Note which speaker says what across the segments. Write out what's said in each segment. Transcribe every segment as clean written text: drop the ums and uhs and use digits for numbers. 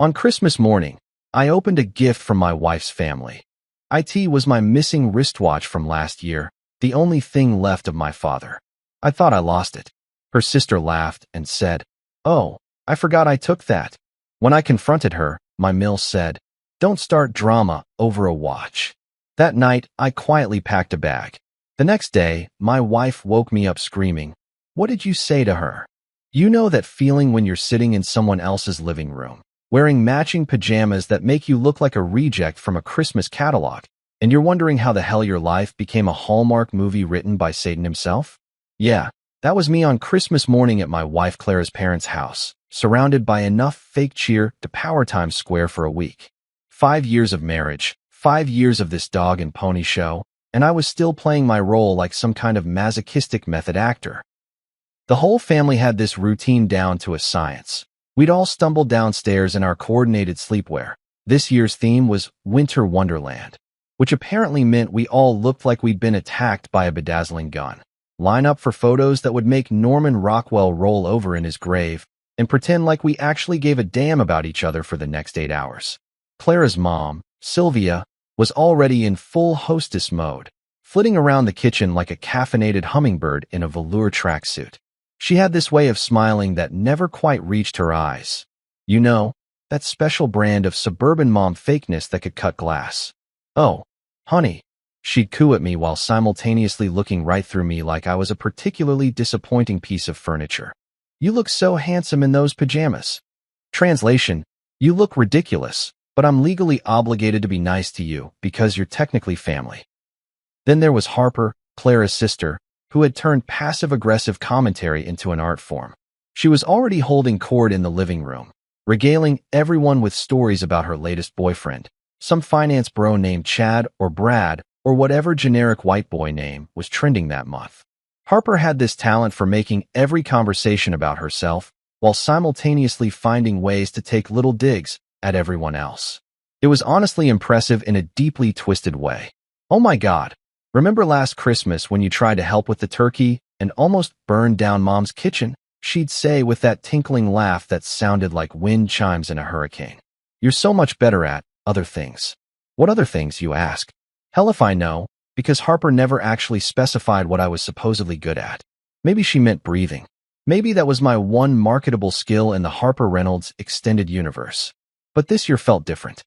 Speaker 1: On Christmas morning, I opened a gift from my wife's family. It was my missing wristwatch from last year, the only thing left of my father. I thought I lost it. Her sister laughed and said, "Oh, I forgot I took that." When I confronted her, my mill said, "Don't start drama over a watch." That night, I quietly packed a bag. The next day, my wife woke me up screaming, "What did you say to her?" You know that feeling when you're sitting in someone else's living room, wearing matching pajamas that make you look like a reject from a Christmas catalog, and you're wondering how the hell your life became a Hallmark movie written by Satan himself? Yeah, that was me on Christmas morning at my wife Clara's parents' house, surrounded by enough fake cheer to power Times Square for a week. 5 years of marriage, 5 years of this dog and pony show, and I was still playing my role like some kind of masochistic method actor. The whole family had this routine down to a science. We'd all stumble downstairs in our coordinated sleepwear. This year's theme was Winter Wonderland, which apparently meant we all looked like we'd been attacked by a bedazzling gun. Line up for photos that would make Norman Rockwell roll over in his grave and pretend like we actually gave a damn about each other for the next 8 hours. Clara's mom, Sylvia, was already in full hostess mode, flitting around the kitchen like a caffeinated hummingbird in a velour tracksuit. She had this way of smiling that never quite reached her eyes. You know, that special brand of suburban mom fakeness that could cut glass. "Oh, honey," she'd coo at me while simultaneously looking right through me like I was a particularly disappointing piece of furniture. "You look so handsome in those pajamas." Translation: you look ridiculous, but I'm legally obligated to be nice to you because you're technically family. Then there was Harper, Clara's sister, who had turned passive-aggressive commentary into an art form. She was already holding court in the living room, regaling everyone with stories about her latest boyfriend, some finance bro named Chad or Brad or whatever generic white boy name was trending that month. Harper had this talent for making every conversation about herself while simultaneously finding ways to take little digs at everyone else. It was honestly impressive in a deeply twisted way. "Oh my God, remember last Christmas when you tried to help with the turkey and almost burned down Mom's kitchen?" she'd say with that tinkling laugh that sounded like wind chimes in a hurricane. "You're so much better at other things." What other things, you ask? Hell if I know, because Harper never actually specified what I was supposedly good at. Maybe she meant breathing. Maybe that was my one marketable skill in the Harper Reynolds extended universe. But this year felt different.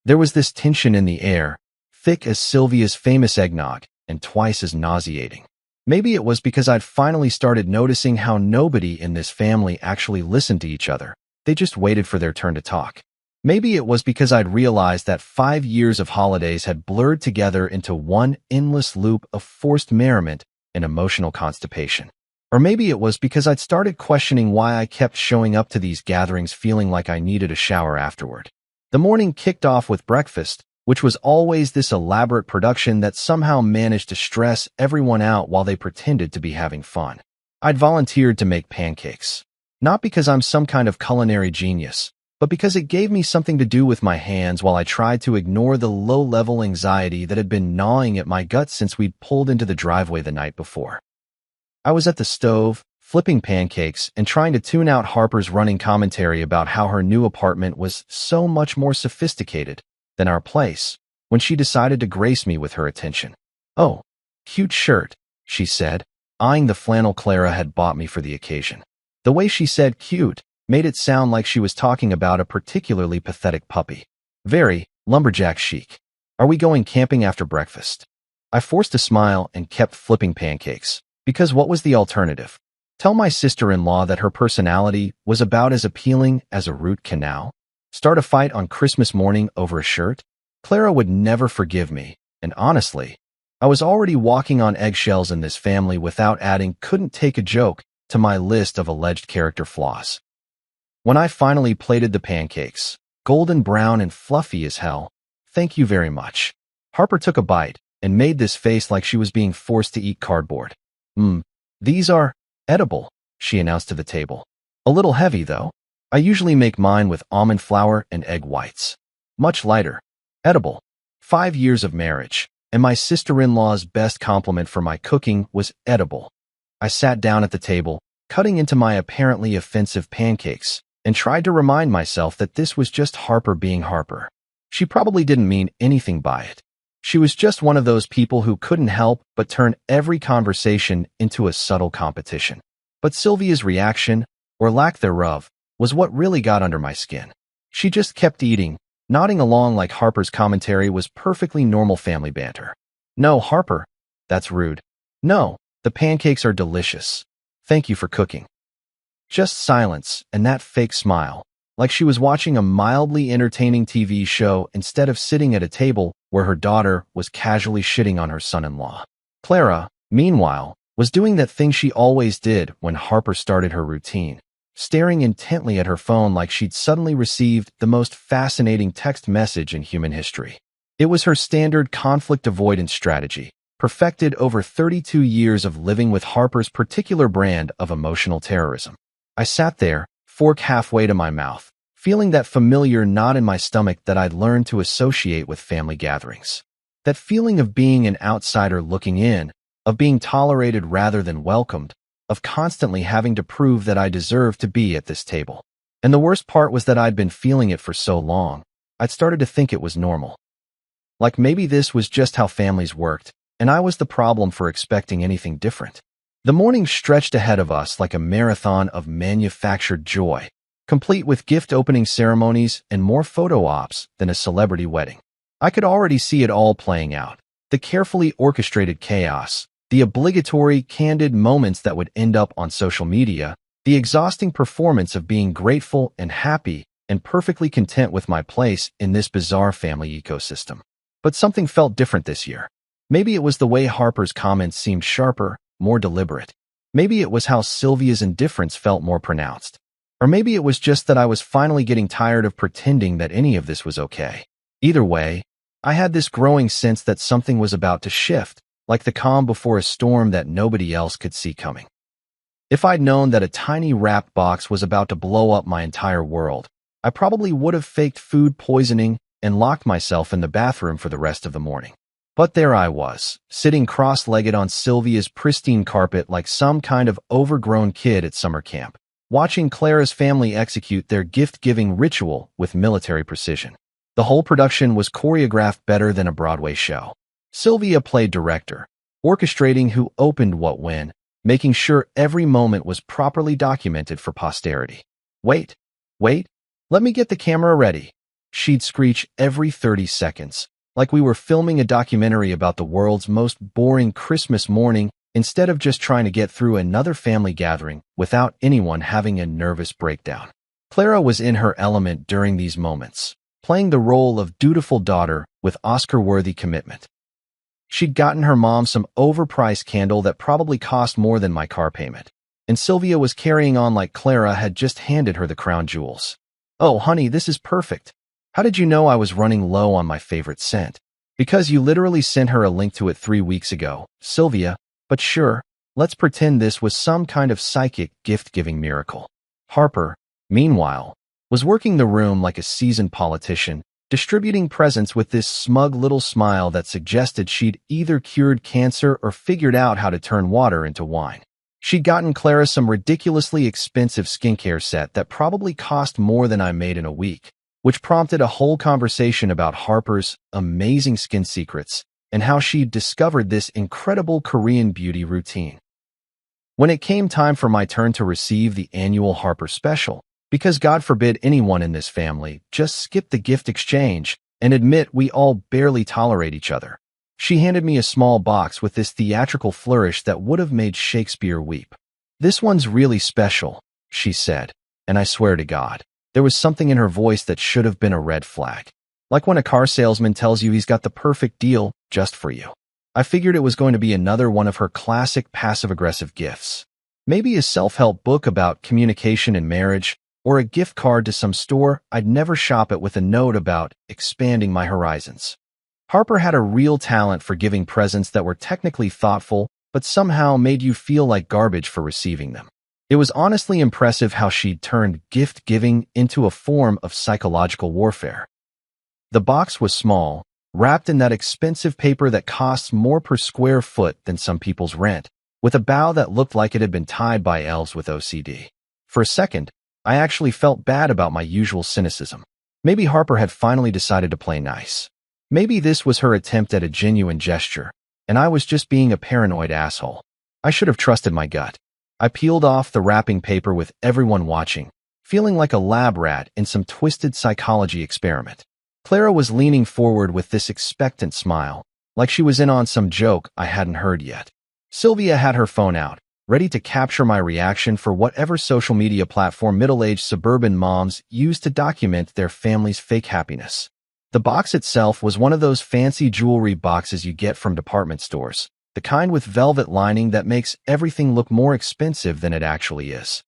Speaker 1: There was this tension in the air, thick as Sylvia's famous eggnog and twice as nauseating. Maybe it was because I'd finally started noticing how nobody in this family actually listened to each other. They just waited for their turn to talk. Maybe it was because I'd realized that 5 years of holidays had blurred together into one endless loop of forced merriment and emotional constipation. Or maybe it was because I'd started questioning why I kept showing up to these gatherings feeling like I needed a shower afterward. The morning kicked off with breakfast, which was always this elaborate production that somehow managed to stress everyone out while they pretended to be having fun. I'd volunteered to make pancakes. Not because I'm some kind of culinary genius, but because it gave me something to do with my hands while I tried to ignore the low-level anxiety that had been gnawing at my gut since we'd pulled into the driveway the night before. I was at the stove, flipping pancakes and trying to tune out Harper's running commentary about how her new apartment was so much more sophisticated than our place, when she decided to grace me with her attention. "Oh, cute shirt," she said, eyeing the flannel Clara had bought me for the occasion. The way she said cute made it sound like she was talking about a particularly pathetic puppy. "Very lumberjack chic. Are we going camping after breakfast?" I forced a smile and kept flipping pancakes. Because what was the alternative? Tell my sister-in-law that her personality was about as appealing as a root canal? Start a fight on Christmas morning over a shirt? Clara would never forgive me, and honestly, I was already walking on eggshells in this family without adding "couldn't take a joke" to my list of alleged character flaws. When I finally plated the pancakes, golden brown and fluffy as hell, "Thank you very much." Harper took a bite and made this face like she was being forced to eat cardboard. These are edible," she announced to the table. "A little heavy, though. I usually make mine with almond flour and egg whites. Much lighter. Edible." 5 years of marriage, and my sister-in-law's best compliment for my cooking was edible. I sat down at the table, cutting into my apparently offensive pancakes, and tried to remind myself that this was just Harper being Harper. She probably didn't mean anything by it. She was just one of those people who couldn't help but turn every conversation into a subtle competition. But Sylvia's reaction, or lack thereof, was what really got under my skin. She just kept eating, nodding along like Harper's commentary was perfectly normal family banter. "No, Harper, that's rude. No, the pancakes are delicious. Thank you for cooking." Just silence and that fake smile, like she was watching a mildly entertaining TV show instead of sitting at a table where her daughter was casually shitting on her son-in-law. Clara, meanwhile, was doing that thing she always did when Harper started her routine, staring intently at her phone like she'd suddenly received the most fascinating text message in human history. It was her standard conflict avoidance strategy, perfected over 32 years of living with Harper's particular brand of emotional terrorism. I sat there, fork halfway to my mouth, feeling that familiar knot in my stomach that I'd learned to associate with family gatherings. That feeling of being an outsider looking in, of being tolerated rather than welcomed, of constantly having to prove that I deserved to be at this table. And the worst part was that I'd been feeling it for so long, I'd started to think it was normal. Like maybe this was just how families worked, and I was the problem for expecting anything different. The morning stretched ahead of us like a marathon of manufactured joy, complete with gift-opening ceremonies and more photo ops than a celebrity wedding. I could already see it all playing out. The carefully orchestrated chaos, the obligatory, candid moments that would end up on social media, the exhausting performance of being grateful and happy and perfectly content with my place in this bizarre family ecosystem. But something felt different this year. Maybe it was the way Harper's comments seemed sharper, more deliberate. Maybe it was how Sylvia's indifference felt more pronounced. Or maybe it was just that I was finally getting tired of pretending that any of this was okay. Either way, I had this growing sense that something was about to shift, like the calm before a storm that nobody else could see coming. If I'd known that a tiny wrapped box was about to blow up my entire world, I probably would have faked food poisoning and locked myself in the bathroom for the rest of the morning. But there I was, sitting cross-legged on Sylvia's pristine carpet like some kind of overgrown kid at summer camp, watching Clara's family execute their gift-giving ritual with military precision. The whole production was choreographed better than a Broadway show. Sylvia played director, orchestrating who opened what when, making sure every moment was properly documented for posterity. Wait, let me get the camera ready. She'd screech every 30 seconds, like we were filming a documentary about the world's most boring Christmas morning instead of just trying to get through another family gathering without anyone having a nervous breakdown. Clara was in her element during these moments, playing the role of dutiful daughter with Oscar-worthy commitment. She'd gotten her mom some overpriced candle that probably cost more than my car payment, and Sylvia was carrying on like Clara had just handed her the crown jewels. "Oh, honey, this is perfect. How did you know I was running low on my favorite scent?" "Because you literally sent her a link to it 3 weeks ago, Sylvia, but sure, let's pretend this was some kind of psychic gift-giving miracle." Harper, meanwhile, was working the room like a seasoned politician, distributing presents with this smug little smile that suggested she'd either cured cancer or figured out how to turn water into wine. She'd gotten Clara some ridiculously expensive skincare set that probably cost more than I made in a week, which prompted a whole conversation about Harper's amazing skin secrets and how she'd discovered this incredible Korean beauty routine. When it came time for my turn to receive the annual Harper special, because God forbid anyone in this family just skip the gift exchange and admit we all barely tolerate each other, she handed me a small box with this theatrical flourish that would have made Shakespeare weep. "This one's really special," she said, and I swear to God, there was something in her voice that should have been a red flag. Like when a car salesman tells you he's got the perfect deal just for you. I figured it was going to be another one of her classic passive-aggressive gifts. Maybe a self-help book about communication and marriage, or a gift card to some store I'd never shop at with a note about expanding my horizons. Harper had a real talent for giving presents that were technically thoughtful, but somehow made you feel like garbage for receiving them. It was honestly impressive how she'd turned gift-giving into a form of psychological warfare. The box was small, wrapped in that expensive paper that costs more per square foot than some people's rent, with a bow that looked like it had been tied by elves with OCD. For a second, I actually felt bad about my usual cynicism. Maybe Harper had finally decided to play nice. Maybe this was her attempt at a genuine gesture, and I was just being a paranoid asshole. I should have trusted my gut. I peeled off the wrapping paper with everyone watching, feeling like a lab rat in some twisted psychology experiment. Clara was leaning forward with this expectant smile, like she was in on some joke I hadn't heard yet. Sylvia had her phone out, ready to capture my reaction for whatever social media platform middle-aged suburban moms use to document their family's fake happiness. The box itself was one of those fancy jewelry boxes you get from department stores, the kind with velvet lining that makes everything look more expensive than it actually is.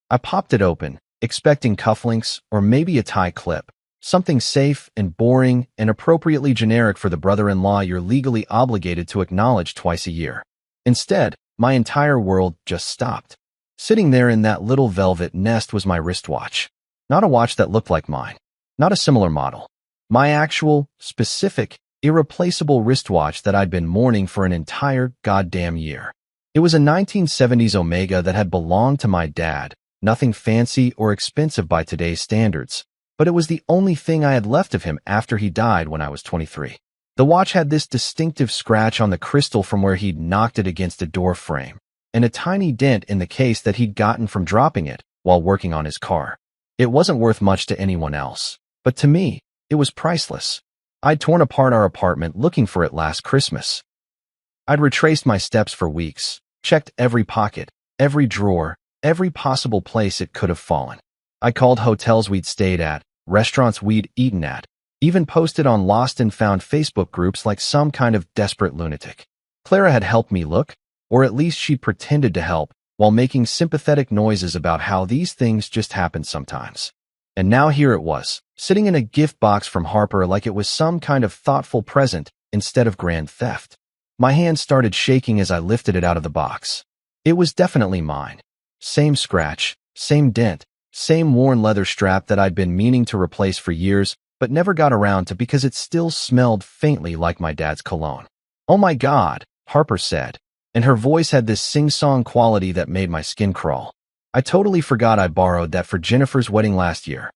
Speaker 1: I popped it open, expecting cufflinks or maybe a tie clip, something safe and boring and appropriately generic for the brother-in-law you're legally obligated to acknowledge twice a year. Instead, my entire world just stopped. Sitting there in that little velvet nest was my wristwatch. Not a watch that looked like mine. Not a similar model. My actual, specific, irreplaceable wristwatch that I'd been mourning for an entire goddamn year. It was a 1970s Omega that had belonged to my dad, nothing fancy or expensive by today's standards, but it was the only thing I had left of him after he died when I was 23. The watch had this distinctive scratch on the crystal from where he'd knocked it against a door frame, and a tiny dent in the case that he'd gotten from dropping it while working on his car. It wasn't worth much to anyone else, but to me, it was priceless. I'd torn apart our apartment looking for it last Christmas. I'd retraced my steps for weeks, checked every pocket, every drawer, every possible place it could have fallen. I called hotels we'd stayed at, restaurants we'd eaten at, even posted on Lost and Found Facebook groups like some kind of desperate lunatic. Clara had helped me look, or at least she pretended to help, while making sympathetic noises about how these things just happen sometimes. And now here it was, sitting in a gift box from Harper like it was some kind of thoughtful present instead of grand theft. My hand started shaking as I lifted it out of the box. It was definitely mine. Same scratch, same dent, same worn leather strap that I'd been meaning to replace for years, but never got around to because it still smelled faintly like my dad's cologne. "Oh my God," Harper said, and her voice had this sing-song quality that made my skin crawl. "I totally forgot I borrowed that for Jennifer's wedding last year.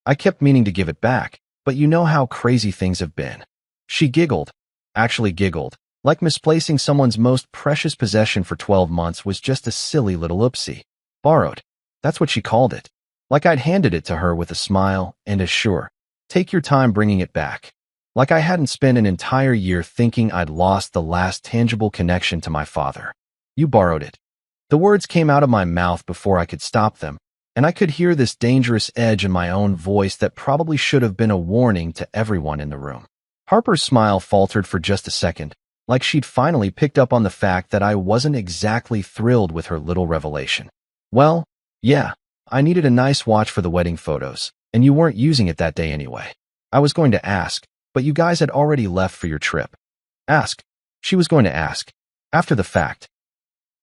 Speaker 1: I kept meaning to give it back, but you know how crazy things have been." She giggled, actually giggled, like misplacing someone's most precious possession for 12 months was just a silly little oopsie. Borrowed. That's what she called it. Like I'd handed it to her with a smile and a sure, take your time bringing it back. Like I hadn't spent an entire year thinking I'd lost the last tangible connection to my father. "You borrowed it." The words came out of my mouth before I could stop them, and I could hear this dangerous edge in my own voice that probably should have been a warning to everyone in the room. Harper's smile faltered for just a second, like she'd finally picked up on the fact that I wasn't exactly thrilled with her little revelation. "Well, yeah, I needed a nice watch for the wedding photos, and you weren't using it that day anyway. I was going to ask, but you guys had already left for your trip." Ask. She was going to ask. After the fact.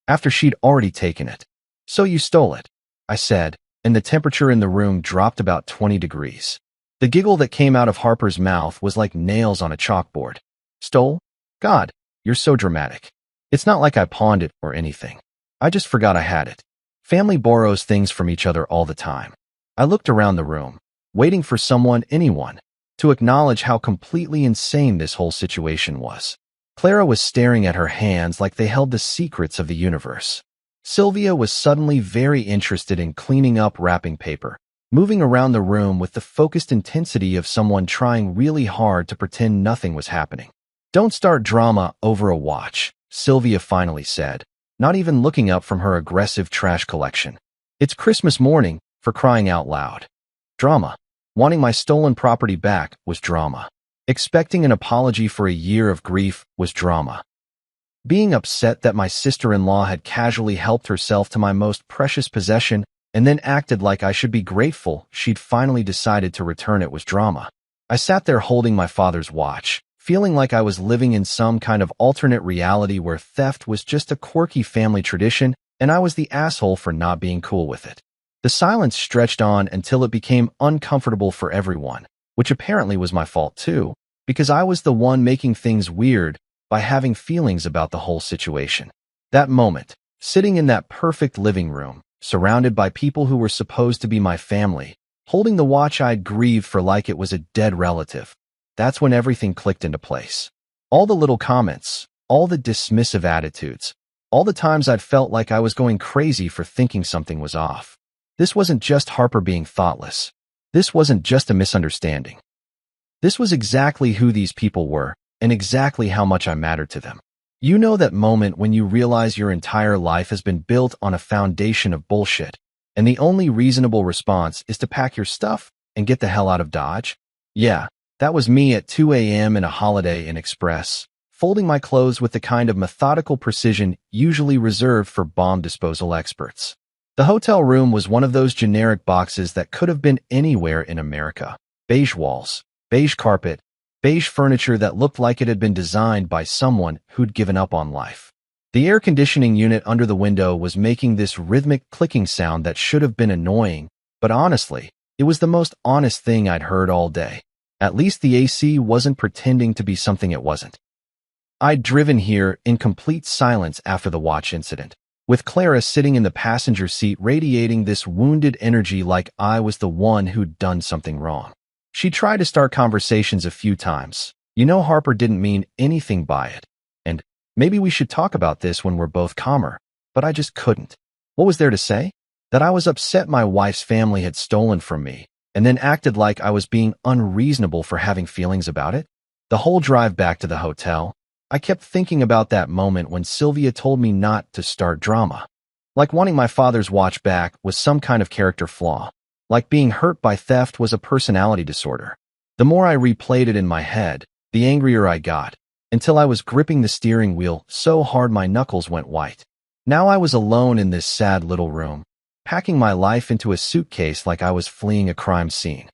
Speaker 1: After she'd already taken it. "So you stole it," I said, and the temperature in the room dropped about 20 degrees. The giggle that came out of Harper's mouth was like nails on a chalkboard. "Stole? God, you're so dramatic. It's not like I pawned it or anything. I just forgot I had it. Family borrows things from each other all the time." I looked around the room, waiting for someone, anyone, to acknowledge how completely insane this whole situation was. Clara was staring at her hands like they held the secrets of the universe. Sylvia was suddenly very interested in cleaning up wrapping paper, moving around the room with the focused intensity of someone trying really hard to pretend nothing was happening. "Don't start drama over a watch," Sylvia finally said, not even looking up from her aggressive trash collection. "It's Christmas morning, for crying out loud." Drama. Wanting my stolen property back was drama. Expecting an apology for a year of grief was drama. Being upset that my sister-in-law had casually helped herself to my most precious possession and then acted like I should be grateful she'd finally decided to return it was drama. I sat there holding my father's watch, feeling like I was living in some kind of alternate reality where theft was just a quirky family tradition and I was the asshole for not being cool with it. The silence stretched on until it became uncomfortable for everyone, which apparently was my fault too, because I was the one making things weird by having feelings about the whole situation. That moment, sitting in that perfect living room, surrounded by people who were supposed to be my family, holding the watch I'd grieved for like it was a dead relative. That's when everything clicked into place. All the little comments, all the dismissive attitudes, all the times I'd felt like I was going crazy for thinking something was off. This wasn't just Harper being thoughtless. This wasn't just a misunderstanding. This was exactly who these people were, and exactly how much I mattered to them. You know that moment when you realize your entire life has been built on a foundation of bullshit, and the only reasonable response is to pack your stuff and get the hell out of Dodge? Yeah, that was me at 2 a.m. in a Holiday Inn Express, folding my clothes with the kind of methodical precision usually reserved for bomb disposal experts. The hotel room was one of those generic boxes that could have been anywhere in America. Beige walls, beige carpet, beige furniture that looked like it had been designed by someone who'd given up on life. The air conditioning unit under the window was making this rhythmic clicking sound that should have been annoying, but honestly, it was the most honest thing I'd heard all day. At least the AC wasn't pretending to be something it wasn't. I'd driven here in complete silence after the watch incident, with Clara sitting in the passenger seat radiating this wounded energy like I was the one who'd done something wrong. She tried to start conversations a few times. You know Harper didn't mean anything by it. And maybe we should talk about this when we're both calmer. But I just couldn't. What was there to say? That I was upset my wife's family had stolen from me, and then acted like I was being unreasonable for having feelings about it? The whole drive back to the hotel, I kept thinking about that moment when Sylvia told me not to start drama. Like wanting my father's watch back was some kind of character flaw. Like being hurt by theft was a personality disorder. The more I replayed it in my head, the angrier I got, until I was gripping the steering wheel so hard my knuckles went white. Now I was alone in this sad little room, packing my life into a suitcase like I was fleeing a crime scene.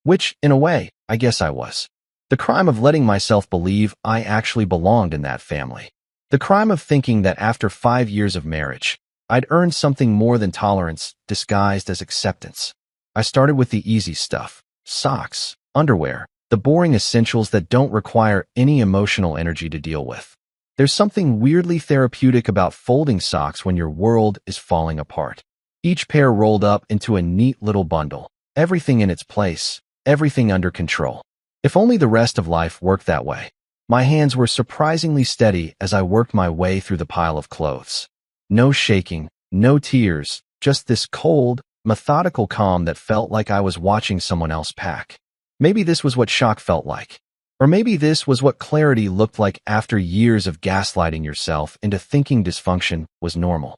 Speaker 1: Which, in a way, I guess I was. The crime of letting myself believe I actually belonged in that family. The crime of thinking that after 5 years of marriage, I'd earned something more than tolerance, disguised as acceptance. I started with the easy stuff: socks, underwear, the boring essentials that don't require any emotional energy to deal with. There's something weirdly therapeutic about folding socks when your world is falling apart. Each pair rolled up into a neat little bundle, everything in its place, everything under control. If only the rest of life worked that way. My hands were surprisingly steady as I worked my way through the pile of clothes. No shaking, no tears, just this cold, methodical calm that felt like I was watching someone else pack. Maybe this was what shock felt like. Or maybe this was what clarity looked like after years of gaslighting yourself into thinking dysfunction was normal.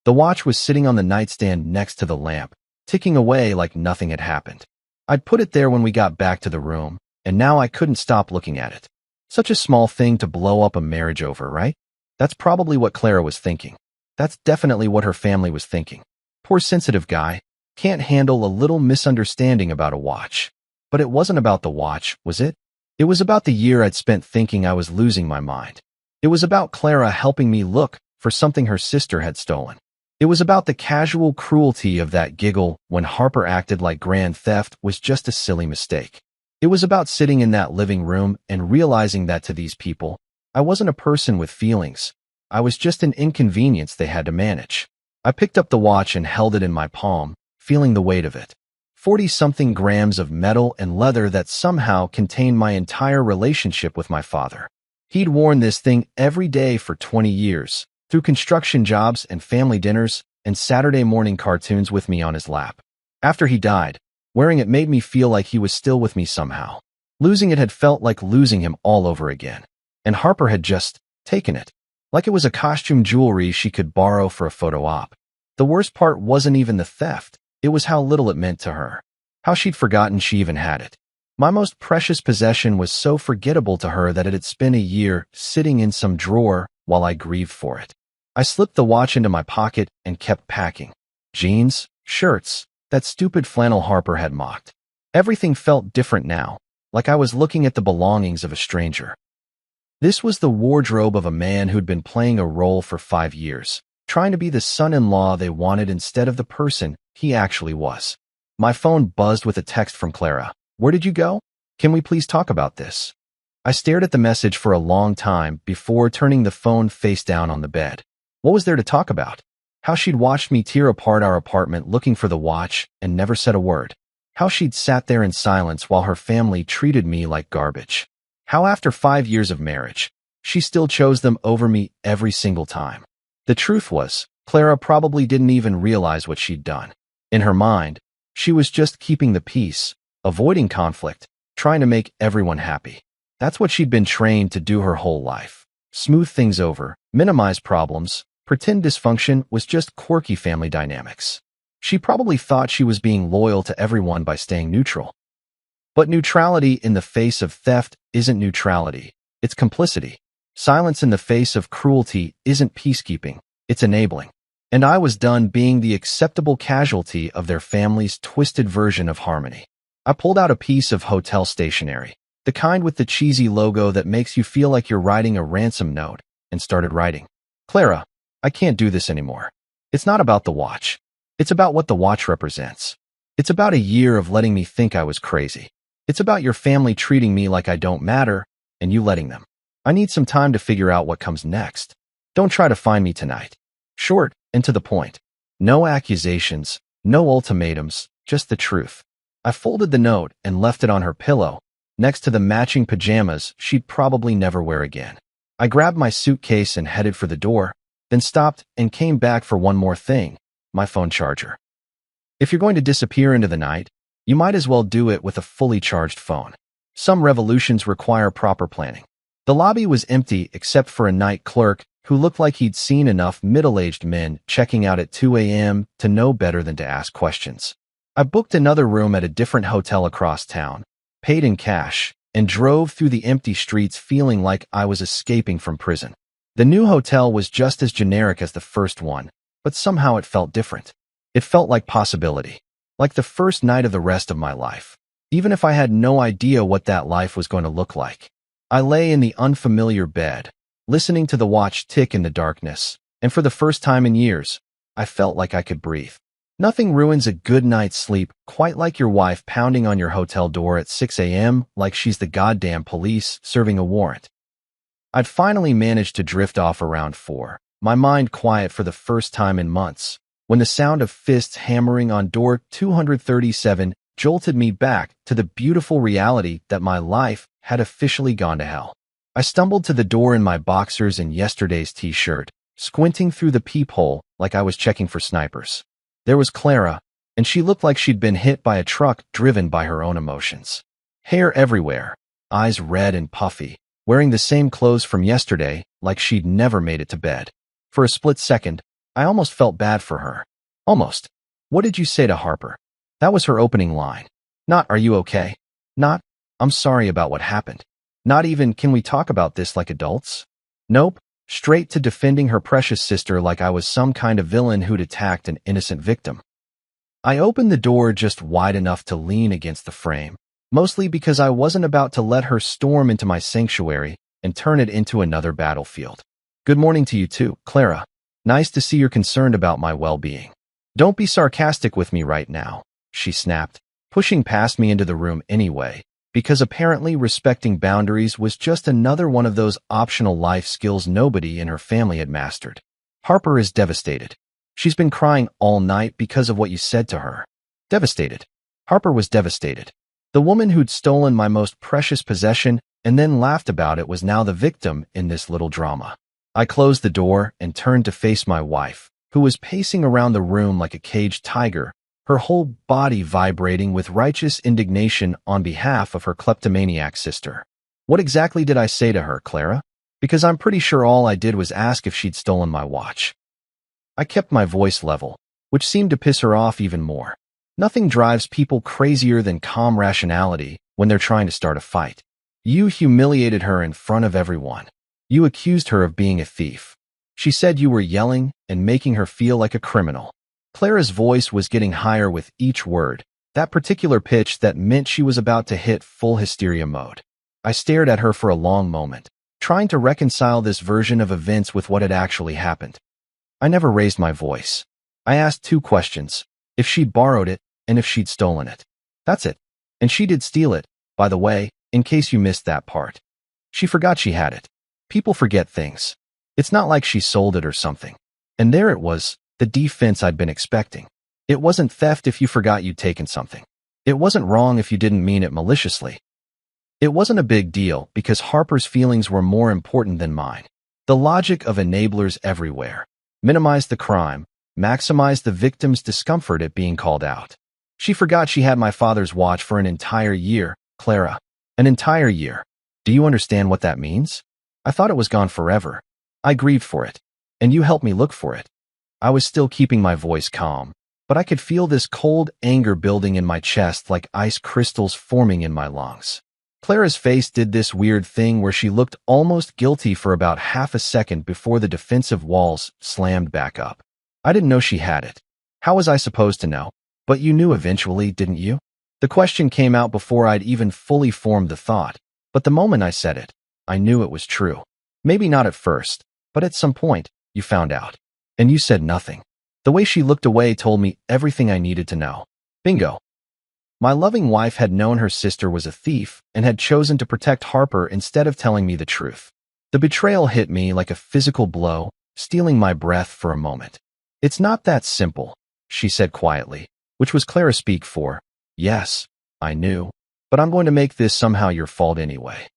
Speaker 1: The watch was sitting on the nightstand next to the lamp, ticking away like nothing had happened. I'd put it there when we got back to the room, and now I couldn't stop looking at it. Such a small thing to blow up a marriage over, right? That's probably what Clara was thinking. That's definitely what her family was thinking. Poor sensitive guy, can't handle a little misunderstanding about a watch. But it wasn't about the watch, was it? It was about the year I'd spent thinking I was losing my mind. It was about Clara helping me look for something her sister had stolen. It was about the casual cruelty of that giggle when Harper acted like grand theft was just a silly mistake. It was about sitting in that living room and realizing that to these people, I wasn't a person with feelings. I was just an inconvenience they had to manage. I picked up the watch and held it in my palm, feeling the weight of it. 40-something grams of metal and leather that somehow contained my entire relationship with my father. He'd worn this thing every day for 20 years, through construction jobs and family dinners and Saturday morning cartoons with me on his lap. After he died, wearing it made me feel like he was still with me somehow. Losing it had felt like losing him all over again. And Harper had just taken it. Like it was a costume jewelry she could borrow for a photo op. The worst part wasn't even the theft. It was how little it meant to her. How she'd forgotten she even had it. My most precious possession was so forgettable to her that it had spent a year sitting in some drawer while I grieved for it. I slipped the watch into my pocket and kept packing. Jeans, shirts, that stupid flannel Harper had mocked. Everything felt different now, like I was looking at the belongings of a stranger. This was the wardrobe of a man who'd been playing a role for 5 years, trying to be the son-in-law they wanted instead of the person he actually was. My phone buzzed with a text from Clara. "Where did you go? Can we please talk about this?" I stared at the message for a long time before turning the phone face down on the bed. What was there to talk about? How she'd watched me tear apart our apartment looking for the watch and never said a word. How she'd sat there in silence while her family treated me like garbage. How after 5 years of marriage, she still chose them over me every single time. The truth was, Clara probably didn't even realize what she'd done. In her mind, she was just keeping the peace, avoiding conflict, trying to make everyone happy. That's what she'd been trained to do her whole life. Smooth things over, minimize problems, pretend dysfunction was just quirky family dynamics. She probably thought she was being loyal to everyone by staying neutral. But neutrality in the face of theft isn't neutrality, it's complicity. Silence in the face of cruelty isn't peacekeeping, it's enabling. And I was done being the acceptable casualty of their family's twisted version of harmony. I pulled out a piece of hotel stationery, the kind with the cheesy logo that makes you feel like you're writing a ransom note, and started writing. Clara, I can't do this anymore. It's not about the watch. It's about what the watch represents. It's about a year of letting me think I was crazy. It's about your family treating me like I don't matter, and you letting them. I need some time to figure out what comes next. Don't try to find me tonight. Short and to the point. No accusations, no ultimatums, just the truth. I folded the note and left it on her pillow, next to the matching pajamas she'd probably never wear again. I grabbed my suitcase and headed for the door, then stopped and came back for one more thing, my phone charger. If you're going to disappear into the night, you might as well do it with a fully charged phone. Some revolutions require proper planning. The lobby was empty except for a night clerk who looked like he'd seen enough middle-aged men checking out at 2 a.m. to know better than to ask questions. I booked another room at a different hotel across town, paid in cash, and drove through the empty streets feeling like I was escaping from prison. The new hotel was just as generic as the first one, but somehow it felt different. It felt like possibility, like the first night of the rest of my life, even if I had no idea what that life was going to look like. I lay in the unfamiliar bed, listening to the watch tick in the darkness, and for the first time in years, I felt like I could breathe. Nothing ruins a good night's sleep quite like your wife pounding on your hotel door at 6 a.m. like she's the goddamn police serving a warrant. I'd finally managed to drift off around 4, my mind quiet for the first time in months, when the sound of fists hammering on door 237 jolted me back to the beautiful reality that my life had officially gone to hell. I stumbled to the door in my boxers and yesterday's t-shirt, squinting through the peephole like I was checking for snipers. There was Clara, and she looked like she'd been hit by a truck driven by her own emotions. Hair everywhere, eyes red and puffy, wearing the same clothes from yesterday like she'd never made it to bed. For a split second, I almost felt bad for her. Almost. What did you say to Harper? That was her opening line. Not, are you okay? Not, I'm sorry about what happened. Not even, can we talk about this like adults? Nope. Straight to defending her precious sister like I was some kind of villain who'd attacked an innocent victim. I opened the door just wide enough to lean against the frame, mostly because I wasn't about to let her storm into my sanctuary and turn it into another battlefield. Good morning to you too, Clara. Nice to see you're concerned about my well-being. Don't be sarcastic with me right now, she snapped, pushing past me into the room anyway, because apparently respecting boundaries was just another one of those optional life skills nobody in her family had mastered. Harper is devastated. She's been crying all night because of what you said to her. Devastated. Harper was devastated. The woman who'd stolen my most precious possession and then laughed about it was now the victim in this little drama. I closed the door and turned to face my wife, who was pacing around the room like a caged tiger, her whole body vibrating with righteous indignation on behalf of her kleptomaniac sister. What exactly did I say to her, Clara? Because I'm pretty sure all I did was ask if she'd stolen my watch. I kept my voice level, which seemed to piss her off even more. Nothing drives people crazier than calm rationality when they're trying to start a fight. You humiliated her in front of everyone. You accused her of being a thief. She said you were yelling and making her feel like a criminal. Clara's voice was getting higher with each word, that particular pitch that meant she was about to hit full hysteria mode. I stared at her for a long moment, trying to reconcile this version of events with what had actually happened. I never raised my voice. I asked 2 questions, if she'd borrowed it and if she'd stolen it. That's it. And she did steal it, by the way, in case you missed that part. She forgot she had it. People forget things. It's not like she sold it or something. And there it was, the defense I'd been expecting. It wasn't theft if you forgot you'd taken something. It wasn't wrong if you didn't mean it maliciously. It wasn't a big deal because Harper's feelings were more important than mine. The logic of enablers everywhere. Minimize the crime, maximize the victim's discomfort at being called out. She forgot she had my father's watch for an entire year, Clara. An entire year. Do you understand what that means? I thought it was gone forever. I grieved for it. And you helped me look for it. I was still keeping my voice calm, but I could feel this cold anger building in my chest like ice crystals forming in my lungs. Clara's face did this weird thing where she looked almost guilty for about half a second before the defensive walls slammed back up. I didn't know she had it. How was I supposed to know? But you knew eventually, didn't you? The question came out before I'd even fully formed the thought, but the moment I said it, I knew it was true. Maybe not at first, but at some point, you found out. And you said nothing. The way she looked away told me everything I needed to know. Bingo. My loving wife had known her sister was a thief and had chosen to protect Harper instead of telling me the truth. The betrayal hit me like a physical blow, stealing my breath for a moment. It's not that simple, she said quietly, which was Clara speak for. Yes, I knew, but I'm going to make this somehow your fault anyway.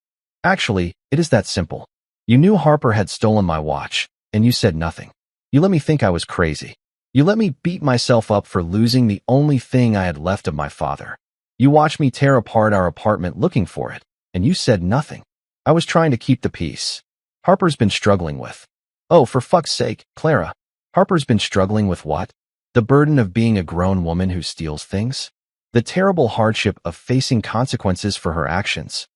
Speaker 1: Actually, it is that simple. You knew Harper had stolen my watch, and you said nothing. You let me think I was crazy. You let me beat myself up for losing the only thing I had left of my father. You watched me tear apart our apartment looking for it, and you said nothing. I was trying to keep the peace. Harper's been struggling with. Oh, for fuck's sake, Clara. Harper's been struggling with what? The burden of being a grown woman who steals things? The terrible hardship of facing consequences for her actions.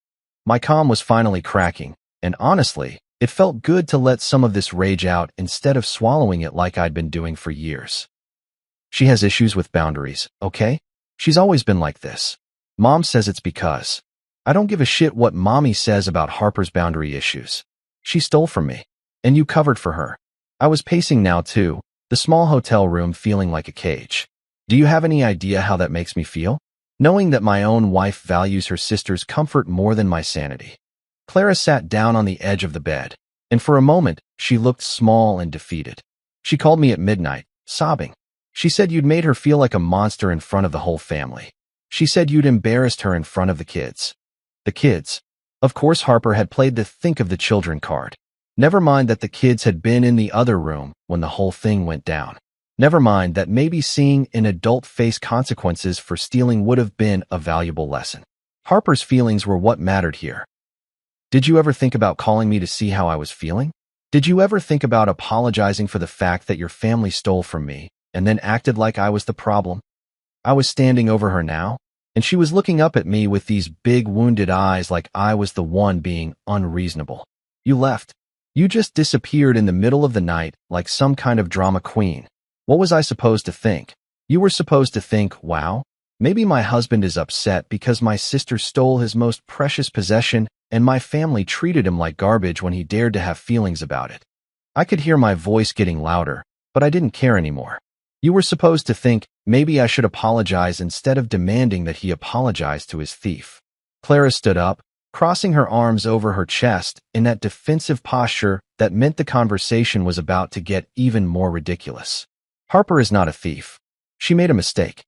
Speaker 1: My calm was finally cracking, and honestly, it felt good to let some of this rage out instead of swallowing it like I'd been doing for years. She has issues with boundaries, okay? She's always been like this. Mom says it's because. I don't give a shit what Mommy says about Harper's boundary issues. She stole from me, and you covered for her. I was pacing now too, the small hotel room feeling like a cage. Do you have any idea how that makes me feel? Knowing that my own wife values her sister's comfort more than my sanity. Clara sat down on the edge of the bed, and for a moment, she looked small and defeated. She called me at midnight, sobbing. She said you'd made her feel like a monster in front of the whole family. She said you'd embarrassed her in front of the kids. The kids. Of course Harper had played the think of the children card. Never mind that the kids had been in the other room when the whole thing went down. Never mind that maybe seeing an adult face consequences for stealing would have been a valuable lesson. Harper's feelings were what mattered here. Did you ever think about calling me to see how I was feeling? Did you ever think about apologizing for the fact that your family stole from me and then acted like I was the problem? I was standing over her now, and she was looking up at me with these big wounded eyes like I was the one being unreasonable. You left. You just disappeared in the middle of the night like some kind of drama queen. What was I supposed to think? You were supposed to think, wow, maybe my husband is upset because my sister stole his most precious possession and my family treated him like garbage when he dared to have feelings about it. I could hear my voice getting louder, but I didn't care anymore. You were supposed to think, maybe I should apologize instead of demanding that he apologize to his thief. Clara stood up, crossing her arms over her chest in that defensive posture that meant the conversation was about to get even more ridiculous. Harper is not a thief. She made a mistake.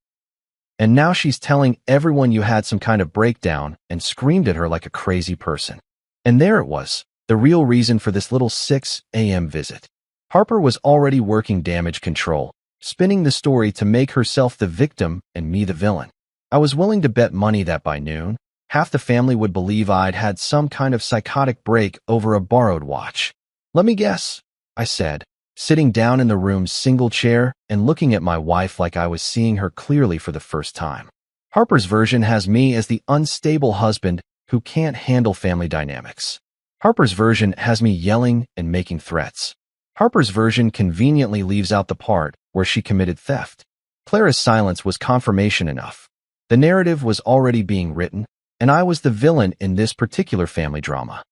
Speaker 1: And now she's telling everyone you had some kind of breakdown and screamed at her like a crazy person. And there it was, the real reason for this little 6 a.m. visit. Harper was already working damage control, spinning the story to make herself the victim and me the villain. I was willing to bet money that by noon, half the family would believe I'd had some kind of psychotic break over a borrowed watch. Let me guess, I said, sitting down in the room's single chair and looking at my wife like I was seeing her clearly for the first time. Harper's version has me as the unstable husband who can't handle family dynamics. Harper's version has me yelling and making threats. Harper's version conveniently leaves out the part where she committed theft. Clara's silence was confirmation enough. The narrative was already being written, and I was the villain in this particular family drama.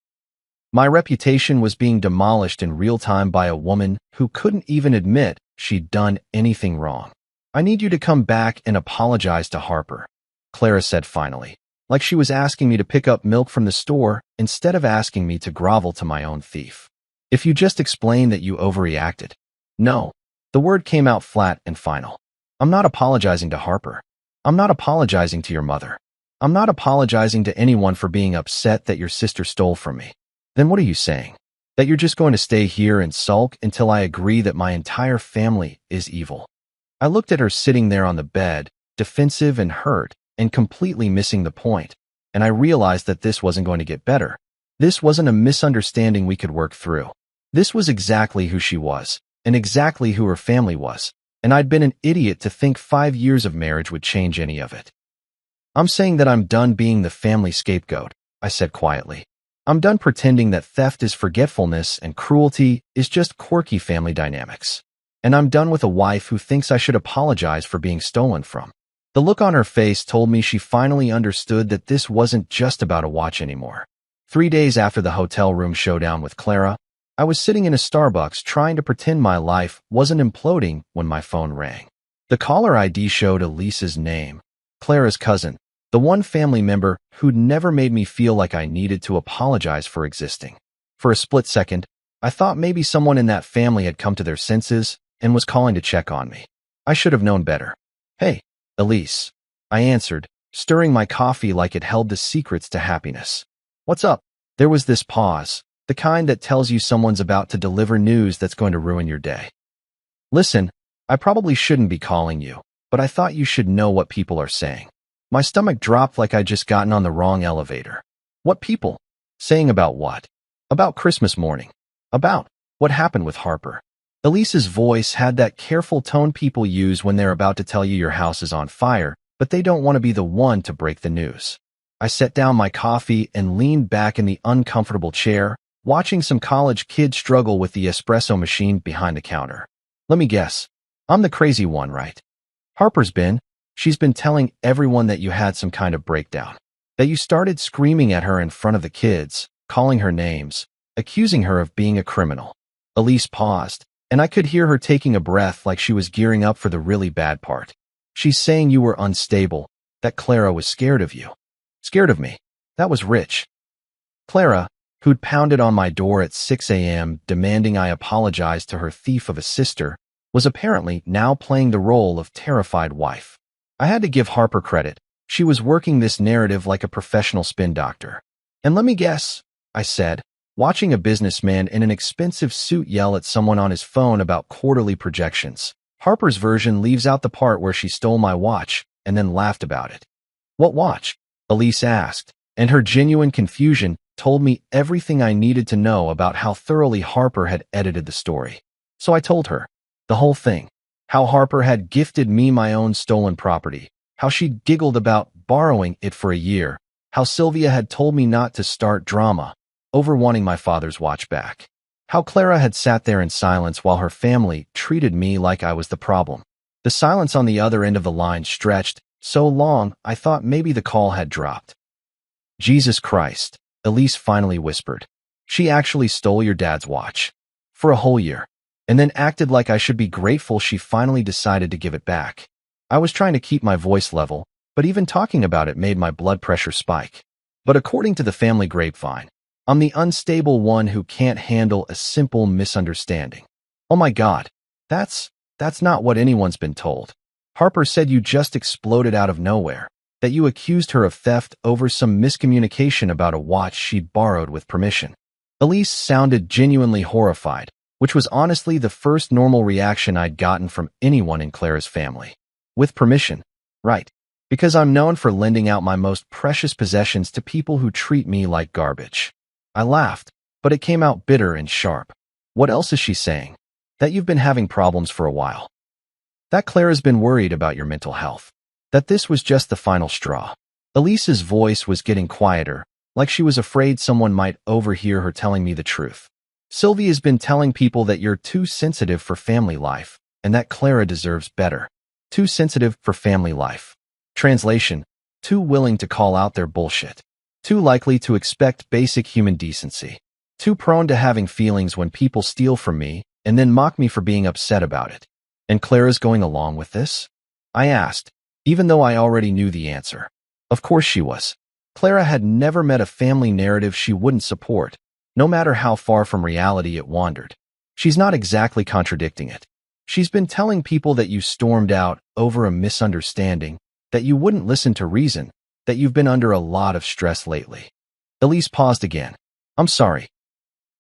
Speaker 1: My reputation was being demolished in real time by a woman who couldn't even admit she'd done anything wrong. I need you to come back and apologize to Harper, Clara said finally, like she was asking me to pick up milk from the store instead of asking me to grovel to my own thief. If you just explain that you overreacted. No. The word came out flat and final. I'm not apologizing to Harper. I'm not apologizing to your mother. I'm not apologizing to anyone for being upset that your sister stole from me. Then what are you saying? That you're just going to stay here and sulk until I agree that my entire family is evil? I looked at her sitting there on the bed, defensive and hurt, and completely missing the point, and I realized that this wasn't going to get better. This wasn't a misunderstanding we could work through. This was exactly who she was, and exactly who her family was, and I'd been an idiot to think 5 years of marriage would change any of it. I'm saying that I'm done being the family scapegoat, I said quietly. I'm done pretending that theft is forgetfulness and cruelty is just quirky family dynamics. And I'm done with a wife who thinks I should apologize for being stolen from. The look on her face told me she finally understood that this wasn't just about a watch anymore. 3 days after the hotel room showdown with Clara, I was sitting in a Starbucks trying to pretend my life wasn't imploding when my phone rang. The caller ID showed Elise's name, Clara's cousin, the one family member who'd never made me feel like I needed to apologize for existing. For a split second, I thought maybe someone in that family had come to their senses and was calling to check on me. I should have known better. Hey, Elise, I answered, stirring my coffee like it held the secrets to happiness. What's up? There was this pause, the kind that tells you someone's about to deliver news that's going to ruin your day. Listen, I probably shouldn't be calling you, but I thought you should know what people are saying. My stomach dropped like I'd just gotten on the wrong elevator. What people? Saying about what? About Christmas morning. About what happened with Harper. Elise's voice had that careful tone people use when they're about to tell you your house is on fire, but they don't want to be the one to break the news. I set down my coffee and leaned back in the uncomfortable chair, watching some college kid struggle with the espresso machine behind the counter. Let me guess. I'm the crazy one, right? She's been telling everyone that you had some kind of breakdown, that you started screaming at her in front of the kids, calling her names, accusing her of being a criminal. Elise paused, and I could hear her taking a breath like she was gearing up for the really bad part. She's saying you were unstable, that Clara was scared of you. Scared of me. That was rich. Clara, who'd pounded on my door at 6 a.m. demanding I apologize to her thief of a sister, was apparently now playing the role of terrified wife. I had to give Harper credit. She was working this narrative like a professional spin doctor. And let me guess, I said, watching a businessman in an expensive suit yell at someone on his phone about quarterly projections. Harper's version leaves out the part where she stole my watch and then laughed about it. What watch? Elise asked, and her genuine confusion told me everything I needed to know about how thoroughly Harper had edited the story. So I told her the whole thing. How Harper had gifted me my own stolen property, how she'd giggled about borrowing it for a year, how Sylvia had told me not to start drama over wanting my father's watch back, how Clara had sat there in silence while her family treated me like I was the problem. The silence on the other end of the line stretched so long I thought maybe the call had dropped. Jesus Christ, Elise finally whispered. She actually stole your dad's watch. For a whole year. And then acted like I should be grateful she finally decided to give it back. I was trying to keep my voice level, but even talking about it made my blood pressure spike. But according to the family grapevine, I'm the unstable one who can't handle a simple misunderstanding. Oh my God, that's not what anyone's been told. Harper said you just exploded out of nowhere, that you accused her of theft over some miscommunication about a watch she'd borrowed with permission. Elise sounded genuinely horrified, which was honestly the first normal reaction I'd gotten from anyone in Clara's family. With permission, right? Because I'm known for lending out my most precious possessions to people who treat me like garbage. I laughed, but it came out bitter and sharp. What else is she saying? That you've been having problems for a while. That Clara's been worried about your mental health. That this was just the final straw. Elise's voice was getting quieter, like she was afraid someone might overhear her telling me the truth. Sylvia's been telling people that you're too sensitive for family life, and that Clara deserves better. Too sensitive for family life. Translation: too willing to call out their bullshit. Too likely to expect basic human decency. Too prone to having feelings when people steal from me and then mock me for being upset about it. And Clara's going along with this? I asked, even though I already knew the answer. Of course she was. Clara had never met a family narrative she wouldn't support, no matter how far from reality it wandered. She's not exactly contradicting it. She's been telling people that you stormed out over a misunderstanding, that you wouldn't listen to reason, that you've been under a lot of stress lately. Elise paused again. I'm sorry.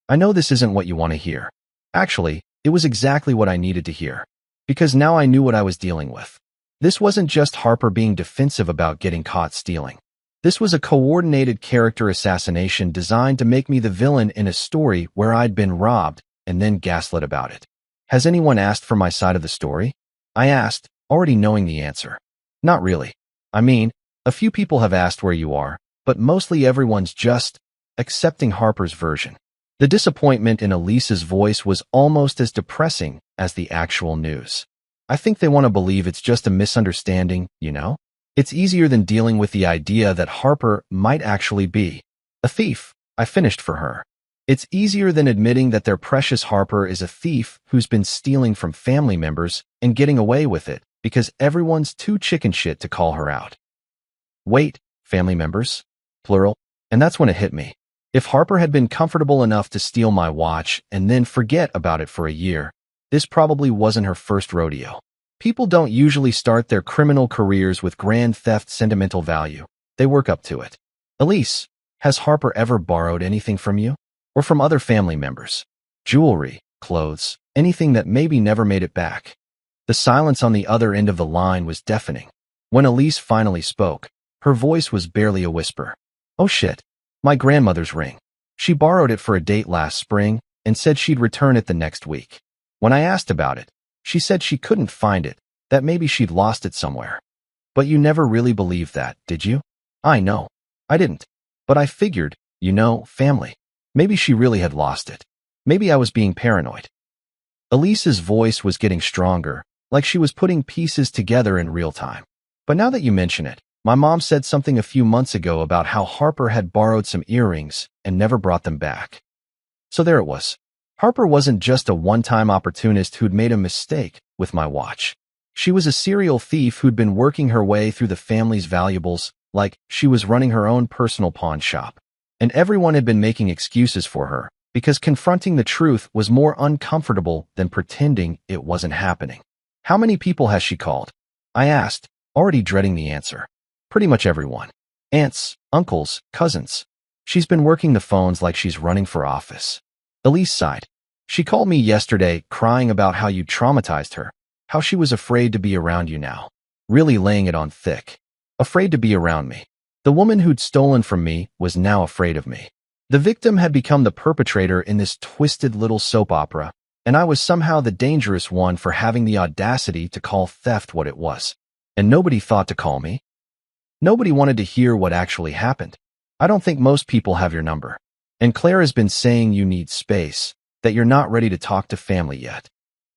Speaker 1: I know this isn't what you want to hear. Actually, it was exactly what I needed to hear. Because now I knew what I was dealing with. This wasn't just Harper being defensive about getting caught stealing. This was a coordinated character assassination designed to make me the villain in a story where I'd been robbed and then gaslit about it. Has anyone asked for my side of the story? I asked, already knowing the answer. Not really. I mean, a few people have asked where you are, but mostly everyone's just accepting Harper's version. The disappointment in Elise's voice was almost as depressing as the actual news. I think they want to believe it's just a misunderstanding, you know? It's easier than dealing with the idea that Harper might actually be a thief. I finished for her. It's easier than admitting that their precious Harper is a thief who's been stealing from family members and getting away with it because everyone's too chicken shit to call her out. Wait, family members? Plural. And that's when it hit me. If Harper had been comfortable enough to steal my watch and then forget about it for a year, this probably wasn't her first rodeo. People don't usually start their criminal careers with grand theft sentimental value. They work up to it. Elise, has Harper ever borrowed anything from you? Or from other family members? Jewelry, clothes, anything that maybe never made it back? The silence on the other end of the line was deafening. When Elise finally spoke, her voice was barely a whisper. Oh shit. My grandmother's ring. She borrowed it for a date last spring and said she'd return it the next week. When I asked about it, she said she couldn't find it, that maybe she'd lost it somewhere. But you never really believed that, did you? I know. I didn't. But I figured, you know, family. Maybe she really had lost it. Maybe I was being paranoid. Elise's voice was getting stronger, like she was putting pieces together in real time. But now that you mention it, my mom said something a few months ago about how Harper had borrowed some earrings and never brought them back. So there it was. Harper wasn't just a one-time opportunist who'd made a mistake with my watch. She was a serial thief who'd been working her way through the family's valuables like she was running her own personal pawn shop. And everyone had been making excuses for her because confronting the truth was more uncomfortable than pretending it wasn't happening. How many people has she called? I asked, already dreading the answer. Pretty much everyone. Aunts, uncles, cousins. She's been working the phones like she's running for office. Elise sighed. She called me yesterday crying about how you traumatized her, how she was afraid to be around you now. Really laying it on thick. Afraid to be around me. The woman who'd stolen from me was now afraid of me. The victim had become the perpetrator in this twisted little soap opera, and I was somehow the dangerous one for having the audacity to call theft what it was. And nobody thought to call me. Nobody wanted to hear what actually happened. I don't think most people have your number. And Claire has been saying you need space, that you're not ready to talk to family yet.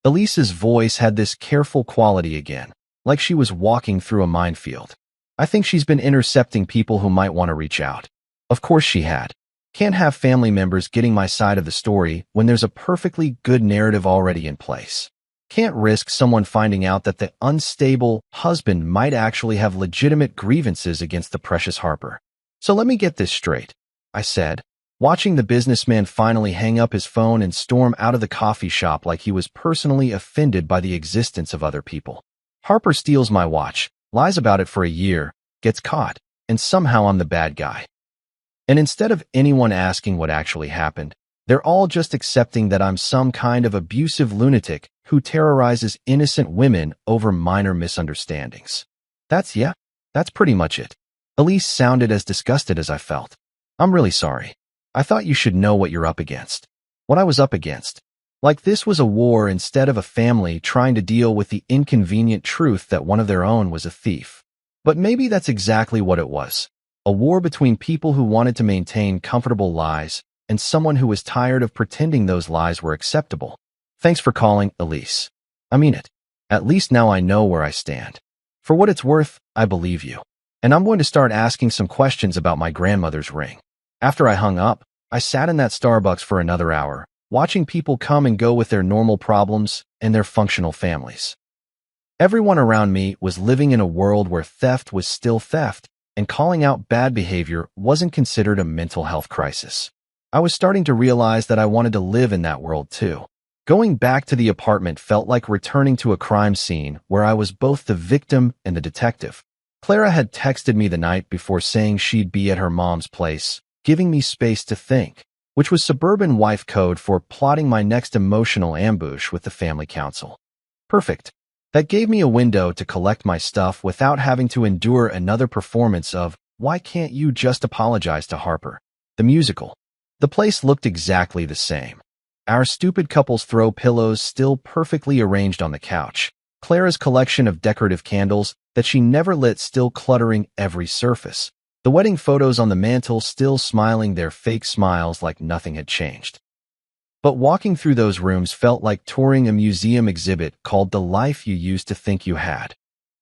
Speaker 1: Elise's voice had this careful quality again, like she was walking through a minefield. I think she's been intercepting people who might want to reach out. Of course she had. Can't have family members getting my side of the story when there's a perfectly good narrative already in place. Can't risk someone finding out that the unstable husband might actually have legitimate grievances against the precious Harper. So let me get this straight, I said, watching the businessman finally hang up his phone and storm out of the coffee shop like he was personally offended by the existence of other people. Harper steals my watch, lies about it for a year, gets caught, and somehow I'm the bad guy. And instead of anyone asking what actually happened, they're all just accepting that I'm some kind of abusive lunatic who terrorizes innocent women over minor misunderstandings. That's pretty much it. Elise sounded as disgusted as I felt. I'm really sorry. I thought you should know what you're up against. What I was up against. Like this was a war instead of a family trying to deal with the inconvenient truth that one of their own was a thief. But maybe that's exactly what it was. A war between people who wanted to maintain comfortable lies and someone who was tired of pretending those lies were acceptable. Thanks for calling, Elise. I mean it. At least now I know where I stand. For what it's worth, I believe you. And I'm going to start asking some questions about my grandmother's ring. After I hung up, I sat in that Starbucks for another hour, watching people come and go with their normal problems and their functional families. Everyone around me was living in a world where theft was still theft, and calling out bad behavior wasn't considered a mental health crisis. I was starting to realize that I wanted to live in that world too. Going back to the apartment felt like returning to a crime scene where I was both the victim and the detective. Clara had texted me the night before saying she'd be at her mom's place, giving me space to think, which was suburban wife code for plotting my next emotional ambush with the family council. Perfect. That gave me a window to collect my stuff without having to endure another performance of Why Can't You Just Apologize to Harper? The musical. The place looked exactly the same. Our stupid couple's throw pillows still perfectly arranged on the couch. Clara's collection of decorative candles that she never lit still cluttering every surface. The wedding photos on the mantle still smiling their fake smiles like nothing had changed. But walking through those rooms felt like touring a museum exhibit called The Life You Used to Think You Had.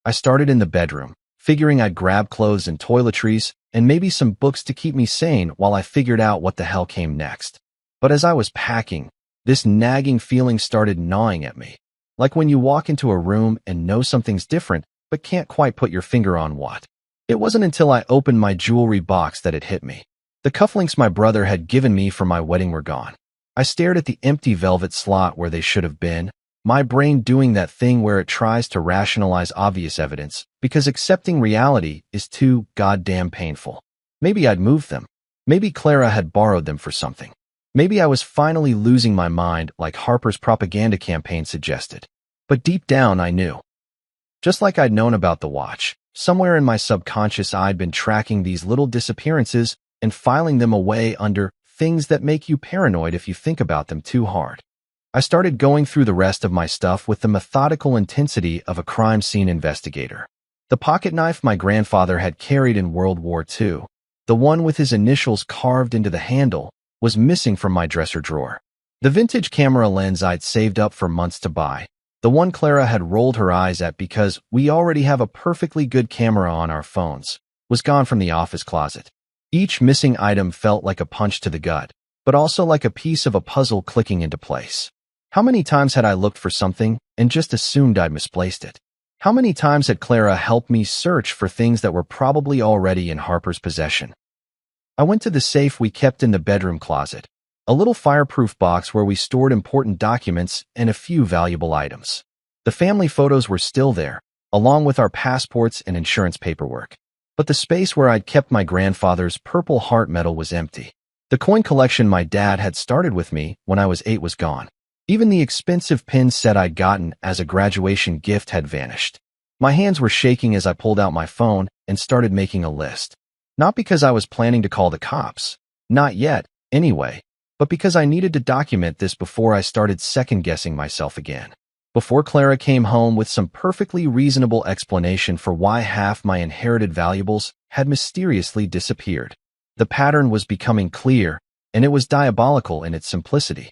Speaker 1: I started in the bedroom, figuring I'd grab clothes and toiletries and maybe some books to keep me sane while I figured out what the hell came next. But as I was packing, this nagging feeling started gnawing at me. Like when you walk into a room and know something's different, but can't quite put your finger on what. It wasn't until I opened my jewelry box that it hit me. The cufflinks my brother had given me for my wedding were gone. I stared at the empty velvet slot where they should have been, my brain doing that thing where it tries to rationalize obvious evidence, because accepting reality is too goddamn painful. Maybe I'd moved them. Maybe Clara had borrowed them for something. Maybe I was finally losing my mind like Harper's propaganda campaign suggested. But deep down I knew. Just like I'd known about the watch, somewhere in my subconscious I'd been tracking these little disappearances and filing them away under things that make you paranoid if you think about them too hard. I started going through the rest of my stuff with the methodical intensity of a crime scene investigator. The pocket knife my grandfather had carried in World War II, the one with his initials carved into the handle, was missing from my dresser drawer. The vintage camera lens I'd saved up for months to buy, the one Clara had rolled her eyes at because we already have a perfectly good camera on our phones, was gone from the office closet. Each missing item felt like a punch to the gut, but also like a piece of a puzzle clicking into place. How many times had I looked for something and just assumed I'd misplaced it? How many times had Clara helped me search for things that were probably already in Harper's possession? I went to the safe we kept in the bedroom closet, a little fireproof box where we stored important documents and a few valuable items. The family photos were still there, along with our passports and insurance paperwork. But the space where I'd kept my grandfather's Purple Heart medal was empty. The coin collection my dad had started with me when I was 8 was gone. Even the expensive pin set I'd gotten as a graduation gift had vanished. My hands were shaking as I pulled out my phone and started making a list. Not because I was planning to call the cops. Not yet, anyway. But because I needed to document this before I started second-guessing myself again. Before Clara came home with some perfectly reasonable explanation for why half my inherited valuables had mysteriously disappeared. The pattern was becoming clear, and it was diabolical in its simplicity.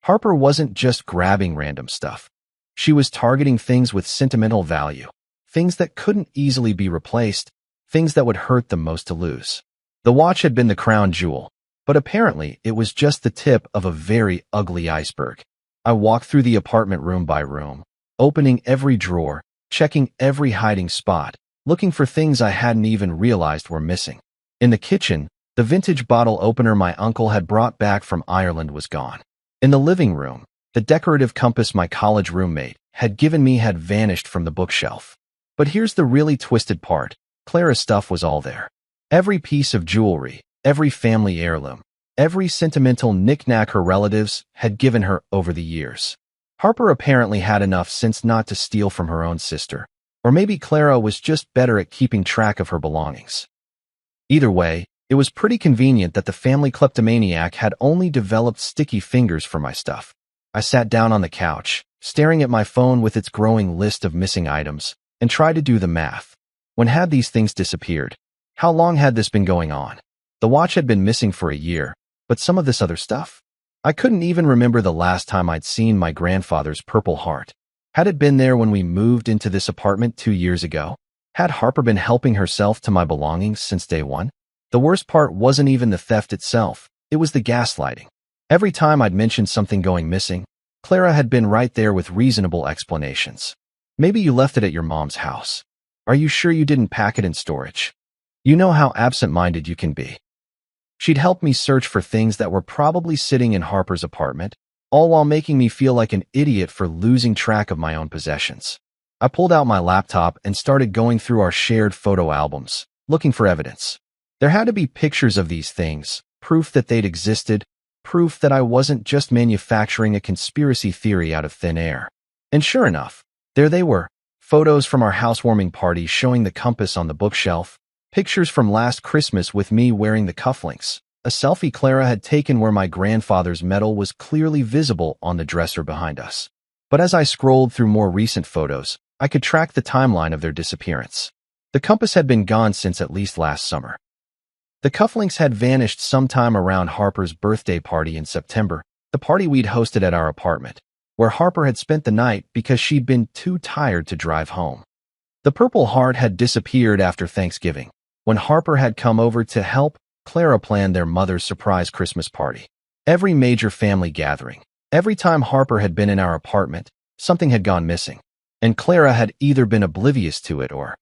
Speaker 1: Harper wasn't just grabbing random stuff. She was targeting things with sentimental value, things that couldn't easily be replaced, things that would hurt them most to lose. The watch had been the crown jewel, but apparently it was just the tip of a very ugly iceberg. I walked through the apartment room by room, opening every drawer, checking every hiding spot, looking for things I hadn't even realized were missing. In the kitchen, the vintage bottle opener my uncle had brought back from Ireland was gone. In the living room, the decorative compass my college roommate had given me had vanished from the bookshelf. But here's the really twisted part. Clara's stuff was all there. Every piece of jewelry, every family heirloom, every sentimental knick-knack her relatives had given her over the years. Harper apparently had enough sense not to steal from her own sister, or maybe Clara was just better at keeping track of her belongings. Either way, it was pretty convenient that the family kleptomaniac had only developed sticky fingers for my stuff. I sat down on the couch, staring at my phone with its growing list of missing items, and tried to do the math. When had these things disappeared? How long had this been going on? The watch had been missing for a year, but some of this other stuff? I couldn't even remember the last time I'd seen my grandfather's Purple Heart. Had it been there when we moved into this apartment 2 years ago? Had Harper been helping herself to my belongings since day one? The worst part wasn't even the theft itself, it was the gaslighting. Every time I'd mentioned something going missing, Clara had been right there with reasonable explanations. Maybe you left it at your mom's house. Are you sure you didn't pack it in storage? You know how absent-minded you can be. She'd helped me search for things that were probably sitting in Harper's apartment, all while making me feel like an idiot for losing track of my own possessions. I pulled out my laptop and started going through our shared photo albums, looking for evidence. There had to be pictures of these things, proof that they'd existed, proof that I wasn't just manufacturing a conspiracy theory out of thin air. And sure enough, there they were, photos from our housewarming party showing the compass on the bookshelf, pictures from last Christmas with me wearing the cufflinks, a selfie Clara had taken where my grandfather's medal was clearly visible on the dresser behind us. But as I scrolled through more recent photos, I could track the timeline of their disappearance. The compass had been gone since at least last summer. The cufflinks had vanished sometime around Harper's birthday party in September, the party we'd hosted at our apartment, where Harper had spent the night because she'd been too tired to drive home. The Purple Heart had disappeared after Thanksgiving, when Harper had come over to help Clara plan their mother's surprise Christmas party. Every major family gathering, every time Harper had been in our apartment, something had gone missing, and Clara had either been oblivious to it or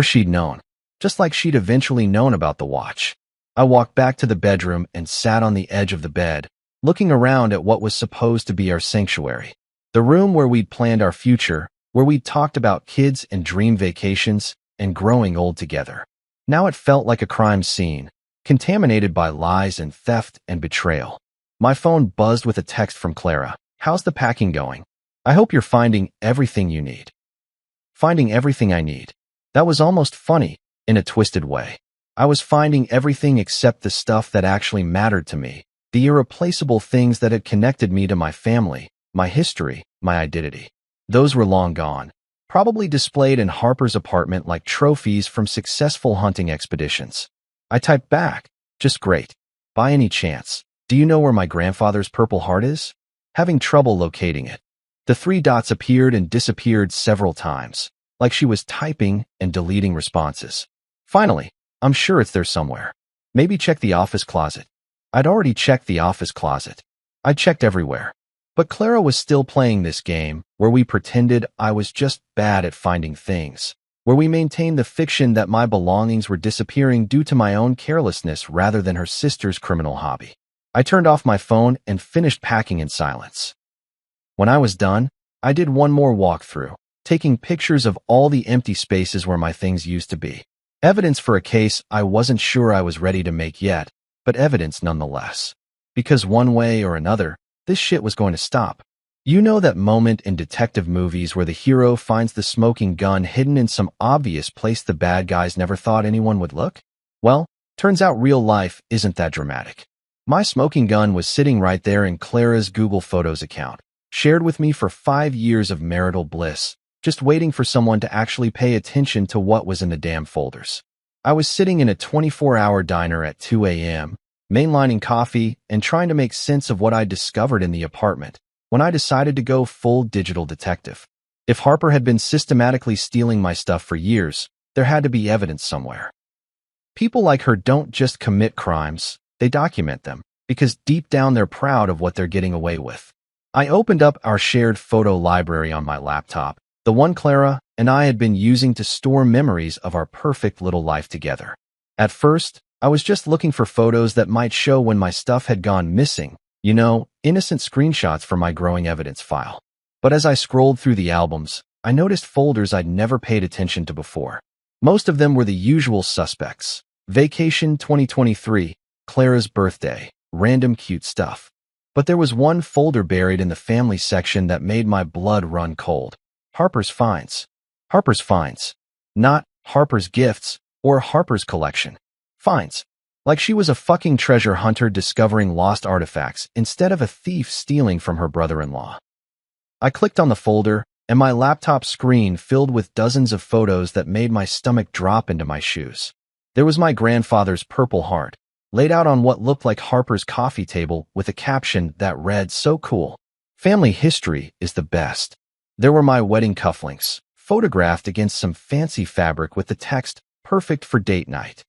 Speaker 1: she'd known, just like she'd eventually known about the watch. I walked back to the bedroom and sat on the edge of the bed, looking around at what was supposed to be our sanctuary. The room where we'd planned our future, where we'd talked about kids and dream vacations and growing old together. Now it felt like a crime scene, contaminated by lies and theft and betrayal. My phone buzzed with a text from Clara. "How's the packing going? I hope you're finding everything you need." Finding everything I need. That was almost funny, in a twisted way. I was finding everything except the stuff that actually mattered to me, the irreplaceable things that had connected me to my family, my history, my identity. Those were long gone, probably displayed in Harper's apartment like trophies from successful hunting expeditions. I typed back, "Just great. By any chance, do you know where my grandfather's Purple Heart is?" Having trouble locating it. The three dots appeared and disappeared several times, like she was typing and deleting responses. Finally, "I'm sure it's there somewhere. Maybe check the office closet." I'd already checked the office closet. I checked everywhere. But Clara was still playing this game, where we pretended I was just bad at finding things, where we maintained the fiction that my belongings were disappearing due to my own carelessness rather than her sister's criminal hobby. I turned off my phone and finished packing in silence. When I was done, I did one more walkthrough, taking pictures of all the empty spaces where my things used to be. Evidence for a case I wasn't sure I was ready to make yet, but evidence nonetheless. Because one way or another, this shit was going to stop. You know that moment in detective movies where the hero finds the smoking gun hidden in some obvious place the bad guys never thought anyone would look? Well, turns out real life isn't that dramatic. My smoking gun was sitting right there in Clara's Google Photos account, shared with me for 5 years of marital bliss, just waiting for someone to actually pay attention to what was in the damn folders. I was sitting in a 24-hour diner at 2 a.m., mainlining coffee and trying to make sense of what I'd discovered in the apartment, when I decided to go full digital detective. If Harper had been systematically stealing my stuff for years, there had to be evidence somewhere. People like her don't just commit crimes, they document them, because deep down they're proud of what they're getting away with. I opened up our shared photo library on my laptop, the one Clara and I had been using to store memories of our perfect little life together. At first, I was just looking for photos that might show when my stuff had gone missing, innocent screenshots from my growing evidence file. But as I scrolled through the albums, I noticed folders I'd never paid attention to before. Most of them were the usual suspects. Vacation 2023, Clara's birthday, random cute stuff. But there was one folder buried in the family section that made my blood run cold. Harper's Finds. Harper's Finds. Not Harper's Gifts or Harper's Collection. Finds. Like she was a fucking treasure hunter discovering lost artifacts instead of a thief stealing from her brother-in-law. I clicked on the folder, and my laptop screen filled with dozens of photos that made my stomach drop into my shoes. There was my grandfather's Purple Heart, laid out on what looked like Harper's coffee table with a caption that read, "So cool. Family history is the best." There were my wedding cufflinks, photographed against some fancy fabric with the text, "Perfect for date night."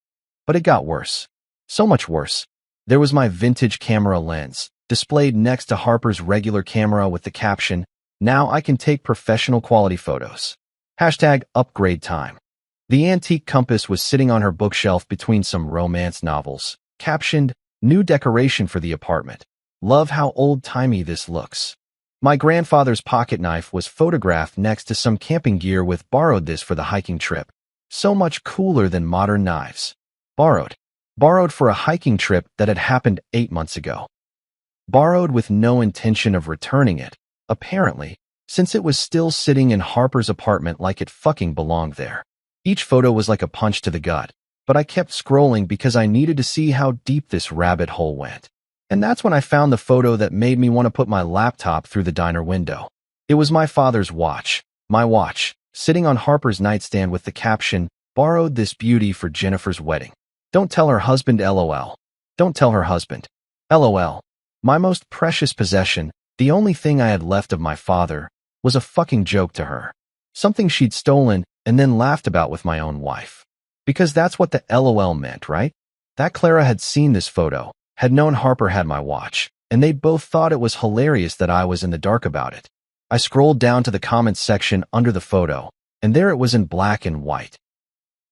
Speaker 1: But it got worse. So much worse. There was my vintage camera lens, displayed next to Harper's regular camera with the caption, "Now I can take professional quality photos." #upgrade time. The antique compass was sitting on her bookshelf between some romance novels, captioned, "New decoration for the apartment." Love how old-timey this looks. My grandfather's pocket knife was photographed next to some camping gear with borrowed this for the hiking trip. So much cooler than modern knives. Borrowed. Borrowed for a hiking trip that had happened 8 months ago. Borrowed with no intention of returning it, apparently, since it was still sitting in Harper's apartment like it fucking belonged there. Each photo was like a punch to the gut, but I kept scrolling because I needed to see how deep this rabbit hole went. And that's when I found the photo that made me want to put my laptop through the diner window. It was my father's watch, sitting on Harper's nightstand with the caption, "Borrowed this beauty for Jennifer's wedding. Don't tell her husband, LOL. Don't tell her husband. LOL. My most precious possession, the only thing I had left of my father, was a fucking joke to her. Something she'd stolen and then laughed about with my own wife. Because that's what the LOL meant, right? That Clara had seen this photo, had known Harper had my watch, and they both thought it was hilarious that I was in the dark about it. I scrolled down to the comments section under the photo, and there it was in black and white.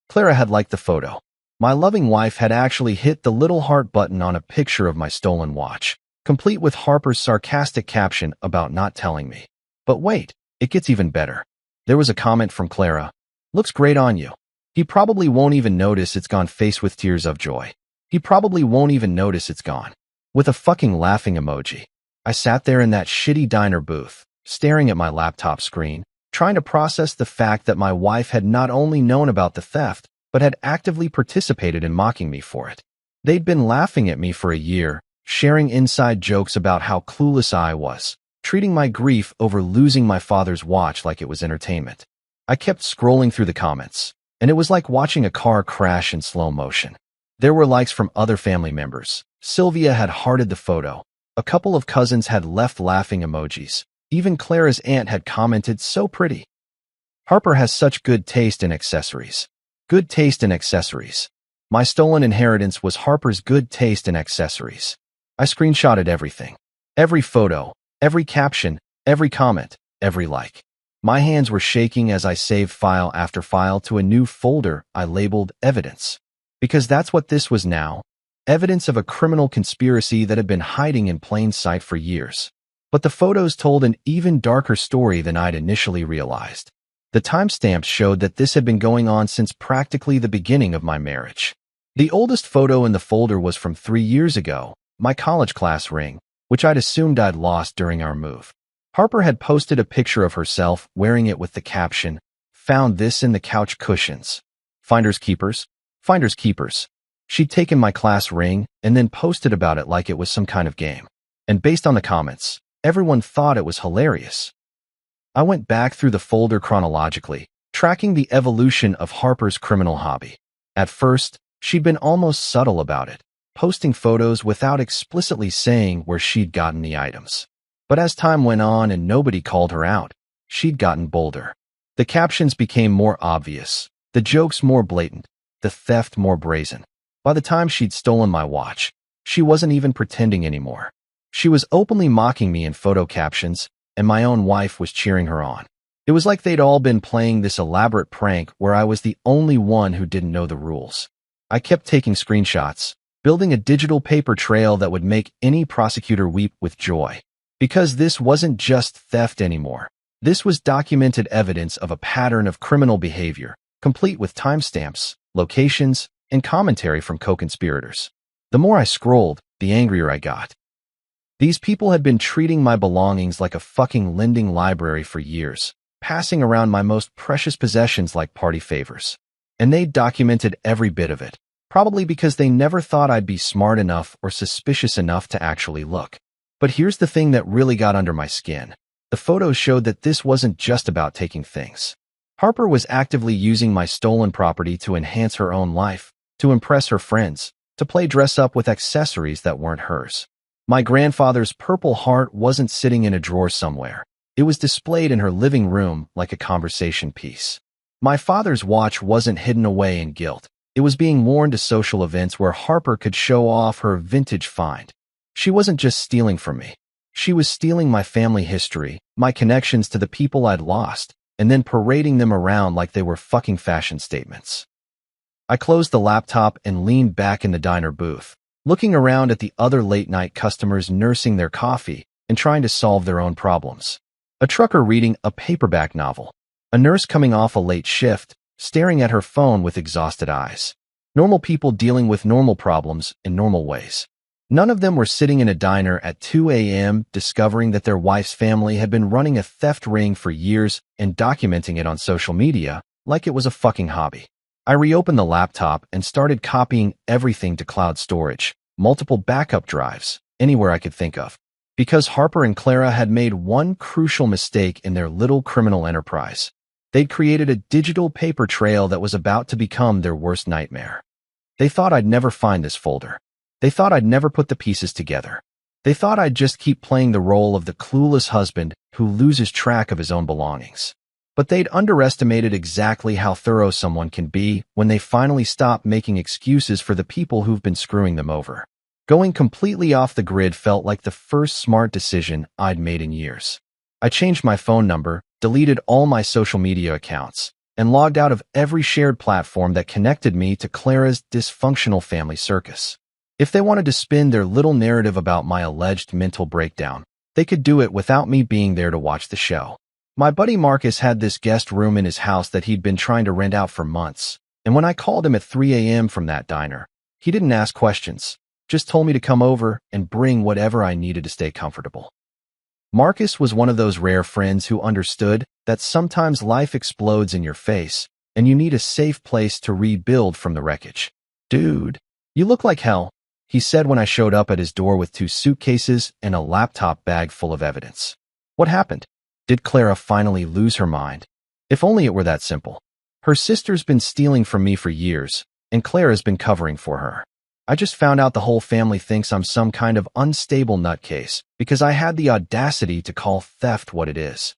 Speaker 1: Clara had liked the photo. My loving wife had actually hit the little heart button on a picture of my stolen watch, complete with Harper's sarcastic caption about not telling me. But wait, it gets even better. There was a comment from Clara. "Looks great on you. He probably won't even notice it's gone," face with tears of joy. He probably won't even notice it's gone. With a fucking laughing emoji. I sat there in that shitty diner booth, staring at my laptop screen, trying to process the fact that my wife had not only known about the theft, but had actively participated in mocking me for it. They'd been laughing at me for a year, sharing inside jokes about how clueless I was, treating my grief over losing my father's watch like it was entertainment. I kept scrolling through the comments, and it was like watching a car crash in slow motion. There were likes from other family members. Sylvia had hearted the photo. A couple of cousins had left laughing emojis. Even Clara's aunt had commented, "So pretty." Harper has such good taste in accessories. Good taste in accessories. My stolen inheritance was Harper's good taste in accessories. I screenshotted everything. Every photo, every caption, every comment, every like. My hands were shaking as I saved file after file to a new folder I labeled Evidence. Because that's what this was now. Evidence of a criminal conspiracy that had been hiding in plain sight for years. But the photos told an even darker story than I'd initially realized. The timestamps showed that this had been going on since practically the beginning of my marriage. The oldest photo in the folder was from 3 years ago, my college class ring, which I'd assumed I'd lost during our move. Harper had posted a picture of herself wearing it with the caption, "Found this in the couch cushions. Finders keepers. Finders keepers." She'd taken my class ring and then posted about it like it was some kind of game. And based on the comments, everyone thought it was hilarious. I went back through the folder chronologically, tracking the evolution of Harper's criminal hobby. At first, she'd been almost subtle about it, posting photos without explicitly saying where she'd gotten the items. But as time went on and nobody called her out, she'd gotten bolder. The captions became more obvious, the jokes more blatant, the theft more brazen. By the time she'd stolen my watch, she wasn't even pretending anymore. She was openly mocking me in photo captions, and my own wife was cheering her on. It was like they'd all been playing this elaborate prank where I was the only one who didn't know the rules. I kept taking screenshots, building a digital paper trail that would make any prosecutor weep with joy. Because this wasn't just theft anymore. This was documented evidence of a pattern of criminal behavior, complete with timestamps, locations, and commentary from co-conspirators. The more I scrolled, the angrier I got. These people had been treating my belongings like a fucking lending library for years, passing around my most precious possessions like party favors. And they documented every bit of it, probably because they never thought I'd be smart enough or suspicious enough to actually look. But here's the thing that really got under my skin. The photos showed that this wasn't just about taking things. Harper was actively using my stolen property to enhance her own life, to impress her friends, to play dress-up with accessories that weren't hers. My grandfather's purple heart wasn't sitting in a drawer somewhere. It was displayed in her living room like a conversation piece. My father's watch wasn't hidden away in guilt. It was being worn to social events where Harper could show off her vintage find. She wasn't just stealing from me. She was stealing my family history, my connections to the people I'd lost, and then parading them around like they were fucking fashion statements. I closed the laptop and leaned back in the diner booth, looking around at the other late-night customers nursing their coffee and trying to solve their own problems. A trucker reading a paperback novel. A nurse coming off a late shift, staring at her phone with exhausted eyes. Normal people dealing with normal problems in normal ways. None of them were sitting in a diner at 2 a.m. discovering that their wife's family had been running a theft ring for years and documenting it on social media like it was a fucking hobby. I reopened the laptop and started copying everything to cloud storage, multiple backup drives, anywhere I could think of. Because Harper and Clara had made one crucial mistake in their little criminal enterprise. They'd created a digital paper trail that was about to become their worst nightmare. They thought I'd never find this folder. They thought I'd never put the pieces together. They thought I'd just keep playing the role of the clueless husband who loses track of his own belongings. But they'd underestimated exactly how thorough someone can be when they finally stop making excuses for the people who've been screwing them over. Going completely off the grid felt like the first smart decision I'd made in years. I changed my phone number, deleted all my social media accounts, and logged out of every shared platform that connected me to Clara's dysfunctional family circus. If they wanted to spin their little narrative about my alleged mental breakdown, they could do it without me being there to watch the show. My buddy Marcus had this guest room in his house that he'd been trying to rent out for months, and when I called him at 3 a.m. from that diner, he didn't ask questions, just told me to come over and bring whatever I needed to stay comfortable. Marcus was one of those rare friends who understood that sometimes life explodes in your face, and you need a safe place to rebuild from the wreckage. "Dude, you look like hell," he said when I showed up at his door with 2 suitcases and a laptop bag full of evidence. What happened? Did Clara finally lose her mind? If only it were that simple. Her sister's been stealing from me for years, and Clara's been covering for her. I just found out the whole family thinks I'm some kind of unstable nutcase because I had the audacity to call theft what it is.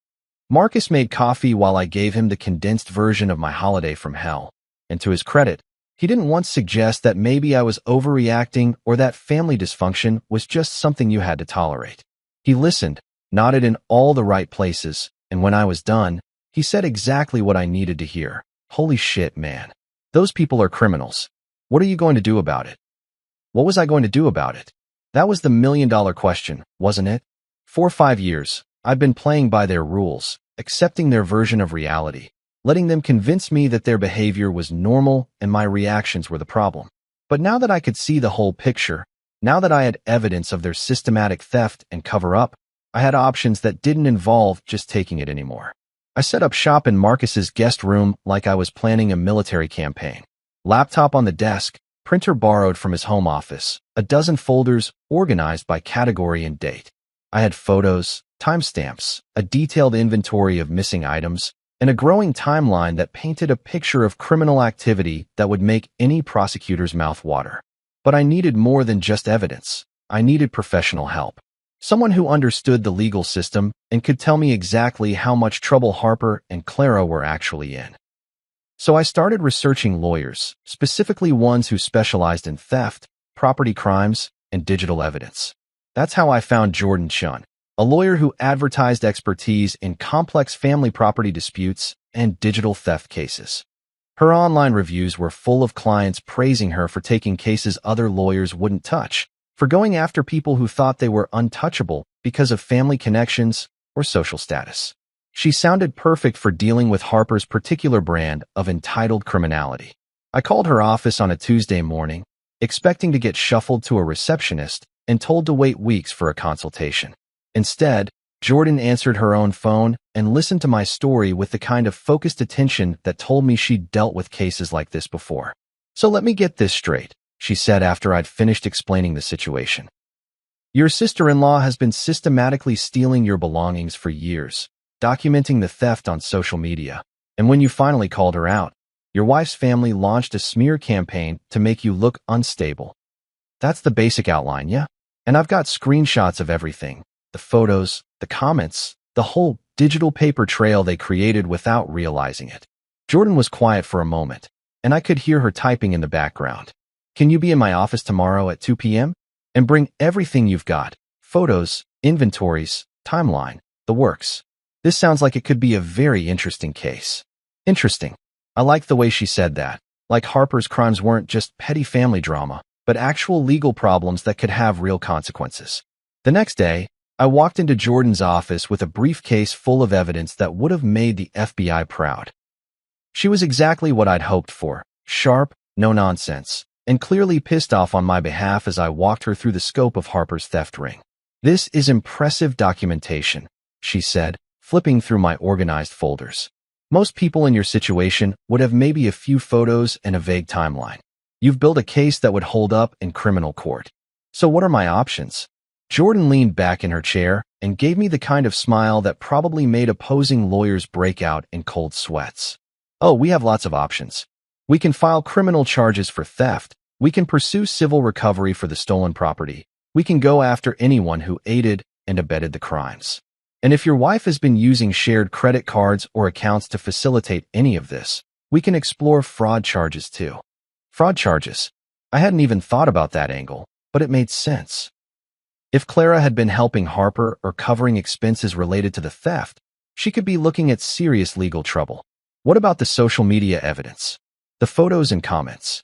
Speaker 1: Marcus made coffee while I gave him the condensed version of my holiday from hell, and to his credit, he didn't once suggest that maybe I was overreacting or that family dysfunction was just something you had to tolerate. He listened, nodded in all the right places, and when I was done, he said exactly what I needed to hear. "Holy shit, man. Those people are criminals. What are you going to do about it?" What was I going to do about it? That was the million-dollar question, wasn't it? 4 or 5 years, I'd been playing by their rules, accepting their version of reality, letting them convince me that their behavior was normal and my reactions were the problem. But now that I could see the whole picture, now that I had evidence of their systematic theft and cover-up, I had options that didn't involve just taking it anymore. I set up shop in Marcus's guest room like I was planning a military campaign. Laptop on the desk, printer borrowed from his home office, a dozen folders organized by category and date. I had photos, timestamps, a detailed inventory of missing items, and a growing timeline that painted a picture of criminal activity that would make any prosecutor's mouth water. But I needed more than just evidence. I needed professional help. Someone who understood the legal system and could tell me exactly how much trouble Harper and Clara were actually in. So I started researching lawyers, specifically ones who specialized in theft, property crimes, and digital evidence. That's how I found Jordan Chun, a lawyer who advertised expertise in complex family property disputes and digital theft cases. Her online reviews were full of clients praising her for taking cases other lawyers wouldn't touch, for going after people who thought they were untouchable because of family connections or social status. She sounded perfect for dealing with Harper's particular brand of entitled criminality. I called her office on a Tuesday morning, expecting to get shuffled to a receptionist and told to wait weeks for a consultation. Instead, Jordan answered her own phone and listened to my story with the kind of focused attention that told me she'd dealt with cases like this before. "So let me get this straight," she said after I'd finished explaining the situation. "Your sister-in-law has been systematically stealing your belongings for years, documenting the theft on social media, and when you finally called her out, your wife's family launched a smear campaign to make you look unstable. That's the basic outline, yeah? And I've got screenshots of everything, the photos, the comments, the whole digital paper trail they created without realizing it." Jordan was quiet for a moment, and I could hear her typing in the background. "Can you be in my office tomorrow at 2 p.m.? And bring everything you've got, photos, inventories, timeline, the works. This sounds like it could be a very interesting case." Interesting. I liked the way she said that, like Harper's crimes weren't just petty family drama, but actual legal problems that could have real consequences. The next day, I walked into Jordan's office with a briefcase full of evidence that would have made the FBI proud. She was exactly what I'd hoped for, sharp, no nonsense, and clearly pissed off on my behalf as I walked her through the scope of Harper's theft ring. "This is impressive documentation," she said, flipping through my organized folders. "Most people in your situation would have maybe a few photos and a vague timeline. You've built a case that would hold up in criminal court. So what are my options?" Jordan leaned back in her chair and gave me the kind of smile that probably made opposing lawyers break out in cold sweats. "Oh, we have lots of options. We can file criminal charges for theft. We can pursue civil recovery for the stolen property. We can go after anyone who aided and abetted the crimes. And if your wife has been using shared credit cards or accounts to facilitate any of this, we can explore fraud charges too." Fraud charges. I hadn't even thought about that angle, but it made sense. If Clara had been helping Harper or covering expenses related to the theft, she could be looking at serious legal trouble. What about the social media evidence? The photos and comments?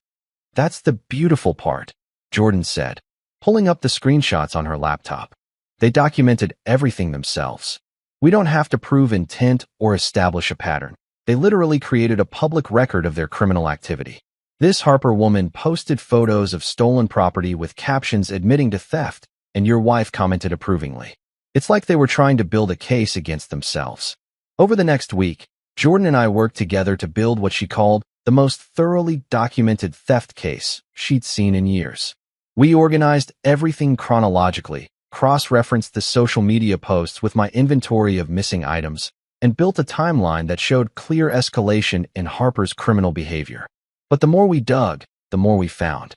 Speaker 1: "That's the beautiful part," Jordan said, pulling up the screenshots on her laptop. "They documented everything themselves. We don't have to prove intent or establish a pattern. They literally created a public record of their criminal activity. This Harper woman posted photos of stolen property with captions admitting to theft, and your wife commented approvingly. It's like they were trying to build a case against themselves." Over the next week, Jordan and I worked together to build what she called the most thoroughly documented theft case she'd seen in years. We organized everything chronologically, cross-referenced the social media posts with my inventory of missing items, and built a timeline that showed clear escalation in Harper's criminal behavior. But the more we dug, the more we found.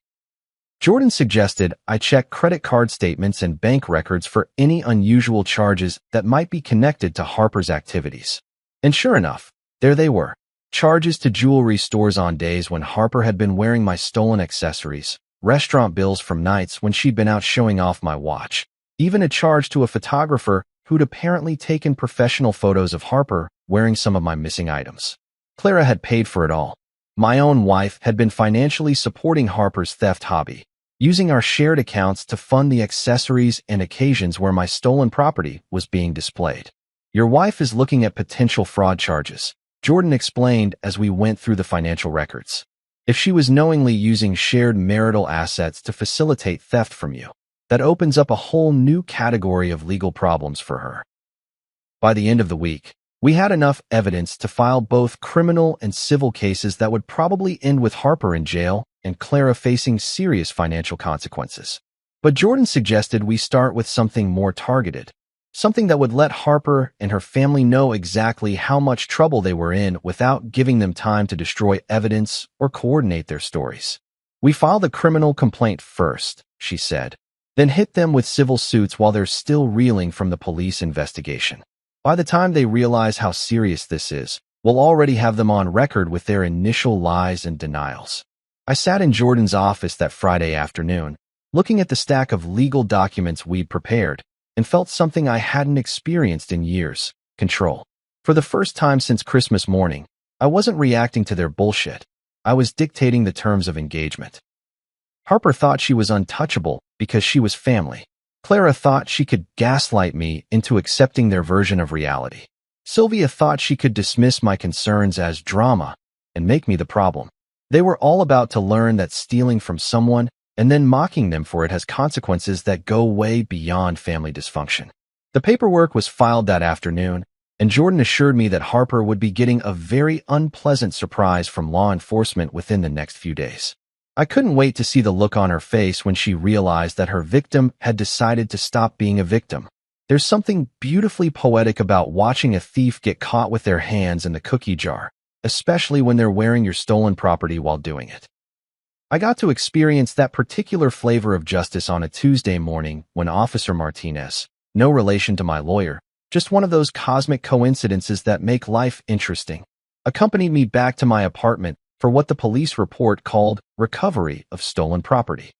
Speaker 1: Jordan suggested I check credit card statements and bank records for any unusual charges that might be connected to Harper's activities. And sure enough, there they were. Charges to jewelry stores on days when Harper had been wearing my stolen accessories, restaurant bills from nights when she'd been out showing off my watch, even a charge to a photographer who'd apparently taken professional photos of Harper wearing some of my missing items. Clara had paid for it all. My own wife had been financially supporting Harper's theft hobby, using our shared accounts to fund the accessories and occasions where my stolen property was being displayed. "Your wife is looking at potential fraud charges," Jordan explained as we went through the financial records. "If she was knowingly using shared marital assets to facilitate theft from you, that opens up a whole new category of legal problems for her." By the end of the week, we had enough evidence to file both criminal and civil cases that would probably end with Harper in jail and Clara facing serious financial consequences. But Jordan suggested we start with something more targeted, something that would let Harper and her family know exactly how much trouble they were in without giving them time to destroy evidence or coordinate their stories. "We filed a criminal complaint first," she said, "then hit them with civil suits while they're still reeling from the police investigation. By the time they realize how serious this is, we'll already have them on record with their initial lies and denials." I sat in Jordan's office that Friday afternoon, looking at the stack of legal documents we'd prepared, and felt something I hadn't experienced in years: control. For the first time since Christmas morning, I wasn't reacting to their bullshit. I was dictating the terms of engagement. Harper thought she was untouchable because she was family. Clara thought she could gaslight me into accepting their version of reality. Sylvia thought she could dismiss my concerns as drama and make me the problem. They were all about to learn that stealing from someone and then mocking them for it has consequences that go way beyond family dysfunction. The paperwork was filed that afternoon, and Jordan assured me that Harper would be getting a very unpleasant surprise from law enforcement within the next few days. I couldn't wait to see the look on her face when she realized that her victim had decided to stop being a victim. There's something beautifully poetic about watching a thief get caught with their hands in the cookie jar, especially when they're wearing your stolen property while doing it. I got to experience that particular flavor of justice on a Tuesday morning when Officer Martinez, no relation to my lawyer, just one of those cosmic coincidences that make life interesting, accompanied me back to my apartment for what the police report called recovery of stolen property.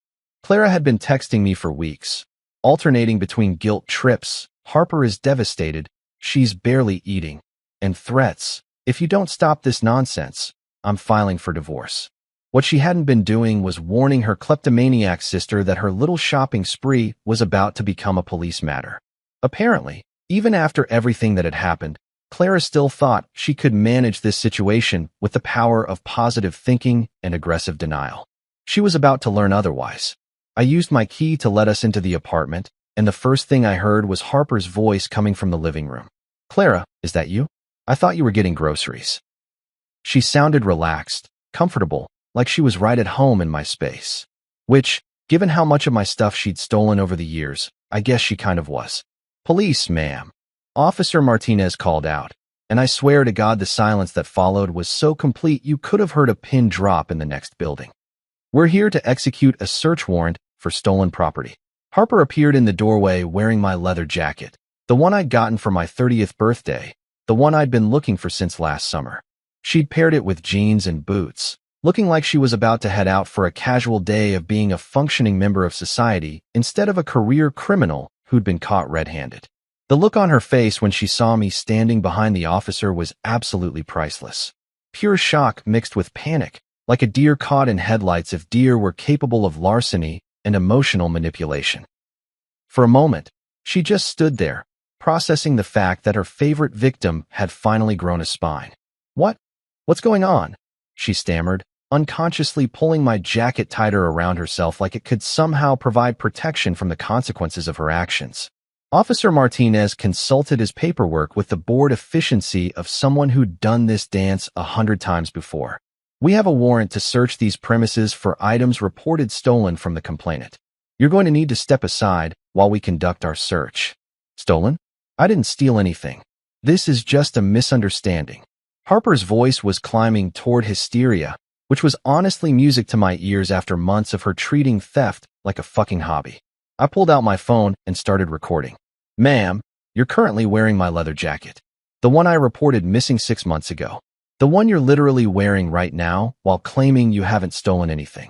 Speaker 1: Clara had been texting me for weeks, alternating between guilt trips, "Harper is devastated, she's barely eating," and threats, "If you don't stop this nonsense, I'm filing for divorce." What she hadn't been doing was warning her kleptomaniac sister that her little shopping spree was about to become a police matter. Apparently, even after everything that had happened, Clara still thought she could manage this situation with the power of positive thinking and aggressive denial. She was about to learn otherwise. I used my key to let us into the apartment, and the first thing I heard was Harper's voice coming from the living room. "Clara, is that you? I thought you were getting groceries." She sounded relaxed, comfortable, like she was right at home in my space. Which, given how much of my stuff she'd stolen over the years, I guess she kind of was. "Police, ma'am," Officer Martinez called out, and I swear to God the silence that followed was so complete you could have heard a pin drop in the next building. "We're here to execute a search warrant for stolen property." Harper appeared in the doorway wearing my leather jacket, the one I'd gotten for my 30th birthday, the one I'd been looking for since last summer. She'd paired it with jeans and boots, looking like she was about to head out for a casual day of being a functioning member of society instead of a career criminal who'd been caught red-handed. The look on her face when she saw me standing behind the officer was absolutely priceless. Pure shock mixed with panic, like a deer caught in headlights if deer were capable of larceny and emotional manipulation. For a moment, she just stood there, processing the fact that her favorite victim had finally grown a spine. What's going on?" she stammered, unconsciously pulling my jacket tighter around herself like it could somehow provide protection from the consequences of her actions. Officer Martinez consulted his paperwork with the bored efficiency of someone who'd done this dance 100 times before. "We have a warrant to search these premises for items reported stolen from the complainant. You're going to need to step aside while we conduct our search." "Stolen? I didn't steal anything. This is just a misunderstanding." Harper's voice was climbing toward hysteria, which was honestly music to my ears after months of her treating theft like a fucking hobby. I pulled out my phone and started recording. "Ma'am, you're currently wearing my leather jacket. The one I reported missing 6 months ago. The one you're literally wearing right now while claiming you haven't stolen anything."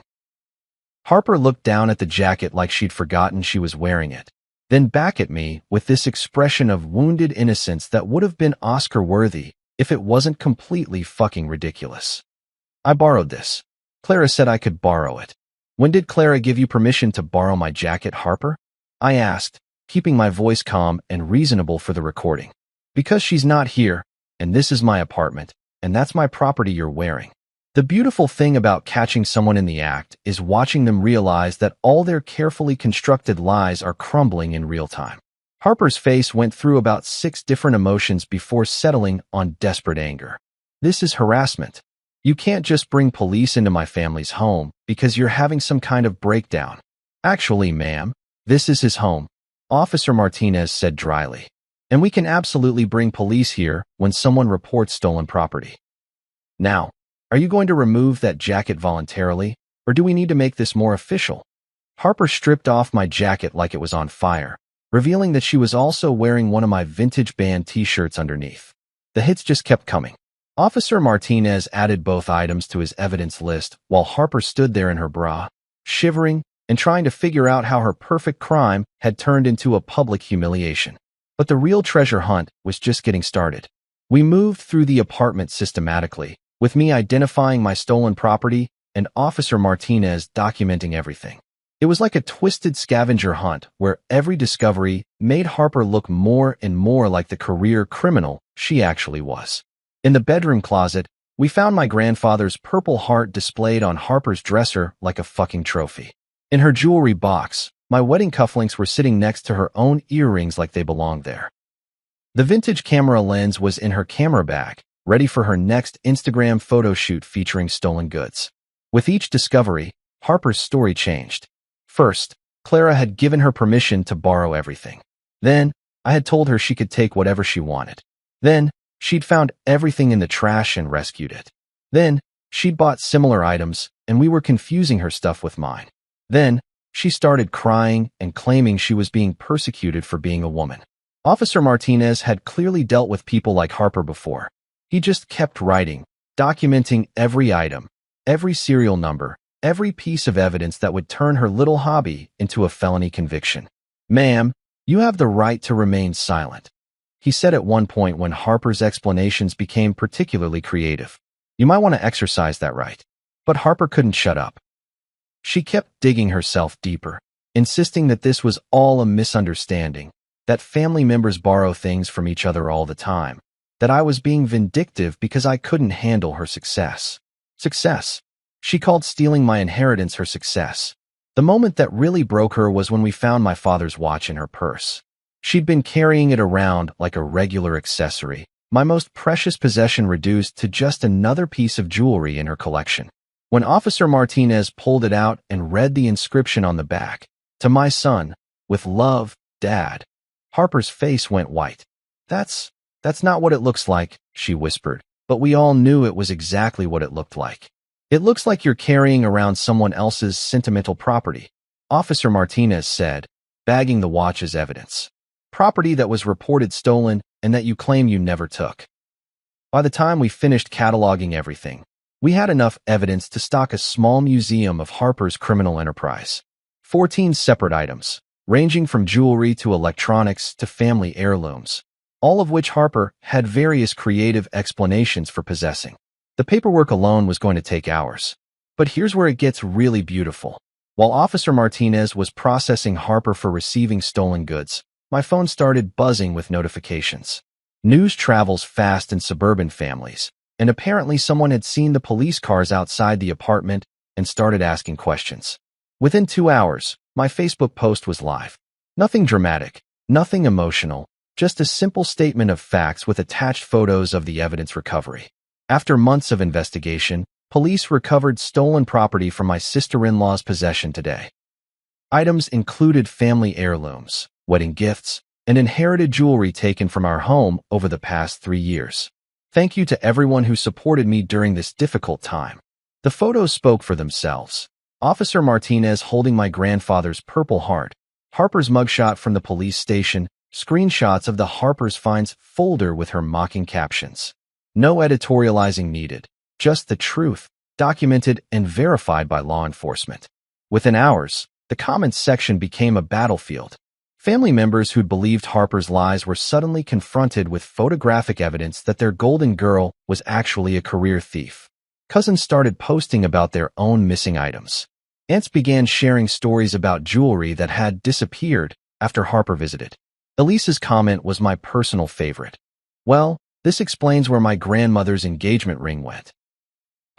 Speaker 1: Harper looked down at the jacket like she'd forgotten she was wearing it, then back at me with this expression of wounded innocence that would have been Oscar-worthy if it wasn't completely fucking ridiculous. "I borrowed this. Clara said I could borrow it." "When did Clara give you permission to borrow my jacket, Harper?" I asked, keeping my voice calm and reasonable for the recording. "Because she's not here, and this is my apartment, and that's my property you're wearing." The beautiful thing about catching someone in the act is watching them realize that all their carefully constructed lies are crumbling in real time. Harper's face went through about 6 different emotions before settling on desperate anger. "This is harassment. You can't just bring police into my family's home because you're having some kind of breakdown." "Actually, ma'am, this is his home," Officer Martinez said dryly. "And we can absolutely bring police here when someone reports stolen property. Now, are you going to remove that jacket voluntarily, or do we need to make this more official?" Harper stripped off my jacket like it was on fire, revealing that she was also wearing one of my vintage band t-shirts underneath. The hits just kept coming. Officer Martinez added both items to his evidence list while Harper stood there in her bra, shivering and trying to figure out how her perfect crime had turned into a public humiliation. But the real treasure hunt was just getting started. We moved through the apartment systematically, with me identifying my stolen property and Officer Martinez documenting everything. It was like a twisted scavenger hunt where every discovery made Harper look more and more like the career criminal she actually was. In the bedroom closet, we found my grandfather's Purple Heart displayed on Harper's dresser like a fucking trophy. In her jewelry box, my wedding cufflinks were sitting next to her own earrings like they belonged there. The vintage camera lens was in her camera bag, ready for her next Instagram photo shoot featuring stolen goods. With each discovery, Harper's story changed. First, Clara had given her permission to borrow everything. Then, I had told her she could take whatever she wanted. Then, she'd found everything in the trash and rescued it. Then, she'd bought similar items, and we were confusing her stuff with mine. Then, she started crying and claiming she was being persecuted for being a woman. Officer Martinez had clearly dealt with people like Harper before. He just kept writing, documenting every item, every serial number, every piece of evidence that would turn her little hobby into a felony conviction. "Ma'am, you have the right to remain silent," he said at one point when Harper's explanations became particularly creative. "You might want to exercise that right." But Harper couldn't shut up. She kept digging herself deeper, insisting that this was all a misunderstanding, that family members borrow things from each other all the time, that I was being vindictive because I couldn't handle her success. Success. She called stealing my inheritance her success. The moment that really broke her was when we found my father's watch in her purse. She'd been carrying it around like a regular accessory, my most precious possession reduced to just another piece of jewelry in her collection. When Officer Martinez pulled it out and read the inscription on the back, "To my son, with love, Dad," Harper's face went white. That's not what it looks like," she whispered, but we all knew it was exactly what it looked like. "It looks like you're carrying around someone else's sentimental property," Officer Martinez said, bagging the watch as evidence. "Property that was reported stolen and that you claim you never took." By the time we finished cataloging everything, we had enough evidence to stock a small museum of Harper's criminal enterprise. 14 separate items, ranging from jewelry to electronics to family heirlooms, all of which Harper had various creative explanations for possessing. The paperwork alone was going to take hours. But here's where it gets really beautiful. While Officer Martinez was processing Harper for receiving stolen goods, my phone started buzzing with notifications. News travels fast in suburban families, and apparently someone had seen the police cars outside the apartment and started asking questions. Within 2 hours, my Facebook post was live. Nothing dramatic, nothing emotional, just a simple statement of facts with attached photos of the evidence recovery. After months of investigation, police recovered stolen property from my sister-in-law's possession today. Items included family heirlooms, wedding gifts, and inherited jewelry taken from our home over the past 3 years. Thank you to everyone who supported me during this difficult time. The photos spoke for themselves. Officer Martinez holding my grandfather's Purple Heart, Harper's mugshot from the police station, screenshots of the Harper's Finds folder with her mocking captions. No editorializing needed, just the truth, documented and verified by law enforcement. Within hours, the comments section became a battlefield. Family members who'd believed Harper's lies were suddenly confronted with photographic evidence that their golden girl was actually a career thief. Cousins started posting about their own missing items. Aunts began sharing stories about jewelry that had disappeared after Harper visited. Elisa's comment was my personal favorite. "Well, this explains where my grandmother's engagement ring went.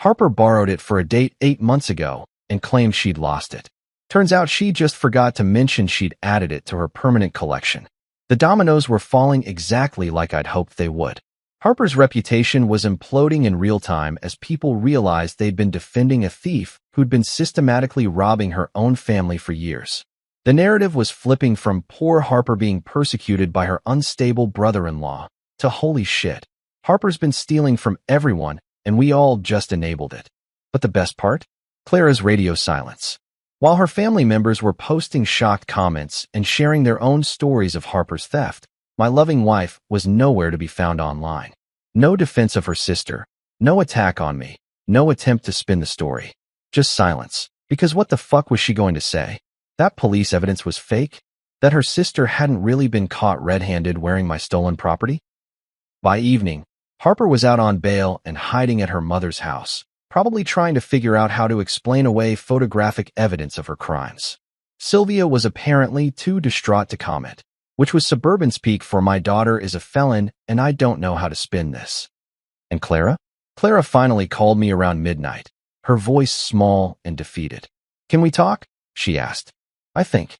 Speaker 1: Harper borrowed it for a date 8 months ago and claimed she'd lost it. Turns out she just forgot to mention she'd added it to her permanent collection." The dominoes were falling exactly like I'd hoped they would. Harper's reputation was imploding in real time as people realized they'd been defending a thief who'd been systematically robbing her own family for years. The narrative was flipping from poor Harper being persecuted by her unstable brother-in-law to holy shit, Harper's been stealing from everyone and we all just enabled it. But the best part? Clara's radio silence. While her family members were posting shocked comments and sharing their own stories of Harper's theft, my loving wife was nowhere to be found online. No defense of her sister, no attack on me, no attempt to spin the story. Just silence. Because what the fuck was she going to say? That police evidence was fake? That her sister hadn't really been caught red-handed wearing my stolen property? By evening, Harper was out on bail and hiding at her mother's house, probably trying to figure out how to explain away photographic evidence of her crimes. Sylvia was apparently too distraught to comment, which was suburban speak for "my daughter is a felon and I don't know how to spin this." And Clara? Clara finally called me around midnight, her voice small and defeated. "Can we talk?" she asked. I think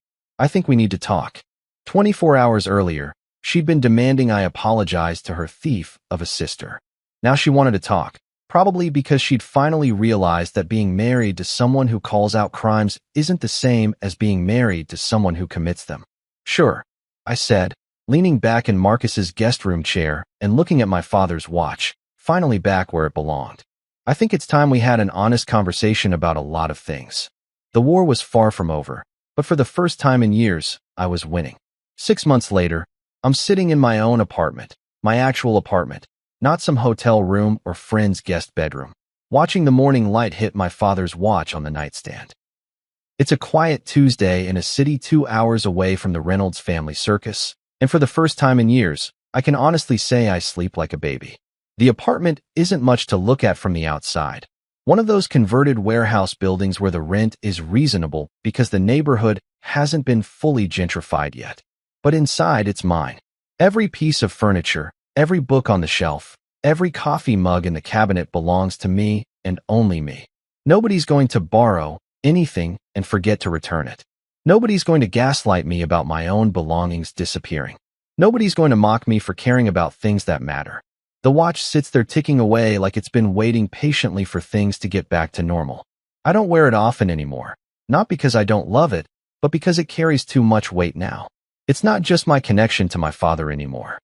Speaker 1: we need to talk." 24 hours earlier, she'd been demanding I apologize to her thief of a sister. Now she wanted to talk, probably because she'd finally realized that being married to someone who calls out crimes isn't the same as being married to someone who commits them. "Sure," I said, leaning back in Marcus's guest room chair and looking at my father's watch, finally back where it belonged. "I think it's time we had an honest conversation about a lot of things." The war was far from over, but for the first time in years, I was winning. 6 months later, I'm sitting in my own apartment, my actual apartment, not some hotel room or friend's guest bedroom, watching the morning light hit my father's watch on the nightstand. It's a quiet Tuesday in a city 2 hours away from the Reynolds family circus, and for the first time in years, I can honestly say I sleep like a baby. The apartment isn't much to look at from the outside. One of those converted warehouse buildings where the rent is reasonable because the neighborhood hasn't been fully gentrified yet. But inside, it's mine. Every piece of furniture, every book on the shelf, every coffee mug in the cabinet belongs to me and only me. Nobody's going to borrow anything and forget to return it. Nobody's going to gaslight me about my own belongings disappearing. Nobody's going to mock me for caring about things that matter. The watch sits there ticking away like it's been waiting patiently for things to get back to normal. I don't wear it often anymore, not because I don't love it, but because it carries too much weight now. It's not just my connection to my father anymore.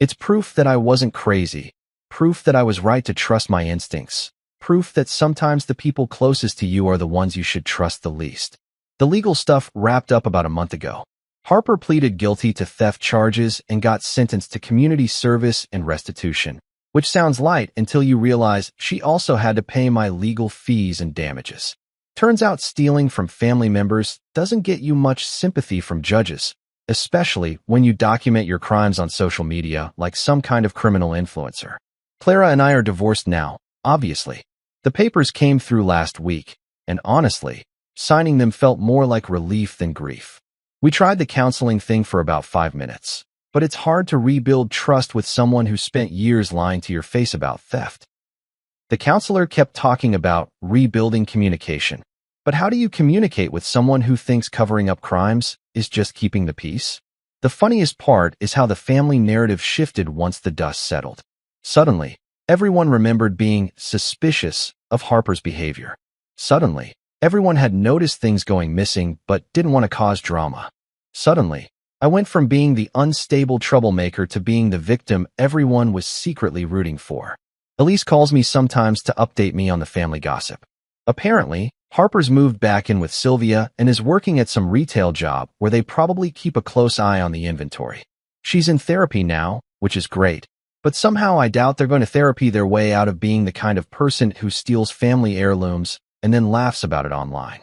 Speaker 1: It's proof that I wasn't crazy, proof that I was right to trust my instincts, proof that sometimes the people closest to you are the ones you should trust the least. The legal stuff wrapped up about a month ago. Harper pleaded guilty to theft charges and got sentenced to community service and restitution, which sounds light until you realize she also had to pay my legal fees and damages. Turns out stealing from family members doesn't get you much sympathy from judges, especially when you document your crimes on social media like some kind of criminal influencer. Clara and I are divorced now, obviously. The papers came through last week, and honestly, signing them felt more like relief than grief. We tried the counseling thing for about 5 minutes, but it's hard to rebuild trust with someone who spent years lying to your face about theft. The counselor kept talking about rebuilding communication. But how do you communicate with someone who thinks covering up crimes is just keeping the peace? The funniest part is how the family narrative shifted once the dust settled. Suddenly, everyone remembered being suspicious of Harper's behavior. Suddenly, everyone had noticed things going missing but didn't want to cause drama. Suddenly, I went from being the unstable troublemaker to being the victim everyone was secretly rooting for. Elise calls me sometimes to update me on the family gossip. Apparently, Harper's moved back in with Sylvia and is working at some retail job where they probably keep a close eye on the inventory. She's in therapy now, which is great, but somehow I doubt they're going to therapy their way out of being the kind of person who steals family heirlooms and then laughs about it online.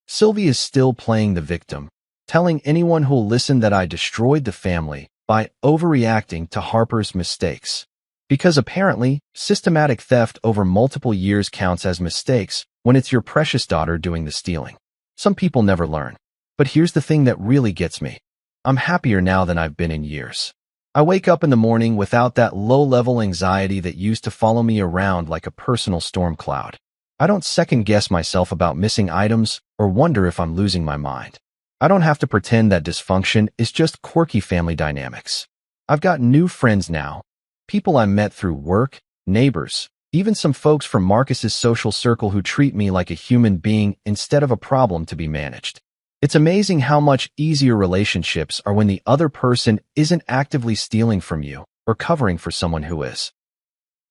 Speaker 1: Sylvia is still playing the victim, telling anyone who'll listen that I destroyed the family by overreacting to Harper's mistakes. Because apparently, systematic theft over multiple years counts as mistakes when it's your precious daughter doing the stealing. Some people never learn. But here's the thing that really gets me. I'm happier now than I've been in years. I wake up in the morning without that low-level anxiety that used to follow me around like a personal storm cloud. I don't second-guess myself about missing items or wonder if I'm losing my mind. I don't have to pretend that dysfunction is just quirky family dynamics. I've got new friends now. People I met through work, neighbors, even some folks from Marcus's social circle who treat me like a human being instead of a problem to be managed. It's amazing how much easier relationships are when the other person isn't actively stealing from you or covering for someone who is.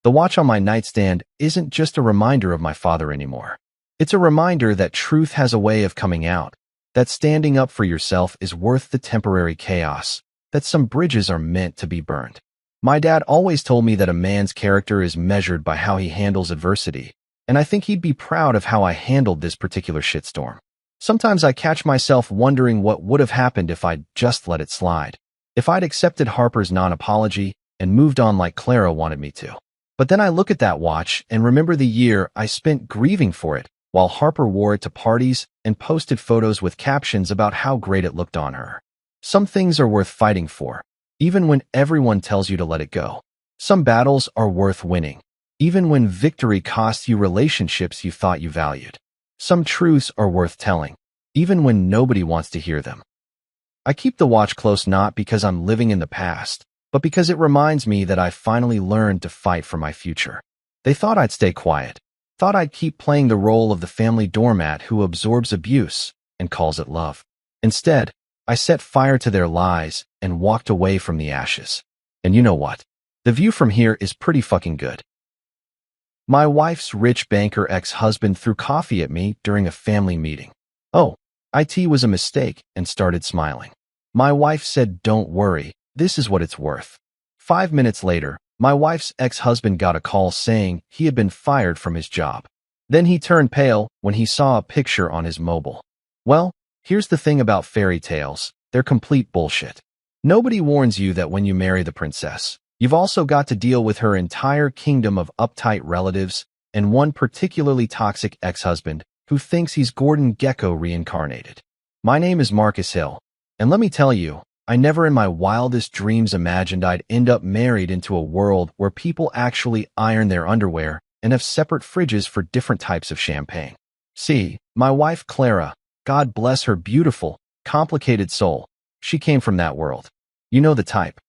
Speaker 1: The watch on my nightstand isn't just a reminder of my father anymore. It's a reminder that truth has a way of coming out, that standing up for yourself is worth the temporary chaos, that some bridges are meant to be burned. My dad always told me that a man's character is measured by how he handles adversity, and I think he'd be proud of how I handled this particular shitstorm. Sometimes I catch myself wondering what would have happened if I'd just let it slide, if I'd accepted Harper's non-apology and moved on like Clara wanted me to. But then I look at that watch and remember the year I spent grieving for it while Harper wore it to parties and posted photos with captions about how great it looked on her. Some things are worth fighting for, even when everyone tells you to let it go. Some battles are worth winning, even when victory costs you relationships you thought you valued. Some truths are worth telling, even when nobody wants to hear them. I keep the watch close not because I'm living in the past, but because it reminds me that I finally learned to fight for my future. They thought I'd stay quiet, thought I'd keep playing the role of the family doormat who absorbs abuse and calls it love. Instead, I set fire to their lies and walked away from the ashes. And you know what? The view from here is pretty fucking good. My wife's rich banker ex-husband threw coffee at me during a family meeting. Oh, IT was a mistake, and started smiling. My wife said, "Don't worry, this is what it's worth." 5 minutes later, my wife's ex-husband got a call saying he had been fired from his job. Then he turned pale when he saw a picture on his mobile. Well, here's the thing about fairy tales, they're complete bullshit. Nobody warns you that when you marry the princess, you've also got to deal with her entire kingdom of uptight relatives, and one particularly toxic ex-husband who thinks he's Gordon Gekko reincarnated. My name is Marcus Hill, and let me tell you, I never in my wildest dreams imagined I'd end up married into a world where people actually iron their underwear and have separate fridges for different types of champagne. See, my wife Clara, God bless her beautiful, complicated soul, she came from that world. You know the type.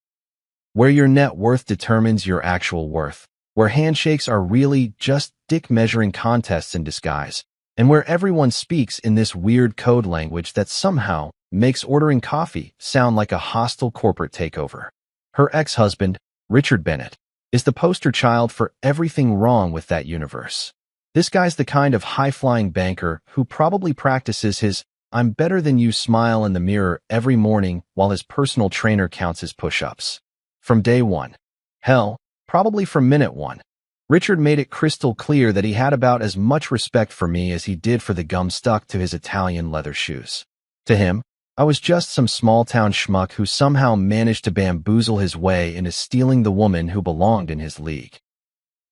Speaker 1: Where your net worth determines your actual worth, where handshakes are really just dick-measuring contests in disguise, and where everyone speaks in this weird code language that somehow makes ordering coffee sound like a hostile corporate takeover. Her ex-husband, Richard Bennett, is the poster child for everything wrong with that universe. This guy's the kind of high-flying banker who probably practices his "I'm better than you" smile in the mirror every morning while his personal trainer counts his push-ups. From day one. Hell, probably from minute one. Richard made it crystal clear that he had about as much respect for me as he did for the gum stuck to his Italian leather shoes. To him, I was just some small-town schmuck who somehow managed to bamboozle his way into stealing the woman who belonged in his league.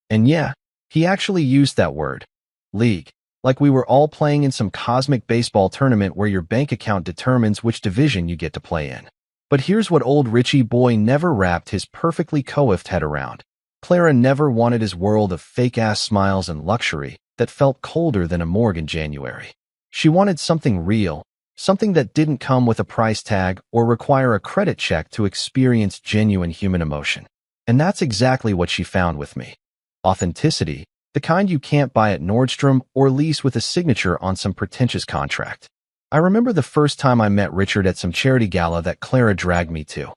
Speaker 1: And yeah, he actually used that word, league, like we were all playing in some cosmic baseball tournament where your bank account determines which division you get to play in. But here's what old Richie boy never wrapped his perfectly coiffed head around. Clara never wanted his world of fake-ass smiles and luxury that felt colder than a morgue in January. She wanted something real, something that didn't come with a price tag or require a credit check to experience genuine human emotion. And that's exactly what she found with me. Authenticity, the kind you can't buy at Nordstrom or lease with a signature on some pretentious contract. I remember the first time I met Richard at some charity gala that Clara dragged me to.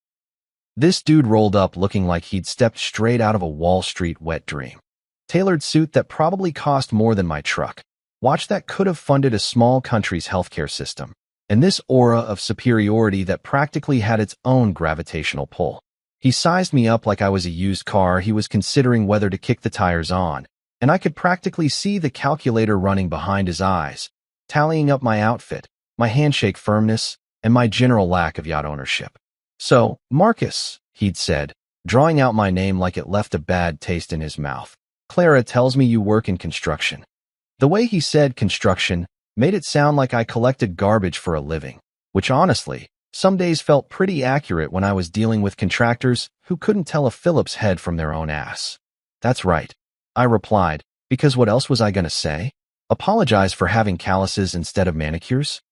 Speaker 1: This dude rolled up looking like he'd stepped straight out of a Wall Street wet dream. Tailored suit that probably cost more than my truck. Watch that could have funded a small country's healthcare system. And this aura of superiority that practically had its own gravitational pull. He sized me up like I was a used car he was considering whether to kick the tires on, and I could practically see the calculator running behind his eyes, tallying up my outfit, my handshake firmness, and my general lack of yacht ownership. "So, Marcus," he'd said, drawing out my name like it left a bad taste in his mouth. "Clara tells me you work in construction." The way he said construction made it sound like I collected garbage for a living, which honestly, some days felt pretty accurate when I was dealing with contractors who couldn't tell a Phillips head from their own ass. "That's right," I replied, because what else was I gonna say? Apologize for having calluses instead of manicures?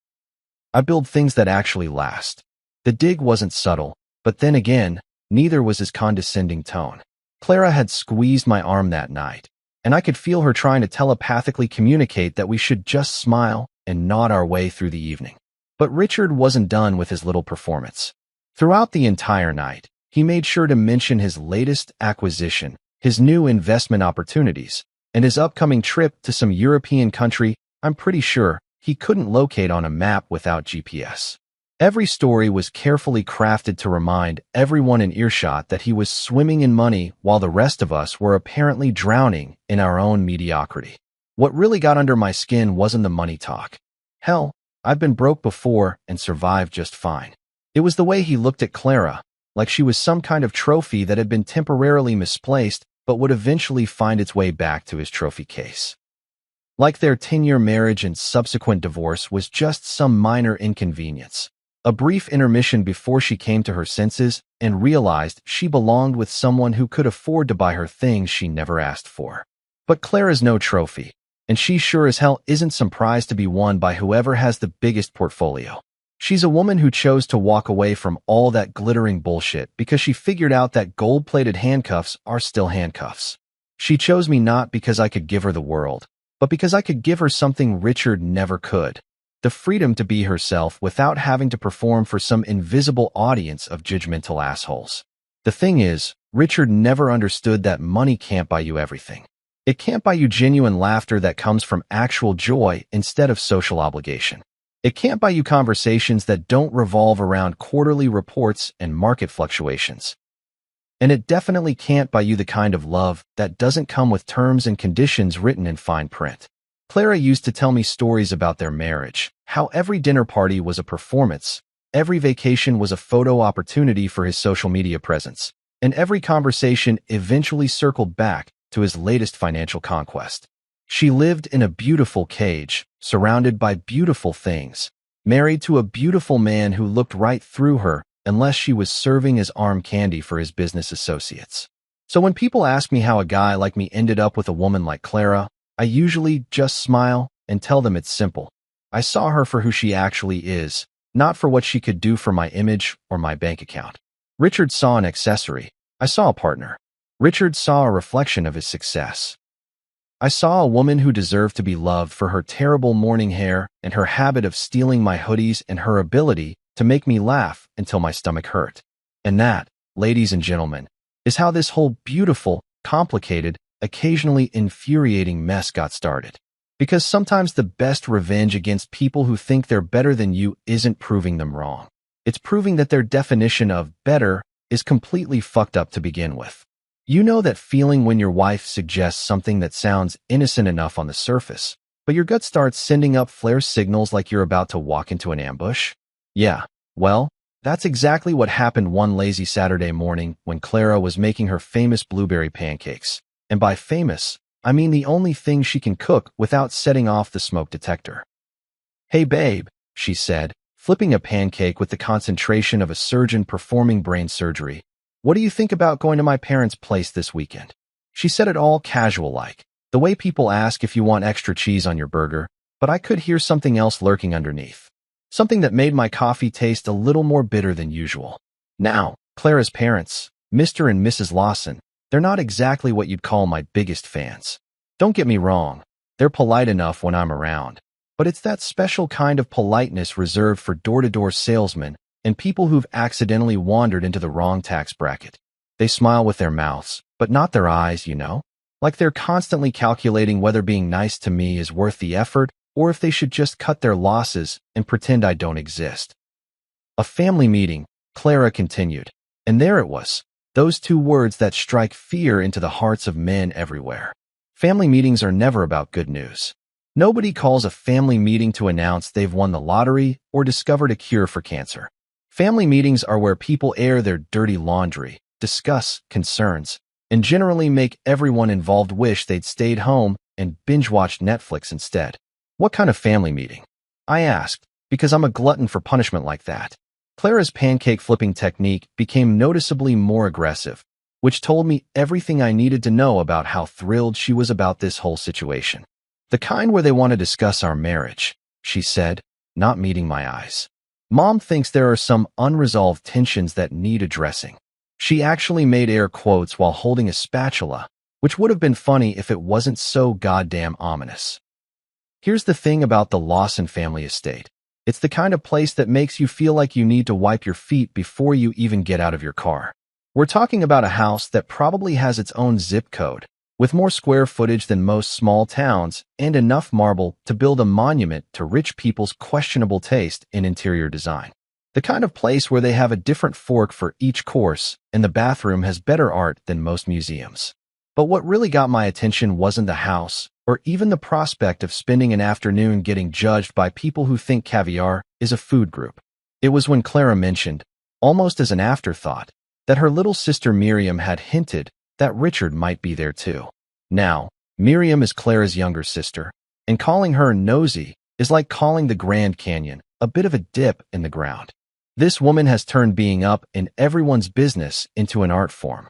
Speaker 1: I build things that actually last. The dig wasn't subtle, but then again, neither was his condescending tone. Clara had squeezed my arm that night, and I could feel her trying to telepathically communicate that we should just smile and nod our way through the evening. But Richard wasn't done with his little performance. Throughout the entire night, he made sure to mention his latest acquisition, his new investment opportunities, and his upcoming trip to some European country I'm pretty sure he couldn't locate on a map without GPS. Every story was carefully crafted to remind everyone in earshot that he was swimming in money while the rest of us were apparently drowning in our own mediocrity. What really got under my skin wasn't the money talk. Hell, I've been broke before and survived just fine. It was the way he looked at Clara, like she was some kind of trophy that had been temporarily misplaced but would eventually find its way back to his trophy case. Like their 10-year marriage and subsequent divorce was just some minor inconvenience. A brief intermission before she came to her senses and realized she belonged with someone who could afford to buy her things she never asked for. But Clara's no trophy, and she sure as hell isn't some prize to be won by whoever has the biggest portfolio. She's a woman who chose to walk away from all that glittering bullshit because she figured out that gold-plated handcuffs are still handcuffs. She chose me not because I could give her the world, but because I could give her something Richard never could. The freedom to be herself without having to perform for some invisible audience of judgmental assholes. The thing is, Richard never understood that money can't buy you everything. It can't buy you genuine laughter that comes from actual joy instead of social obligation. It can't buy you conversations that don't revolve around quarterly reports and market fluctuations. And it definitely can't buy you the kind of love that doesn't come with terms and conditions written in fine print. Clara used to tell me stories about their marriage, how every dinner party was a performance, every vacation was a photo opportunity for his social media presence, and every conversation eventually circled back to his latest financial conquest. She lived in a beautiful cage, surrounded by beautiful things, married to a beautiful man who looked right through her unless she was serving as arm candy for his business associates. So when people ask me how a guy like me ended up with a woman like Clara, I usually just smile and tell them it's simple. I saw her for who she actually is, not for what she could do for my image or my bank account. Richard saw an accessory. I saw a partner. Richard saw a reflection of his success. I saw a woman who deserved to be loved for her terrible morning hair and her habit of stealing my hoodies and her ability to make me laugh until my stomach hurt. And that, ladies and gentlemen, is how this whole beautiful, complicated, occasionally infuriating mess got started. Because sometimes the best revenge against people who think they're better than you isn't proving them wrong. It's proving that their definition of better is completely fucked up to begin with. You know that feeling when your wife suggests something that sounds innocent enough on the surface, but your gut starts sending up flare signals like you're about to walk into an ambush? Yeah, well, that's exactly what happened one lazy Saturday morning when Clara was making her famous blueberry pancakes. And by famous, I mean the only thing she can cook without setting off the smoke detector. "Hey babe," she said, flipping a pancake with the concentration of a surgeon performing brain surgery. "What do you think about going to my parents' place this weekend?" She said it all casual-like, the way people ask if you want extra cheese on your burger, but I could hear something else lurking underneath. Something that made my coffee taste a little more bitter than usual. Now, Clara's parents, Mr. and Mrs. Lawson, they're not exactly what you'd call my biggest fans. Don't get me wrong, they're polite enough when I'm around, but it's that special kind of politeness reserved for door-to-door salesmen and people who've accidentally wandered into the wrong tax bracket. They smile with their mouths, but not their eyes, you know? Like they're constantly calculating whether being nice to me is worth the effort or if they should just cut their losses and pretend I don't exist. A family meeting, Clara continued, and there it was, those two words that strike fear into the hearts of men everywhere. Family meetings are never about good news. Nobody calls a family meeting to announce they've won the lottery or discovered a cure for cancer. Family meetings are where people air their dirty laundry, discuss concerns, and generally make everyone involved wish they'd stayed home and binge-watched Netflix instead. What kind of family meeting? I asked, because I'm a glutton for punishment like that. Clara's pancake flipping technique became noticeably more aggressive, which told me everything I needed to know about how thrilled she was about this whole situation. "The kind where they want to discuss our marriage," she said, not meeting my eyes. "Mom thinks there are some unresolved tensions that need addressing." She actually made air quotes while holding a spatula, which would have been funny if it wasn't so goddamn ominous. Here's the thing about the Lawson family estate. It's the kind of place that makes you feel like you need to wipe your feet before you even get out of your car. We're talking about a house that probably has its own zip code, with more square footage than most small towns and enough marble to build a monument to rich people's questionable taste in interior design. The kind of place where they have a different fork for each course and the bathroom has better art than most museums. But what really got my attention wasn't the house, or even the prospect of spending an afternoon getting judged by people who think caviar is a food group. It was when Clara mentioned, almost as an afterthought, that her little sister Miriam had hinted that Richard might be there too. Now, Miriam is Clara's younger sister, and calling her nosy is like calling the Grand Canyon a bit of a dip in the ground. This woman has turned being up in everyone's business into an art form.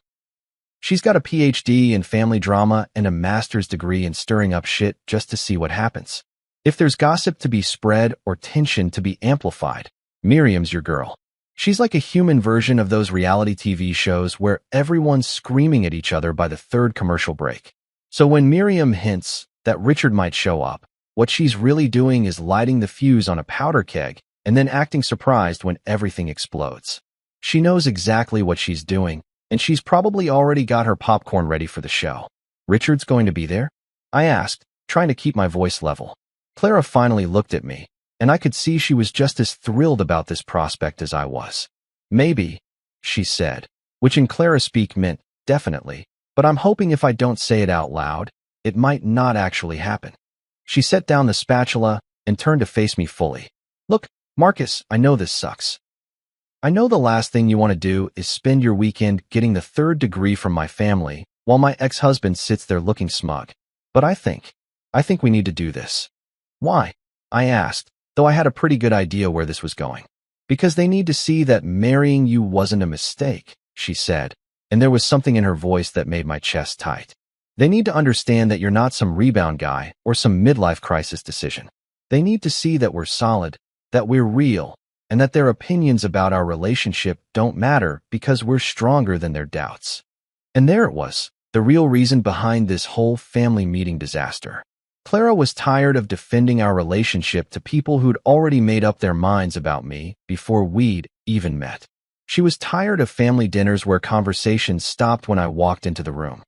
Speaker 1: She's got a PhD in family drama and a master's degree in stirring up shit just to see what happens. If there's gossip to be spread or tension to be amplified, Miriam's your girl. She's like a human version of those reality TV shows where everyone's screaming at each other by the third commercial break. So when Miriam hints that Richard might show up, what she's really doing is lighting the fuse on a powder keg and then acting surprised when everything explodes. She knows exactly what she's doing, and she's probably already got her popcorn ready for the show. "Richard's going to be there?" I asked, trying to keep my voice level. Clara finally looked at me, and I could see she was just as thrilled about this prospect as I was. "Maybe," she said, which in Clara speak meant definitely, but I'm hoping if I don't say it out loud, it might not actually happen. She set down the spatula and turned to face me fully. "Look, Marcus, I know this sucks. I know the last thing you want to do is spend your weekend getting the third degree from my family while my ex-husband sits there looking smug. But I think I think we need to do this. Why? I asked, though I had a pretty good idea where this was going. Because they need to see that marrying you wasn't a mistake, she said, and there was something in her voice that made my chest tight. They need to understand that you're not some rebound guy or some midlife crisis decision. They need to see that we're solid, that we're real, and that their opinions about our relationship don't matter because we're stronger than their doubts. And there it was, the real reason behind this whole family meeting disaster. Clara was tired of defending our relationship to people who'd already made up their minds about me before we'd even met. She was tired of family dinners where conversations stopped when I walked into the room.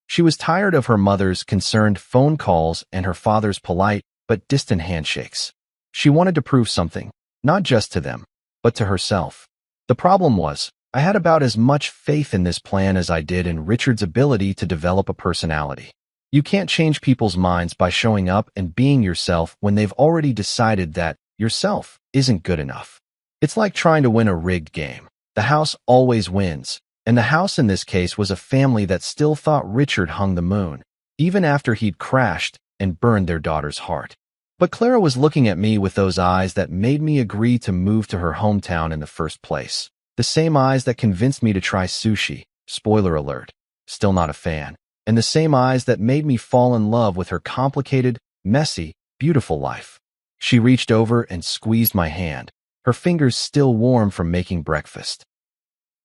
Speaker 1: She was tired of her mother's concerned phone calls and her father's polite but distant handshakes. She wanted to prove something, not just to them, but to herself. The problem was, I had about as much faith in this plan as I did in Richard's ability to develop a personality. You can't change people's minds by showing up and being yourself when they've already decided that yourself isn't good enough. It's like trying to win a rigged game. The house always wins, and the house in this case was a family that still thought Richard hung the moon, even after he'd crashed and burned their daughter's heart. But Clara was looking at me with those eyes that made me agree to move to her hometown in the first place. The same eyes that convinced me to try sushi, spoiler alert, still not a fan. And the same eyes that made me fall in love with her complicated, messy, beautiful life. She reached over and squeezed my hand, her fingers still warm from making breakfast.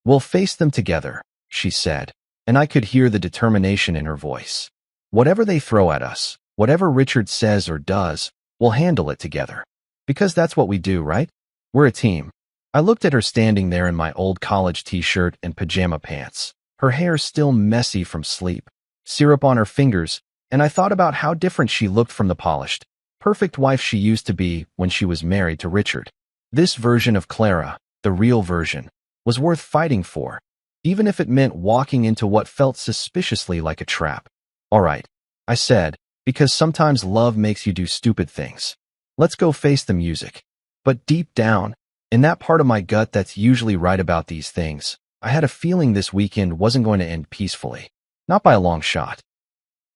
Speaker 1: "We'll face them together," she said, and I could hear the determination in her voice. "Whatever they throw at us, whatever Richard says or does, we'll handle it together. Because that's what we do, right? We're a team." I looked at her standing there in my old college t-shirt and pajama pants, her hair still messy from sleep, syrup on her fingers, and I thought about how different she looked from the polished, perfect wife she used to be when she was married to Richard. This version of Clara, the real version, was worth fighting for, even if it meant walking into what felt suspiciously like a trap. "All right," I said, "because sometimes love makes you do stupid things. Let's go face the music." But deep down, in that part of my gut that's usually right about these things, I had a feeling this weekend wasn't going to end peacefully. Not by a long shot.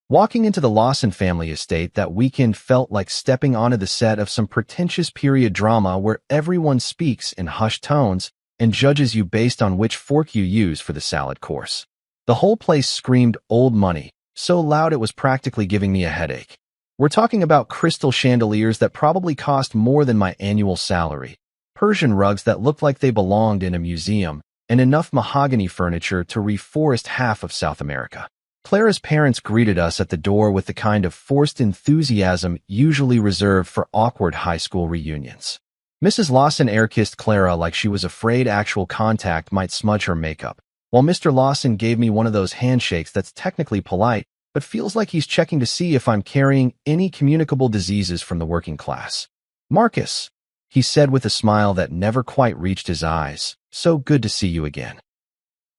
Speaker 1: Walking into the Lawson family estate that weekend felt like stepping onto the set of some pretentious period drama where everyone speaks in hushed tones and judges you based on which fork you use for the salad course. The whole place screamed old money, so loud it was practically giving me a headache. We're talking about crystal chandeliers that probably cost more than my annual salary, Persian rugs that looked like they belonged in a museum, and enough mahogany furniture to reforest half of South America. Clara's parents greeted us at the door with the kind of forced enthusiasm usually reserved for awkward high school reunions. Mrs. Lawson air-kissed Clara like she was afraid actual contact might smudge her makeup, while Mr. Lawson gave me one of those handshakes that's technically polite, but feels like he's checking to see if I'm carrying any communicable diseases from the working class. "Marcus," he said with a smile that never quite reached his eyes, "so good to see you again."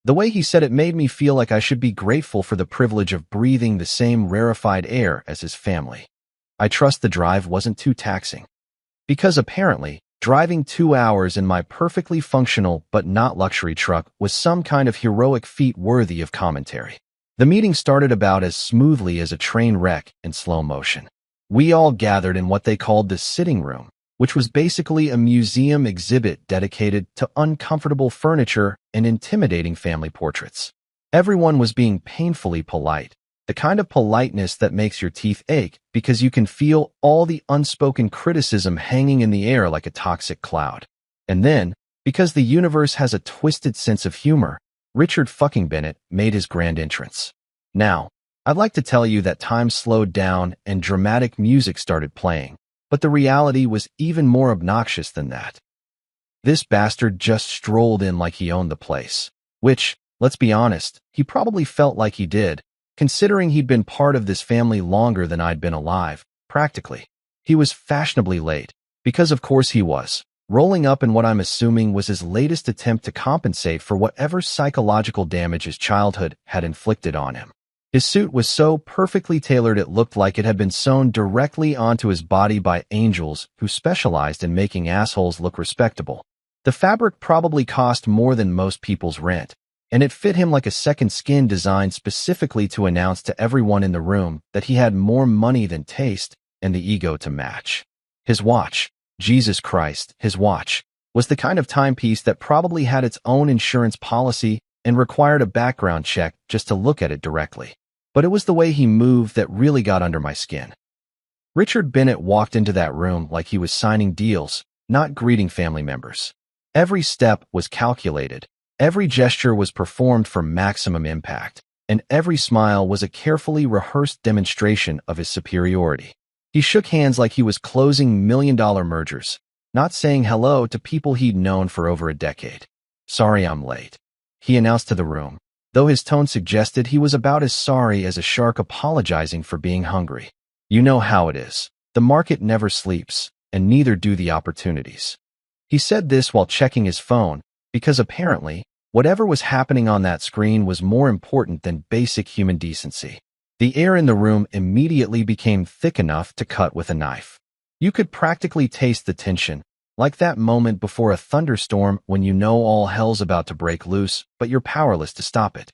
Speaker 1: The way he said it made me feel like I should be grateful for the privilege of breathing the same rarefied air as his family. I trust the drive wasn't too taxing. Because apparently, driving 2 hours in my perfectly functional but not luxury truck was some kind of heroic feat worthy of commentary. The meeting started about as smoothly as a train wreck in slow motion. We all gathered in what they called the sitting room, which was basically a museum exhibit dedicated to uncomfortable furniture and intimidating family portraits. Everyone was being painfully polite, the kind of politeness that makes your teeth ache because you can feel all the unspoken criticism hanging in the air like a toxic cloud. And then, because the universe has a twisted sense of humor, Richard fucking Bennett made his grand entrance. Now, I'd like to tell you that time slowed down and dramatic music started playing. But the reality was even more obnoxious than that. This bastard just strolled in like he owned the place, which, let's be honest, he probably felt like he did, considering he'd been part of this family longer than I'd been alive, practically. He was fashionably late, because of course he was, rolling up in what I'm assuming was his latest attempt to compensate for whatever psychological damage his childhood had inflicted on him. His suit was so perfectly tailored it looked like it had been sewn directly onto his body by angels who specialized in making assholes look respectable. The fabric probably cost more than most people's rent, and it fit him like a second skin designed specifically to announce to everyone in the room that he had more money than taste and the ego to match. His watch, Jesus Christ, his watch, was the kind of timepiece that probably had its own insurance policy and required a background check just to look at it directly. But it was the way he moved that really got under my skin. Richard Bennett walked into that room like he was signing deals, not greeting family members. Every step was calculated, every gesture was performed for maximum impact, and every smile was a carefully rehearsed demonstration of his superiority. He shook hands like he was closing million-dollar mergers, not saying hello to people he'd known for over a decade. "Sorry I'm late," he announced to the room, though his tone suggested he was about as sorry as a shark apologizing for being hungry. "You know how it is. The market never sleeps, and neither do the opportunities." He said this while checking his phone, because apparently, whatever was happening on that screen was more important than basic human decency. The air in the room immediately became thick enough to cut with a knife. You could practically taste the tension, like that moment before a thunderstorm when you know all hell's about to break loose, but you're powerless to stop it.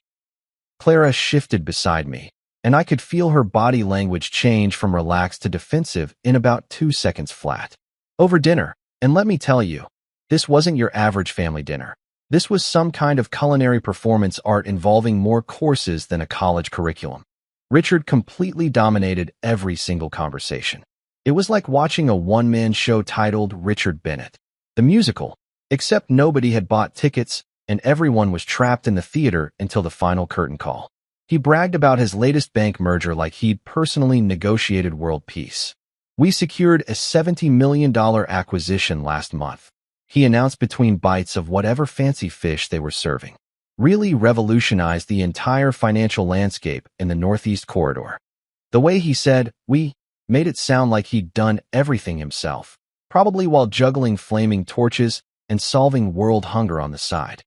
Speaker 1: Clara shifted beside me, and I could feel her body language change from relaxed to defensive in about 2 seconds flat. "Over dinner, and let me tell you, this wasn't your average family dinner. This was some kind of culinary performance art involving more courses than a college curriculum." Richard completely dominated every single conversation. It was like watching a one-man show titled Richard Bennett, the musical, except nobody had bought tickets and everyone was trapped in the theater until the final curtain call. He bragged about his latest bank merger like he'd personally negotiated world peace. "We secured a $70 million acquisition last month," he announced between bites of whatever fancy fish they were serving. "Really revolutionized the entire financial landscape in the Northeast Corridor." The way he said, "we," made it sound like he'd done everything himself, probably while juggling flaming torches and solving world hunger on the side.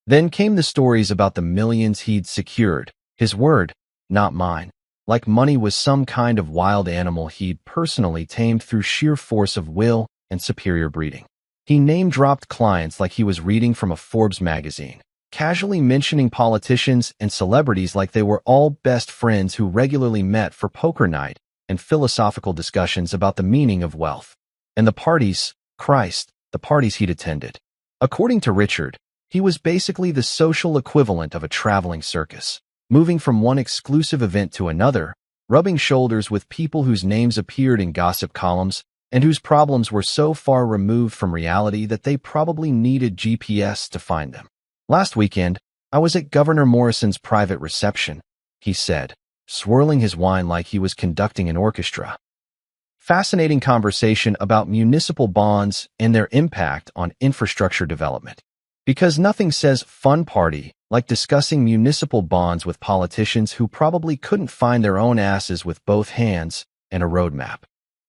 Speaker 1: Then came the stories about the millions he'd secured, his word, not mine, like money was some kind of wild animal he'd personally tamed through sheer force of will and superior breeding. He name-dropped clients like he was reading from a Forbes magazine, casually mentioning politicians and celebrities like they were all best friends who regularly met for poker night and philosophical discussions about the meaning of wealth. And the parties, Christ, the parties he'd attended. According to Richard, he was basically the social equivalent of a traveling circus, moving from one exclusive event to another, rubbing shoulders with people whose names appeared in gossip columns and whose problems were so far removed from reality that they probably needed GPS to find them. "Last weekend, I was at Governor Morrison's private reception," he said, swirling his wine like he was conducting an orchestra. Fascinating conversation about municipal bonds and their impact on infrastructure development. Because nothing says fun party like discussing municipal bonds with politicians who probably couldn't find their own asses with both hands and a roadmap.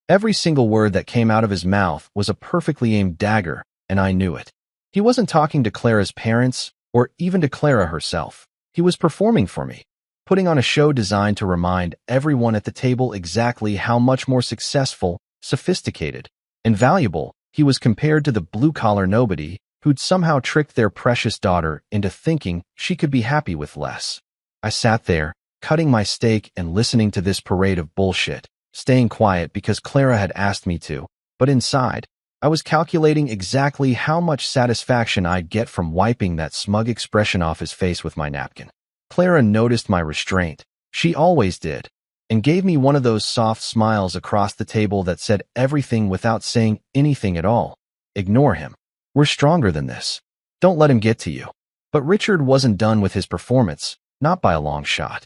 Speaker 1: Every single word that came out of his mouth was a perfectly aimed dagger, and I knew it. He wasn't talking to Clara's parents or even to Clara herself. He was performing for me, putting on a show designed to remind everyone at the table exactly how much more successful, sophisticated, and valuable he was compared to the blue-collar nobody who'd somehow tricked their precious daughter into thinking she could be happy with less. I sat there, cutting my steak and listening to this parade of bullshit, staying quiet because Clara had asked me to, but inside, I was calculating exactly how much satisfaction I'd get from wiping that smug expression off his face with my napkin. Clara noticed my restraint. She always did, and gave me one of those soft smiles across the table that said everything without saying anything at all. "Ignore him. We're stronger than this. Don't let him get to you." But Richard wasn't done with his performance, not by a long shot.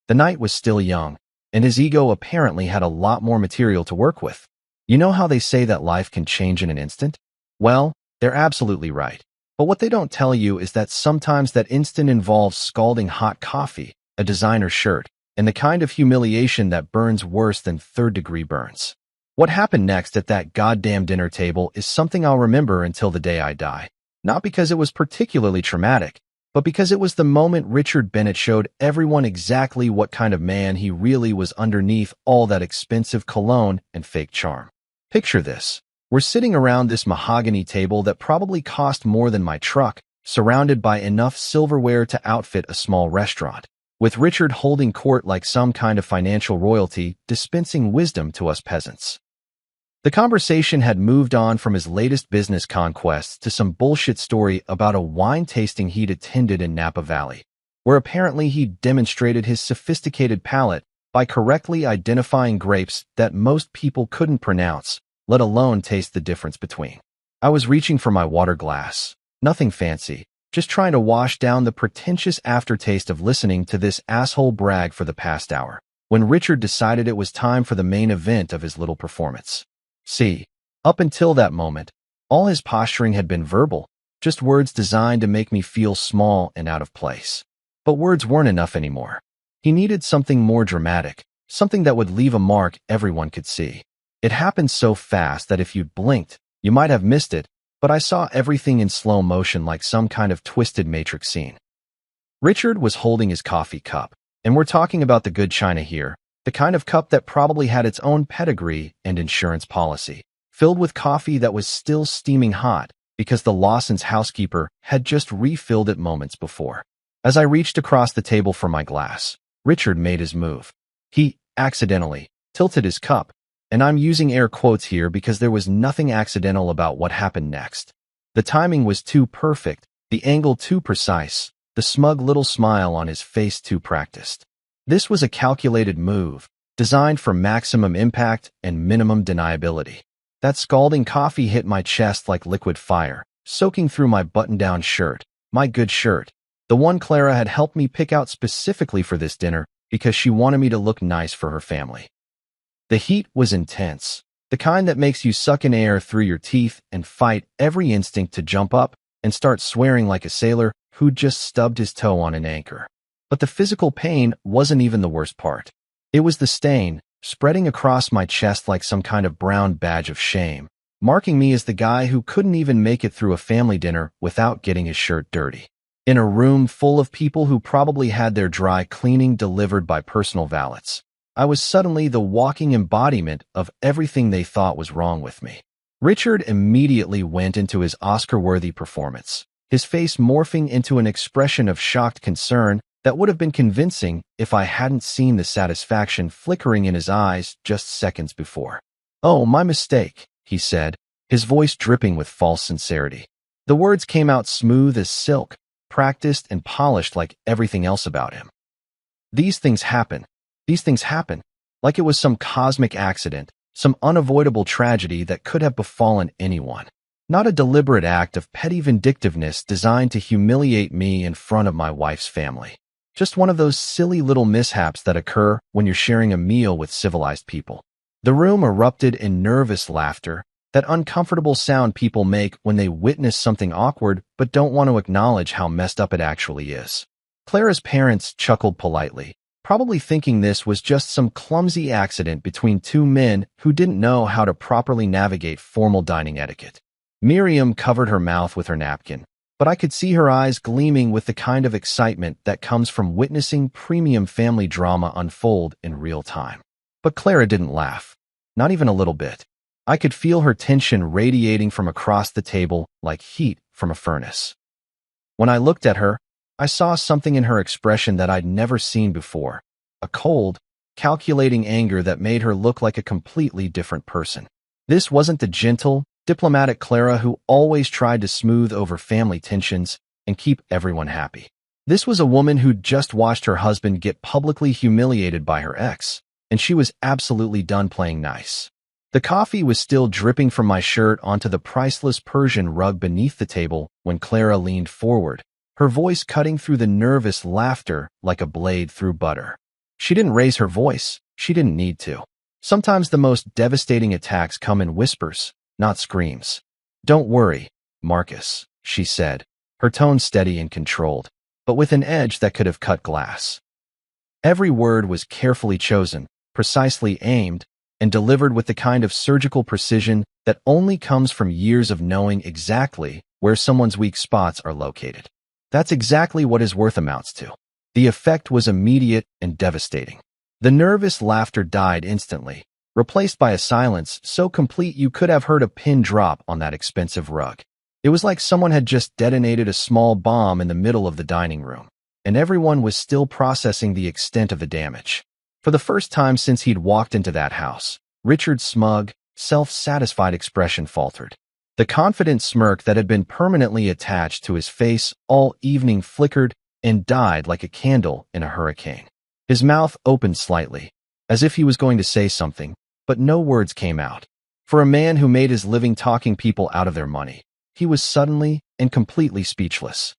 Speaker 1: The night was still young, and his ego apparently had a lot more material to work with. You know how they say that life can change in an instant? Well, they're absolutely right. But what they don't tell you is that sometimes that instant involves scalding hot coffee, a designer shirt, and the kind of humiliation that burns worse than third-degree burns. What happened next at that goddamn dinner table is something I'll remember until the day I die. Not because it was particularly traumatic, but because it was the moment Richard Bennett showed everyone exactly what kind of man he really was underneath all that expensive cologne and fake charm. Picture this. We're sitting around this mahogany table that probably cost more than my truck, surrounded by enough silverware to outfit a small restaurant, with Richard holding court like some kind of financial royalty, dispensing wisdom to us peasants. The conversation had moved on from his latest business conquests to some bullshit story about a wine tasting he'd attended in Napa Valley, where apparently he demonstrated his sophisticated palate by correctly identifying grapes that most people couldn't pronounce, let alone taste the difference between. I was reaching for my water glass. Nothing fancy, just trying to wash down the pretentious aftertaste of listening to this asshole brag for the past hour, when Richard decided it was time for the main event of his little performance. See, up until that moment, all his posturing had been verbal, just words designed to make me feel small and out of place. But words weren't enough anymore. He needed something more dramatic, something that would leave a mark everyone could see. It happened so fast that if you'd blinked, you might have missed it, but I saw everything in slow motion like some kind of twisted Matrix scene. Richard was holding his coffee cup, and we're talking about the good china here, the kind of cup that probably had its own pedigree and insurance policy, filled with coffee that was still steaming hot because the Lawson's housekeeper had just refilled it moments before. As I reached across the table for my glass, Richard made his move. He, accidentally, tilted his cup, and I'm using air quotes here because there was nothing accidental about what happened next. The timing was too perfect, the angle too precise, the smug little smile on his face too practiced. This was a calculated move, designed for maximum impact and minimum deniability. That scalding coffee hit my chest like liquid fire, soaking through my button-down shirt, my good shirt, the one Clara had helped me pick out specifically for this dinner because she wanted me to look nice for her family. The heat was intense, the kind that makes you suck in air through your teeth and fight every instinct to jump up and start swearing like a sailor who'd just stubbed his toe on an anchor. But the physical pain wasn't even the worst part. It was the stain, spreading across my chest like some kind of brown badge of shame, marking me as the guy who couldn't even make it through a family dinner without getting his shirt dirty. In a room full of people who probably had their dry cleaning delivered by personal valets, I was suddenly the walking embodiment of everything they thought was wrong with me. Richard immediately went into his Oscar-worthy performance, his face morphing into an expression of shocked concern that would have been convincing if I hadn't seen the satisfaction flickering in his eyes just seconds before. "Oh, my mistake," he said, his voice dripping with false sincerity. The words came out smooth as silk, practiced and polished like everything else about him. These things happen, like it was some cosmic accident, some unavoidable tragedy that could have befallen anyone. Not a deliberate act of petty vindictiveness designed to humiliate me in front of my wife's family. Just one of those silly little mishaps that occur when you're sharing a meal with civilized people. The room erupted in nervous laughter, that uncomfortable sound people make when they witness something awkward but don't want to acknowledge how messed up it actually is. Clara's parents chuckled politely, probably thinking this was just some clumsy accident between two men who didn't know how to properly navigate formal dining etiquette. Miriam covered her mouth with her napkin, but I could see her eyes gleaming with the kind of excitement that comes from witnessing premium family drama unfold in real time. But Clara didn't laugh. Not even a little bit. I could feel her tension radiating from across the table like heat from a furnace. When I looked at her, I saw something in her expression that I'd never seen before. A cold, calculating anger that made her look like a completely different person. This wasn't the gentle, diplomatic Clara who always tried to smooth over family tensions and keep everyone happy. This was a woman who'd just watched her husband get publicly humiliated by her ex, and she was absolutely done playing nice. The coffee was still dripping from my shirt onto the priceless Persian rug beneath the table when Clara leaned forward, her voice cutting through the nervous laughter like a blade through butter. She didn't raise her voice. She didn't need to. Sometimes the most devastating attacks come in whispers, not screams. "Don't worry, Marcus," she said, her tone steady and controlled, but with an edge that could have cut glass. Every word was carefully chosen, precisely aimed, and delivered with the kind of surgical precision that only comes from years of knowing exactly where someone's weak spots are located. That's exactly what his worth amounts to. The effect was immediate and devastating. The nervous laughter died instantly, replaced by a silence so complete you could have heard a pin drop on that expensive rug. It was like someone had just detonated a small bomb in the middle of the dining room, and everyone was still processing the extent of the damage. For the first time since he'd walked into that house, Richard's smug, self-satisfied expression faltered. The confident smirk that had been permanently attached to his face all evening flickered and died like a candle in a hurricane. His mouth opened slightly, as if he was going to say something, but no words came out. For a man who made his living talking people out of their money, he was suddenly and completely speechless.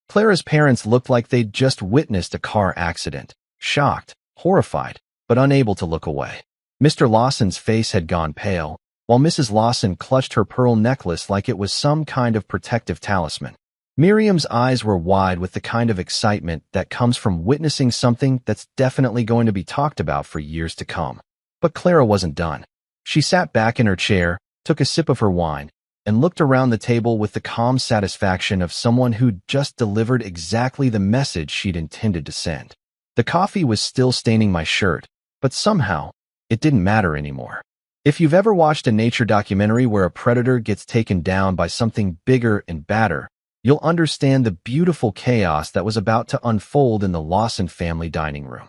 Speaker 1: Clara's parents looked like they'd just witnessed a car accident, shocked, horrified, but unable to look away. Mr. Lawson's face had gone pale, while Mrs. Lawson clutched her pearl necklace like it was some kind of protective talisman. Miriam's eyes were wide with the kind of excitement that comes from witnessing something that's definitely going to be talked about for years to come. But Clara wasn't done. She sat back in her chair, took a sip of her wine, and looked around the table with the calm satisfaction of someone who'd just delivered exactly the message she'd intended to send. The coffee was still staining my shirt, but somehow, it didn't matter anymore. If you've ever watched a nature documentary where a predator gets taken down by something bigger and badder, you'll understand the beautiful chaos that was about to unfold in the Lawson family dining room.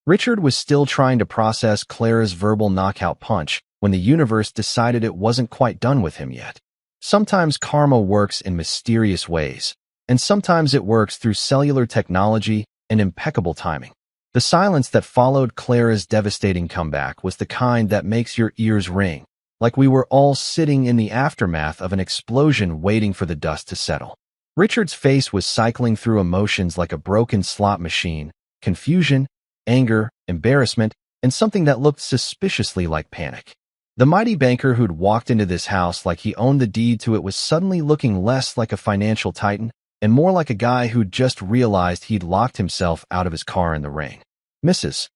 Speaker 1: Richard was still trying to process Clara's verbal knockout punch when the universe decided it wasn't quite done with him yet. Sometimes karma works in mysterious ways, and sometimes it works through cellular technology and impeccable timing. The silence that followed Clara's devastating comeback was the kind that makes your ears ring, like we were all sitting in the aftermath of an explosion waiting for the dust to settle. Richard's face was cycling through emotions like a broken slot machine: confusion, anger, embarrassment, and something that looked suspiciously like panic. The mighty banker who'd walked into this house like he owned the deed to it was suddenly looking less like a financial titan and more like a guy who'd just realized he'd locked himself out of his car in the rain. Mrs.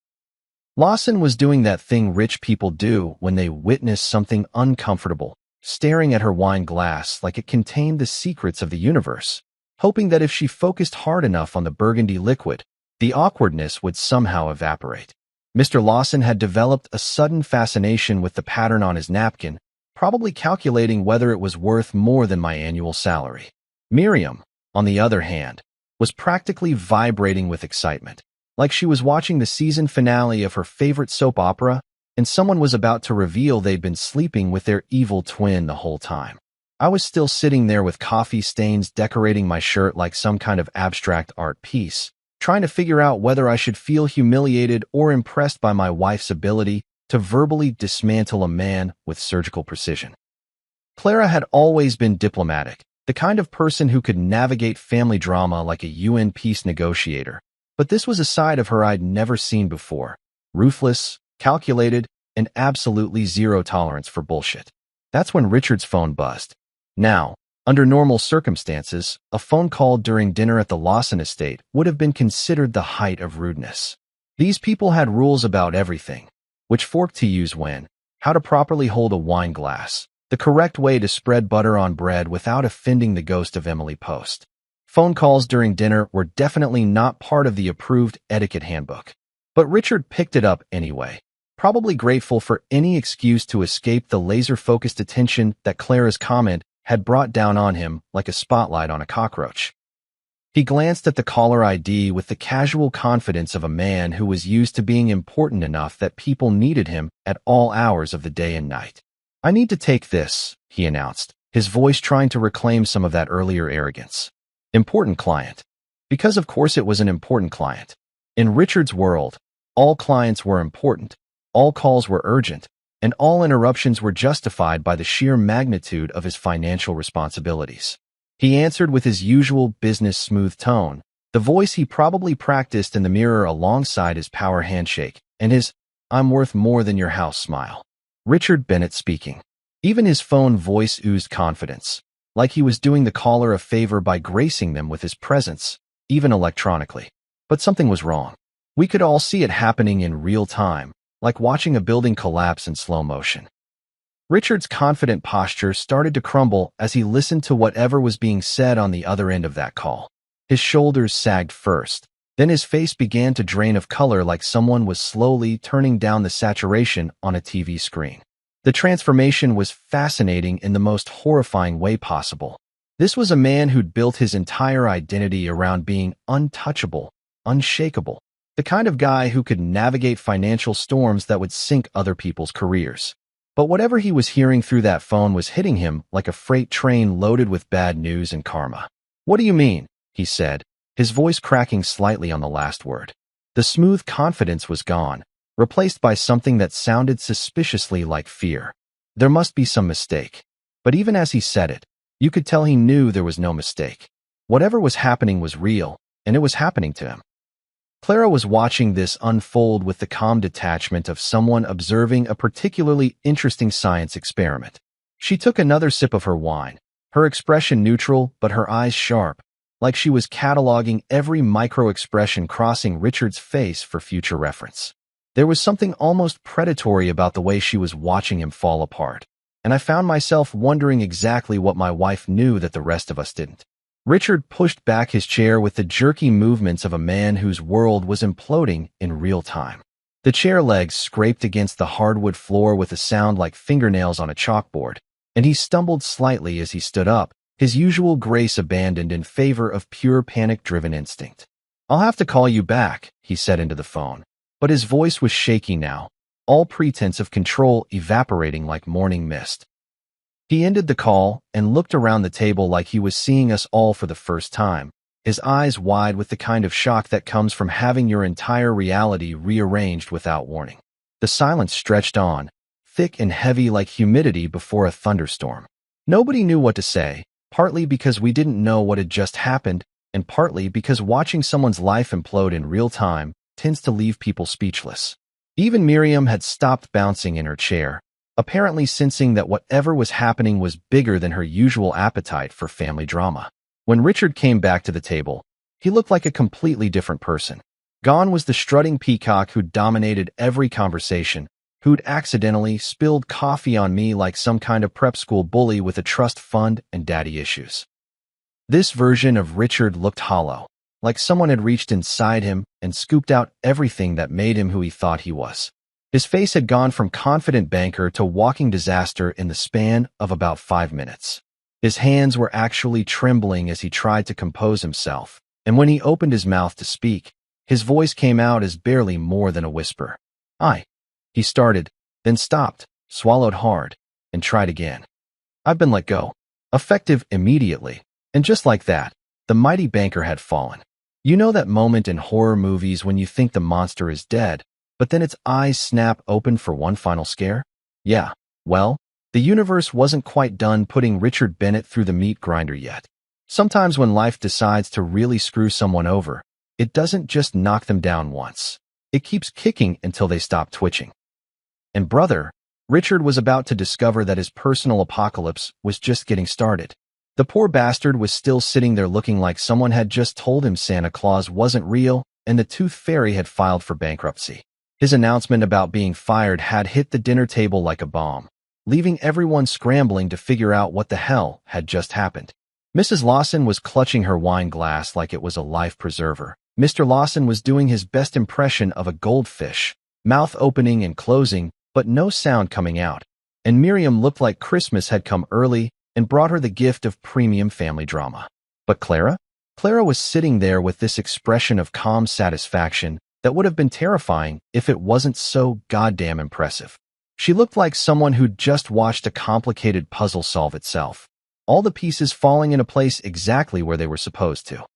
Speaker 1: Lawson was doing that thing rich people do when they witness something uncomfortable, staring at her wine glass like it contained the secrets of the universe, hoping that if she focused hard enough on the burgundy liquid, the awkwardness would somehow evaporate. Mr. Lawson had developed a sudden fascination with the pattern on his napkin, probably calculating whether it was worth more than my annual salary. Miriam, on the other hand, was practically vibrating with excitement, like she was watching the season finale of her favorite soap opera and someone was about to reveal they'd been sleeping with their evil twin the whole time. I was still sitting there with coffee stains decorating my shirt like some kind of abstract art piece, trying to figure out whether I should feel humiliated or impressed by my wife's ability to verbally dismantle a man with surgical precision. Clara had always been diplomatic, the kind of person who could navigate family drama like a UN peace negotiator, but this was a side of her I'd never seen before: ruthless, calculated, and absolutely zero tolerance for bullshit. That's when Richard's phone buzzed. Now, under normal circumstances, a phone call during dinner at the Lawson estate would have been considered the height of rudeness. These people had rules about everything: which fork to use when, how to properly hold a wine glass, the correct way to spread butter on bread without offending the ghost of Emily Post. Phone calls during dinner were definitely not part of the approved etiquette handbook. But Richard picked it up anyway, probably grateful for any excuse to escape the laser-focused attention that Clara's comment had brought down on him like a spotlight on a cockroach. He glanced at the caller ID with the casual confidence of a man who was used to being important enough that people needed him at all hours of the day and night. "I need to take this," he announced, his voice trying to reclaim some of that earlier arrogance. Important client. Because of course it was an important client. In Richard's world, all clients were important, all calls were urgent, and all interruptions were justified by the sheer magnitude of his financial responsibilities. He answered with his usual business smooth tone, the voice he probably practiced in the mirror alongside his power handshake, and his "I'm worth more than your house" smile. Richard Bennett speaking. Even his phone voice oozed confidence, like he was doing the caller a favor by gracing them with his presence, even electronically. But something was wrong. We could all see it happening in real time, like watching a building collapse in slow motion. Richard's confident posture started to crumble as he listened to whatever was being said on the other end of that call. His shoulders sagged first, then his face began to drain of color like someone was slowly turning down the saturation on a TV screen. The transformation was fascinating in the most horrifying way possible. This was a man who'd built his entire identity around being untouchable, unshakable, the kind of guy who could navigate financial storms that would sink other people's careers. But whatever he was hearing through that phone was hitting him like a freight train loaded with bad news and karma. "What do you mean?" he said, his voice cracking slightly on the last word. The smooth confidence was gone, replaced by something that sounded suspiciously like fear. There must be some mistake. But even as he said it, you could tell he knew there was no mistake. Whatever was happening was real, and it was happening to him. Clara was watching this unfold with the calm detachment of someone observing a particularly interesting science experiment. She took another sip of her wine, her expression neutral but her eyes sharp, like she was cataloging every micro-expression crossing Richard's face for future reference. There was something almost predatory about the way she was watching him fall apart, and I found myself wondering exactly what my wife knew that the rest of us didn't. Richard pushed back his chair with the jerky movements of a man whose world was imploding in real time. The chair legs scraped against the hardwood floor with a sound like fingernails on a chalkboard, and he stumbled slightly as he stood up, his usual grace abandoned in favor of pure panic-driven instinct. "I'll have to call you back," he said into the phone. But his voice was shaky now, all pretense of control evaporating like morning mist. He ended the call and looked around the table like he was seeing us all for the first time, his eyes wide with the kind of shock that comes from having your entire reality rearranged without warning. The silence stretched on, thick and heavy like humidity before a thunderstorm. Nobody knew what to say, partly because we didn't know what had just happened, and partly because watching someone's life implode in real time tends to leave people speechless. Even Miriam had stopped bouncing in her chair, apparently sensing that whatever was happening was bigger than her usual appetite for family drama. When Richard came back to the table, he looked like a completely different person. Gone was the strutting peacock who'd dominated every conversation, who'd accidentally spilled coffee on me like some kind of prep school bully with a trust fund and daddy issues. This version of Richard looked hollow, like someone had reached inside him and scooped out everything that made him who he thought he was. His face had gone from confident banker to walking disaster in the span of about 5 minutes. His hands were actually trembling as he tried to compose himself, and when he opened his mouth to speak, his voice came out as barely more than a whisper. He started, then stopped, swallowed hard, and tried again. "I've been let go." Effective immediately, and just like that, the mighty banker had fallen. You know that moment in horror movies when you think the monster is dead, but then its eyes snap open for one final scare? Yeah, well, the universe wasn't quite done putting Richard Bennett through the meat grinder yet. Sometimes when life decides to really screw someone over, it doesn't just knock them down once. It keeps kicking until they stop twitching. And brother, Richard was about to discover that his personal apocalypse was just getting started. The poor bastard was still sitting there looking like someone had just told him Santa Claus wasn't real and the Tooth Fairy had filed for bankruptcy. His announcement about being fired had hit the dinner table like a bomb, leaving everyone scrambling to figure out what the hell had just happened. Mrs. Lawson was clutching her wine glass like it was a life preserver. Mr. Lawson was doing his best impression of a goldfish, mouth opening and closing, but no sound coming out. And Miriam looked like Christmas had come early and brought her the gift of premium family drama. But Clara? Clara was sitting there with this expression of calm satisfaction that would have been terrifying if it wasn't so goddamn impressive. She looked like someone who'd just watched a complicated puzzle solve itself, all the pieces falling into place exactly where they were supposed to.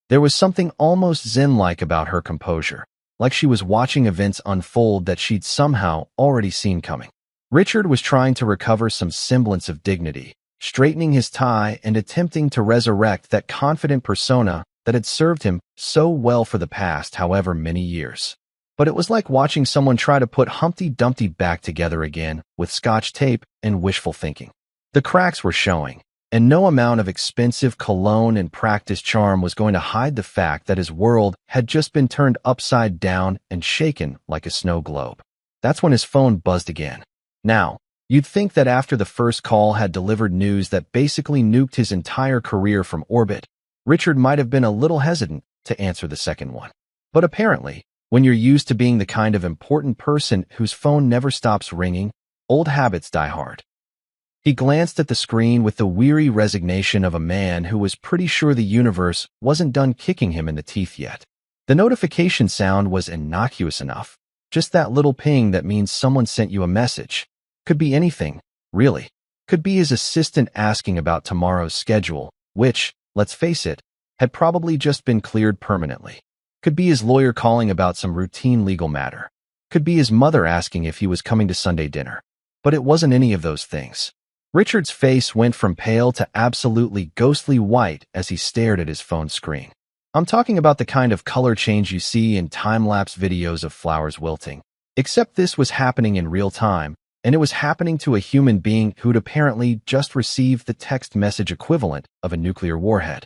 Speaker 1: There was something almost zen-like about her composure, like she was watching events unfold that she'd somehow already seen coming. Richard was trying to recover some semblance of dignity, straightening his tie and attempting to resurrect that confident persona that had served him so well for the past however many years. But it was like watching someone try to put Humpty Dumpty back together again with Scotch tape and wishful thinking. The cracks were showing, and no amount of expensive cologne and practiced charm was going to hide the fact that his world had just been turned upside down and shaken like a snow globe. That's when his phone buzzed again. Now, you'd think that after the first call had delivered news that basically nuked his entire career from orbit, Richard might have been a little hesitant to answer the second one. But apparently, when you're used to being the kind of important person whose phone never stops ringing, Old habits die hard. He glanced at the screen with the weary resignation of a man who was pretty sure the universe wasn't done kicking him in the teeth yet. The notification sound was innocuous enough. Just that little ping that means someone sent you a message. Could be anything, really. Could be his assistant asking about tomorrow's schedule, which, let's face it, had probably just been cleared permanently. Could be his lawyer calling about some routine legal matter. Could be his mother asking if he was coming to Sunday dinner. But it wasn't any of those things. Richard's face went from pale to absolutely ghostly white as he stared at his phone screen. I'm talking about the kind of color change you see in time-lapse videos of flowers wilting. Except this was happening in real time, and it was happening to a human being who'd apparently just received the text message equivalent of a nuclear warhead.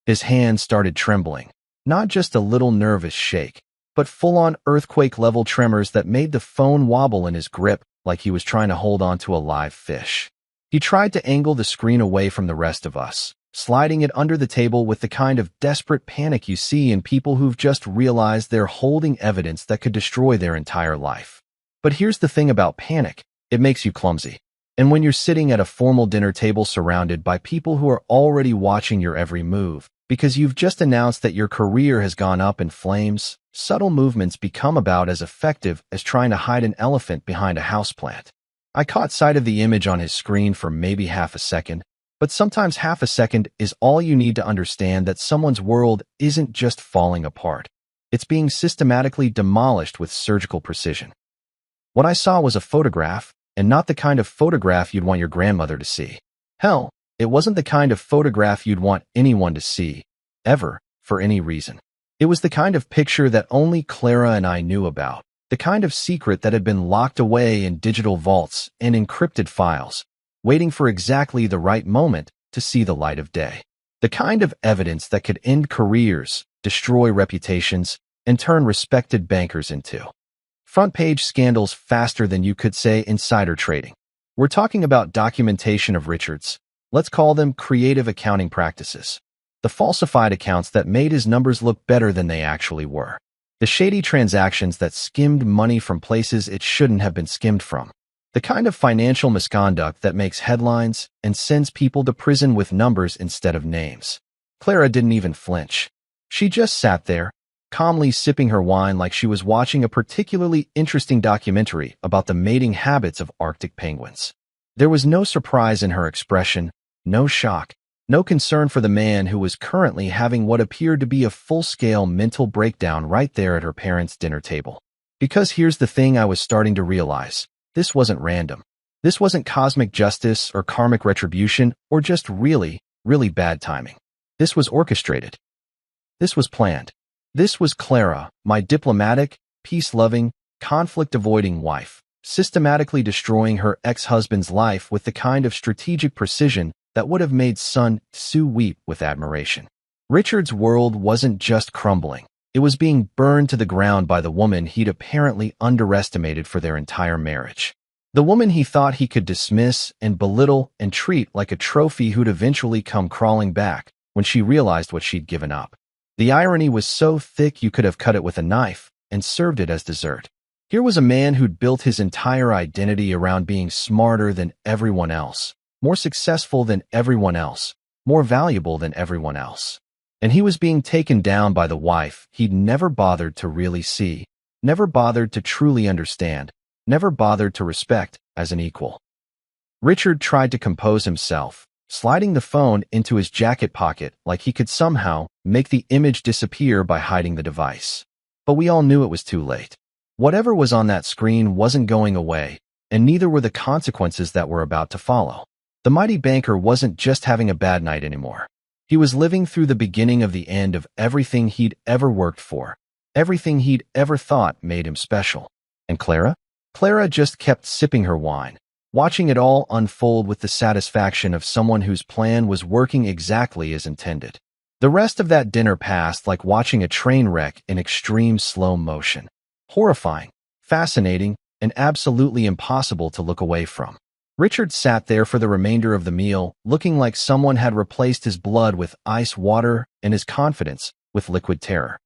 Speaker 1: His hand started trembling, not just a little nervous shake, but full-on earthquake-level tremors that made the phone wobble in his grip like he was trying to hold on to a live fish. He tried to angle the screen away from the rest of us, sliding it under the table with the kind of desperate panic you see in people who've just realized they're holding evidence that could destroy their entire life. But here's the thing about panic. It makes you clumsy. And when you're sitting at a formal dinner table surrounded by people who are already watching your every move, because you've just announced that your career has gone up in flames, subtle movements become about as effective as trying to hide an elephant behind a houseplant. I caught sight of the image on his screen for maybe half a second, but sometimes half a second is all you need to understand that someone's world isn't just falling apart. It's being systematically demolished with surgical precision. What I saw was a photograph, and not the kind of photograph you'd want your grandmother to see. Hell, it wasn't the kind of photograph you'd want anyone to see, ever, for any reason. It was the kind of picture that only Clara and I knew about, the kind of secret that had been locked away in digital vaults and encrypted files, waiting for exactly the right moment to see the light of day. The kind of evidence that could end careers, destroy reputations, and turn respected bankers into front-page scandals faster than you could say insider trading. We're talking about documentation of Richard's, let's call them creative accounting practices. The falsified accounts that made his numbers look better than they actually were. The shady transactions that skimmed money from places it shouldn't have been skimmed from. The kind of financial misconduct that makes headlines and sends people to prison with numbers instead of names. Clara didn't even flinch. She just sat there, calmly sipping her wine like she was watching a particularly interesting documentary about the mating habits of Arctic penguins. There was no surprise in her expression, no shock, no concern for the man who was currently having what appeared to be a full-scale mental breakdown right there at her parents' dinner table. Because here's the thing I was starting to realize. This wasn't random. This wasn't cosmic justice or karmic retribution or just really, really bad timing. This was orchestrated. This was planned. This was Clara, my diplomatic, peace-loving, conflict-avoiding wife, systematically destroying her ex-husband's life with the kind of strategic precision that would have made Sun Tzu weep with admiration. Richard's world wasn't just crumbling. It was being burned to the ground by the woman he'd apparently underestimated for their entire marriage. The woman he thought he could dismiss and belittle and treat like a trophy who'd eventually come crawling back when she realized what she'd given up. The irony was so thick you could have cut it with a knife and served it as dessert. Here was a man who'd built his entire identity around being smarter than everyone else, more successful than everyone else, more valuable than everyone else. And he was being taken down by the wife he'd never bothered to really see, never bothered to truly understand, never bothered to respect as an equal. Richard tried to compose himself, sliding the phone into his jacket pocket like he could somehow make the image disappear by hiding the device. But we all knew it was too late. Whatever was on that screen wasn't going away, and neither were the consequences that were about to follow. The mighty banker wasn't just having a bad night anymore. He was living through the beginning of the end of everything he'd ever worked for, everything he'd ever thought made him special. And Clara? Clara just kept sipping her wine, watching it all unfold with the satisfaction of someone whose plan was working exactly as intended. The rest of that dinner passed like watching a train wreck in extreme slow motion. Horrifying, fascinating, and absolutely impossible to look away from. Richard sat there for the remainder of the meal, looking like someone had replaced his blood with ice water and his confidence with liquid terror.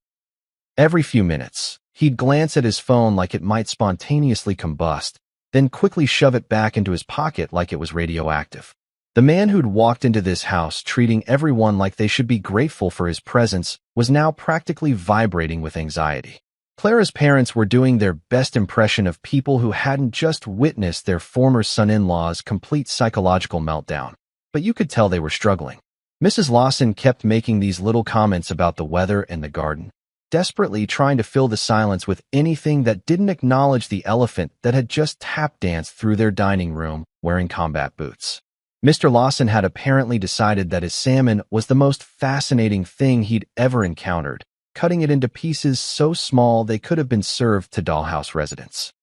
Speaker 1: Every few minutes, he'd glance at his phone like it might spontaneously combust, then quickly shove it back into his pocket like it was radioactive. The man who'd walked into this house treating everyone like they should be grateful for his presence was now practically vibrating with anxiety. Clara's parents were doing their best impression of people who hadn't just witnessed their former son-in-law's complete psychological meltdown, but you could tell they were struggling. Mrs. Lawson kept making these little comments about the weather and the garden, desperately trying to fill the silence with anything that didn't acknowledge the elephant that had just tap-danced through their dining room wearing combat boots. Mr. Lawson had apparently decided that his salmon was the most fascinating thing he'd ever encountered, cutting it into pieces so small they could have been served to dollhouse residents.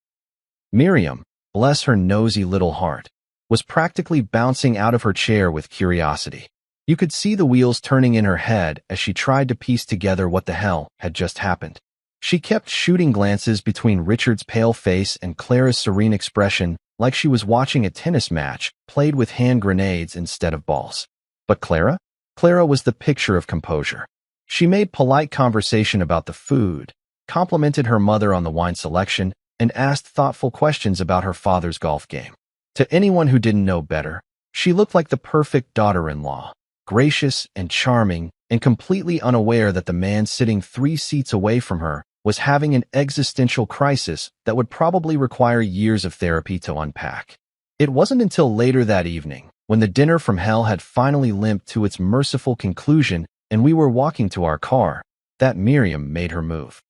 Speaker 1: Miriam, bless her nosy little heart, was practically bouncing out of her chair with curiosity. You could see the wheels turning in her head as she tried to piece together what the hell had just happened. She kept shooting glances between Richard's pale face and Clara's serene expression, like she was watching a tennis match played with hand grenades instead of balls. But Clara? Clara was the picture of composure. She made polite conversation about the food, complimented her mother on the wine selection, and asked thoughtful questions about her father's golf game. To anyone who didn't know better, she looked like the perfect daughter-in-law, gracious and charming, and completely unaware that the man sitting 3 seats away from her was having an existential crisis that would probably require years of therapy to unpack. It wasn't until later that evening, when the dinner from hell had finally limped to its merciful conclusion and we were walking to our car, that Miriam made her move.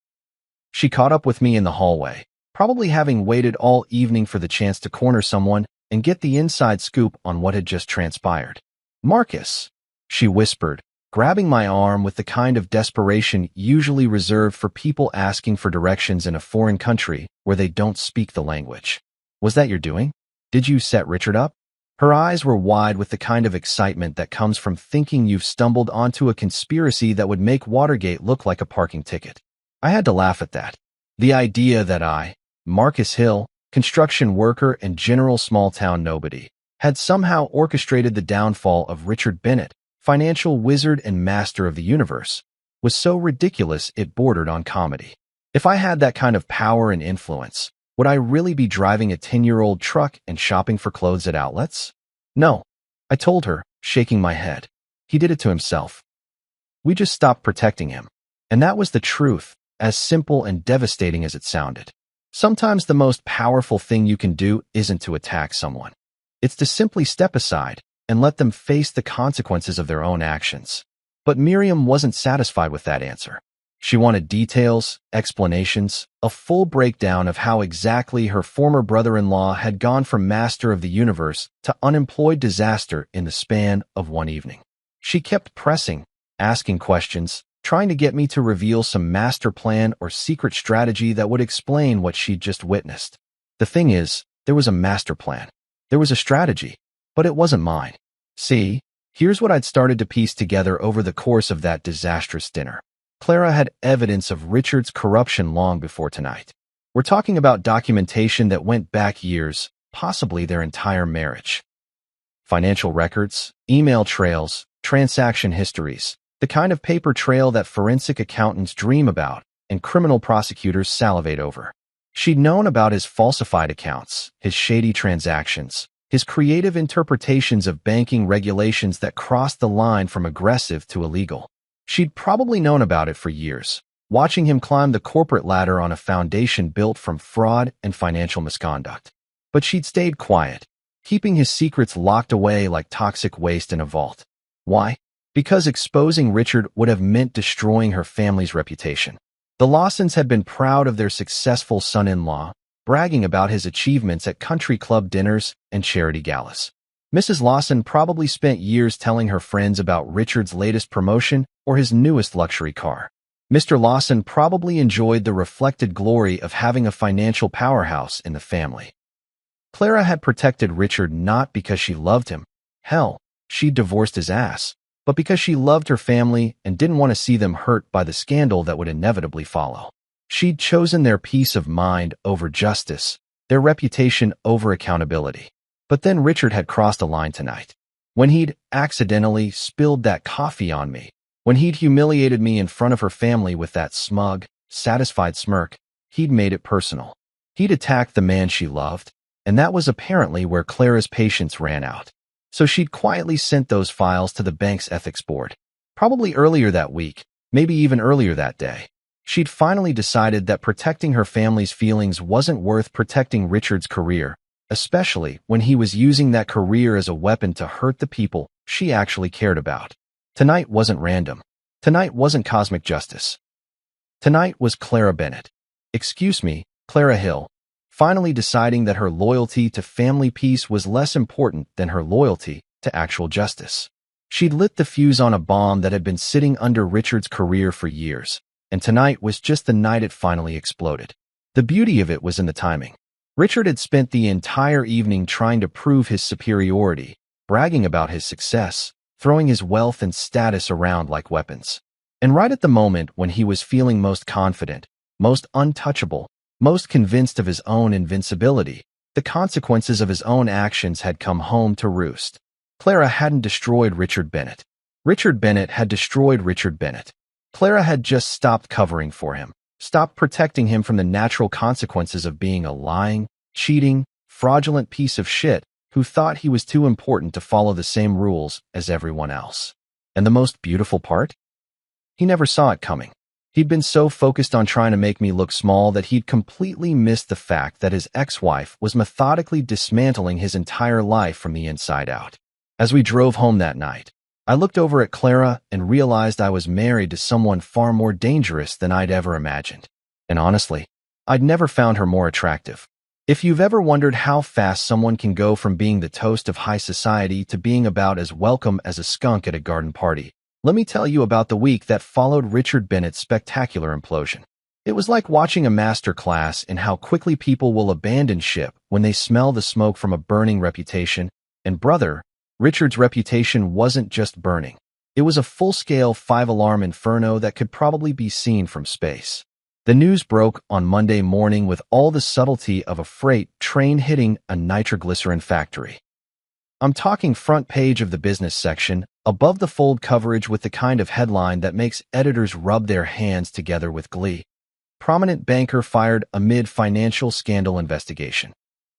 Speaker 1: She caught up with me in the hallway, probably having waited all evening for the chance to corner someone and get the inside scoop on what had just transpired. "Marcus," she whispered, grabbing my arm with the kind of desperation usually reserved for people asking for directions in a foreign country where they don't speak the language. "Was that your doing? Did you set Richard up?" Her eyes were wide with the kind of excitement that comes from thinking you've stumbled onto a conspiracy that would make Watergate look like a parking ticket. I had to laugh at that. The idea that I, Marcus Hill, construction worker and general small-town nobody, had somehow orchestrated the downfall of Richard Bennett, financial wizard and master of the universe, was so ridiculous it bordered on comedy. If I had that kind of power and influence, would I really be driving a 10-year-old truck and shopping for clothes at outlets? No, I told her, shaking my head. He did it to himself. We just stopped protecting him. And that was the truth, as simple and devastating as it sounded. Sometimes the most powerful thing you can do isn't to attack someone. It's to simply step aside and let them face the consequences of their own actions. But Miriam wasn't satisfied with that answer. She wanted details, explanations, a full breakdown of how exactly her former brother-in-law had gone from master of the universe to unemployed disaster in the span of one evening. She kept pressing, asking questions, trying to get me to reveal some master plan or secret strategy that would explain what she'd just witnessed. The thing is, there was a master plan. There was a strategy, but it wasn't mine. See, here's what I'd started to piece together over the course of that disastrous dinner. Clara had evidence of Richard's corruption long before tonight. We're talking about documentation that went back years, possibly their entire marriage. Financial records, email trails, transaction histories, the kind of paper trail that forensic accountants dream about and criminal prosecutors salivate over. She'd known about his falsified accounts, his shady transactions, his creative interpretations of banking regulations that crossed the line from aggressive to illegal. She'd probably known about it for years, watching him climb the corporate ladder on a foundation built from fraud and financial misconduct. But she'd stayed quiet, keeping his secrets locked away like toxic waste in a vault. Why? Because exposing Richard would have meant destroying her family's reputation. The Lawsons had been proud of their successful son-in-law, bragging about his achievements at country club dinners and charity galas. Mrs. Lawson probably spent years telling her friends about Richard's latest promotion or his newest luxury car. Mr. Lawson probably enjoyed the reflected glory of having a financial powerhouse in the family. Clara had protected Richard not because she loved him. Hell, she'd divorced his ass. But because she loved her family and didn't want to see them hurt by the scandal that would inevitably follow. She'd chosen their peace of mind over justice, their reputation over accountability. But then Richard had crossed a line tonight. When he'd accidentally spilled that coffee on me, when he'd humiliated me in front of her family with that smug, satisfied smirk, he'd made it personal. He'd attacked the man she loved, and that was apparently where Clara's patience ran out. So she'd quietly sent those files to the bank's ethics board. Probably earlier that week, maybe even earlier that day. She'd finally decided that protecting her family's feelings wasn't worth protecting Richard's career, especially when he was using that career as a weapon to hurt the people she actually cared about. Tonight wasn't random. Tonight wasn't cosmic justice. Tonight was Clara Bennett. Excuse me, Clara Hill. Finally deciding that her loyalty to family peace was less important than her loyalty to actual justice. She'd lit the fuse on a bomb that had been sitting under Richard's career for years, and tonight was just the night it finally exploded. The beauty of it was in the timing. Richard had spent the entire evening trying to prove his superiority, bragging about his success, throwing his wealth and status around like weapons. And right at the moment when he was feeling most confident, most untouchable, most convinced of his own invincibility, the consequences of his own actions had come home to roost. Clara hadn't destroyed Richard Bennett. Richard Bennett had destroyed Richard Bennett. Clara had just stopped covering for him, stopped protecting him from the natural consequences of being a lying, cheating, fraudulent piece of shit who thought he was too important to follow the same rules as everyone else. And the most beautiful part? He never saw it coming. He'd been so focused on trying to make me look small that he'd completely missed the fact that his ex-wife was methodically dismantling his entire life from the inside out. As we drove home that night, I looked over at Clara and realized I was married to someone far more dangerous than I'd ever imagined. And honestly, I'd never found her more attractive. If you've ever wondered how fast someone can go from being the toast of high society to being about as welcome as a skunk at a garden party, let me tell you about the week that followed Richard Bennett's spectacular implosion. It was like watching a master class in how quickly people will abandon ship when they smell the smoke from a burning reputation. And brother, Richard's reputation wasn't just burning. It was a full-scale 5-alarm inferno that could probably be seen from space. The news broke on Monday morning with all the subtlety of a freight train hitting a nitroglycerin factory. I'm talking front page of the business section, above the fold coverage with the kind of headline that makes editors rub their hands together with glee. Prominent banker fired amid financial scandal investigation.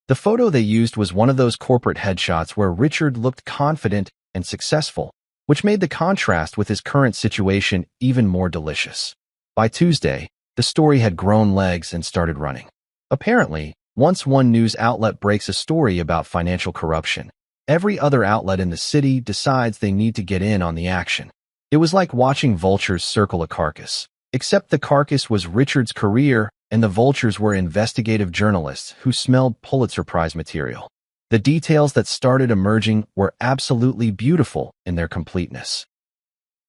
Speaker 1: The photo they used was one of those corporate headshots where Richard looked confident and successful, which made the contrast with his current situation even more delicious. By Tuesday, the story had grown legs and started running. Apparently, once one news outlet breaks a story about financial corruption, every other outlet in the city decides they need to get in on the action. It was like watching vultures circle a carcass, except the carcass was Richard's career and the vultures were investigative journalists who smelled Pulitzer Prize material. The details that started emerging were absolutely beautiful in their completeness.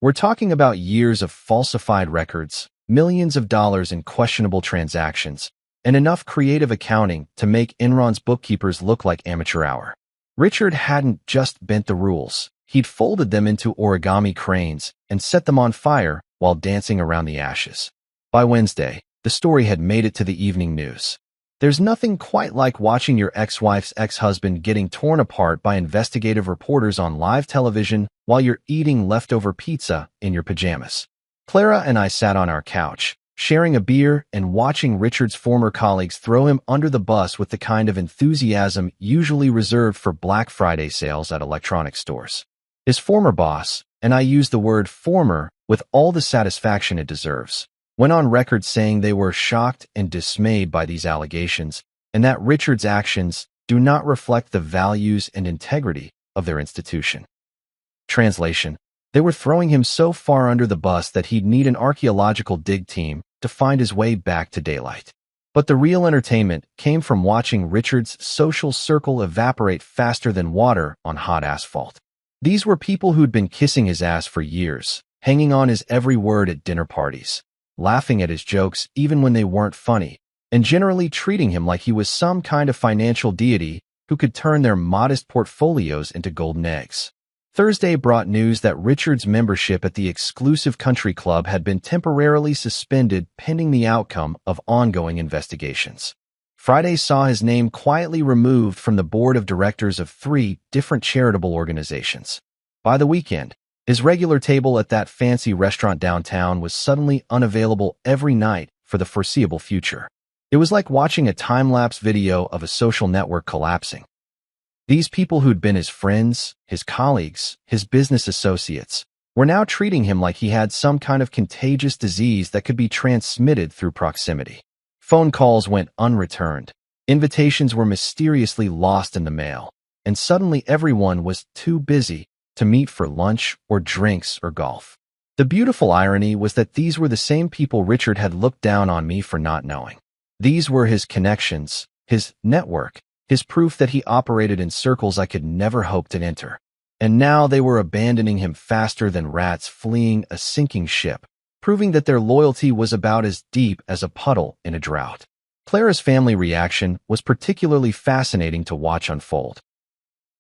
Speaker 1: We're talking about years of falsified records, millions of dollars in questionable transactions, and enough creative accounting to make Enron's bookkeepers look like amateur hour. Richard hadn't just bent the rules. He'd folded them into origami cranes and set them on fire while dancing around the ashes. By Wednesday, the story had made it to the evening news. There's nothing quite like watching your ex-wife's ex-husband getting torn apart by investigative reporters on live television while you're eating leftover pizza in your pajamas. Clara and I sat on our couch, sharing a beer and watching Richard's former colleagues throw him under the bus with the kind of enthusiasm usually reserved for Black Friday sales at electronics stores. His former boss, and I use the word former with all the satisfaction it deserves, went on record saying they were shocked and dismayed by these allegations and that Richard's actions do not reflect the values and integrity of their institution. Translation: they were throwing him so far under the bus that he'd need an archaeological dig team to find his way back to daylight. But the real entertainment came from watching Richard's social circle evaporate faster than water on hot asphalt. These were people who'd been kissing his ass for years, hanging on his every word at dinner parties, laughing at his jokes even when they weren't funny, and generally treating him like he was some kind of financial deity who could turn their modest portfolios into golden eggs. Thursday brought news that Richard's membership at the exclusive country club had been temporarily suspended pending the outcome of ongoing investigations. Friday saw his name quietly removed from the board of directors of 3 different charitable organizations. By the weekend, his regular table at that fancy restaurant downtown was suddenly unavailable every night for the foreseeable future. It was like watching a time-lapse video of a social network collapsing. These people who'd been his friends, his colleagues, his business associates, were now treating him like he had some kind of contagious disease that could be transmitted through proximity. Phone calls went unreturned. Invitations were mysteriously lost in the mail, and suddenly everyone was too busy to meet for lunch or drinks or golf. The beautiful irony was that these were the same people Richard had looked down on me for not knowing. These were his connections, his network, his proof that he operated in circles I could never hope to enter. And now they were abandoning him faster than rats fleeing a sinking ship, proving that their loyalty was about as deep as a puddle in a drought. Clara's family reaction was particularly fascinating to watch unfold.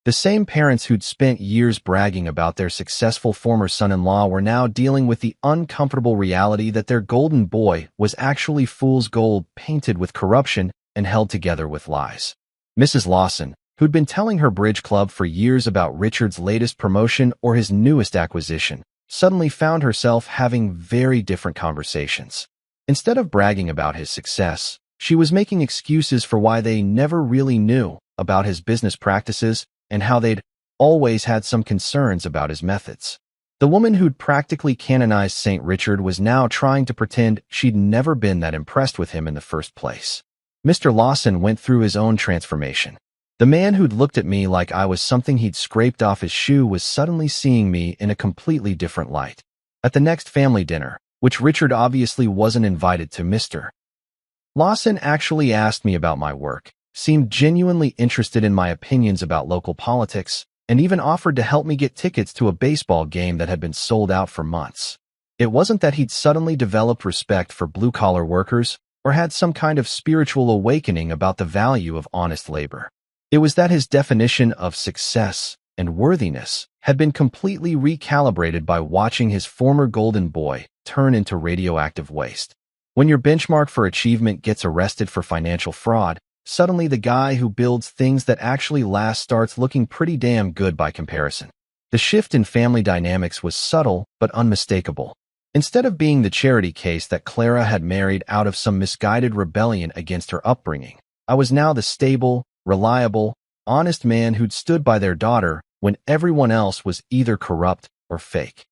Speaker 1: The same parents who'd spent years bragging about their successful former son-in-law were now dealing with the uncomfortable reality that their golden boy was actually fool's gold painted with corruption and held together with lies. Mrs. Lawson, who'd been telling her bridge club for years about Richard's latest promotion or his newest acquisition, suddenly found herself having very different conversations. Instead of bragging about his success, she was making excuses for why they never really knew about his business practices and how they'd always had some concerns about his methods. The woman who'd practically canonized St. Richard was now trying to pretend she'd never been that impressed with him in the first place. Mr. Lawson went through his own transformation. The man who'd looked at me like I was something he'd scraped off his shoe was suddenly seeing me in a completely different light. At the next family dinner, which Richard obviously wasn't invited to, Mr. Lawson actually asked me about my work, seemed genuinely interested in my opinions about local politics, and even offered to help me get tickets to a baseball game that had been sold out for months. It wasn't that he'd suddenly developed respect for blue-collar workers or had some kind of spiritual awakening about the value of honest labor. It was that his definition of success and worthiness had been completely recalibrated by watching his former golden boy turn into radioactive waste. When your benchmark for achievement gets arrested for financial fraud, suddenly the guy who builds things that actually last starts looking pretty damn good by comparison. The shift in family dynamics was subtle but unmistakable. Instead of being the charity case that Clara had married out of some misguided rebellion against her upbringing, I was now the stable, reliable, honest man who'd stood by their daughter when everyone else was either corrupt or fake.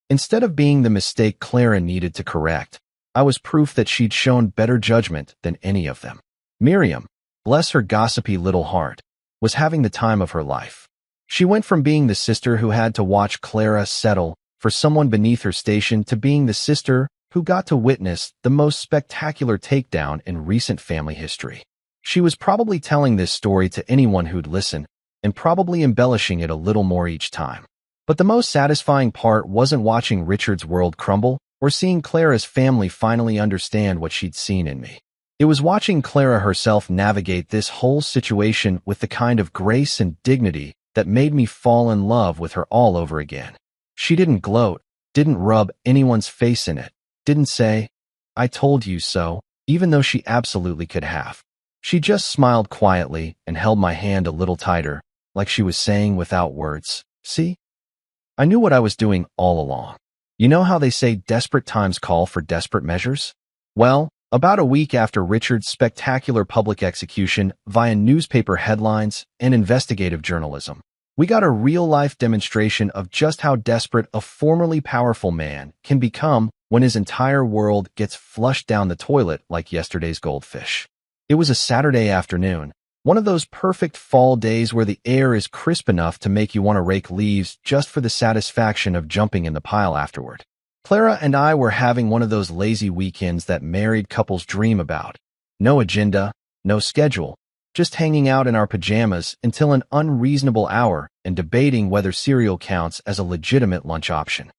Speaker 1: Instead of being the mistake Clara needed to correct, I was proof that she'd shown better judgment than any of them. Miriam, bless her gossipy little heart, was having the time of her life. She went from being the sister who had to watch Clara settle for someone beneath her station to being the sister who got to witness the most spectacular takedown in recent family history. She was probably telling this story to anyone who'd listen, and probably embellishing it a little more each time. But the most satisfying part wasn't watching Richard's world crumble or seeing Clara's family finally understand what she'd seen in me. It was watching Clara herself navigate this whole situation with the kind of grace and dignity that made me fall in love with her all over again. She didn't gloat, didn't rub anyone's face in it, didn't say, "I told you so," even though she absolutely could have. She just smiled quietly and held my hand a little tighter, like she was saying without words, "See? I knew what I was doing all along." You know how they say desperate times call for desperate measures? Well, about a week after Richard's spectacular public execution via newspaper headlines and investigative journalism, we got a real-life demonstration of just how desperate a formerly powerful man can become when his entire world gets flushed down the toilet like yesterday's goldfish. It was a Saturday afternoon, one of those perfect fall days where the air is crisp enough to make you want to rake leaves just for the satisfaction of jumping in the pile afterward. Clara and I were having one of those lazy weekends that married couples dream about. No agenda, no schedule, just hanging out in our pajamas until an unreasonable hour and debating whether cereal counts as a legitimate lunch option.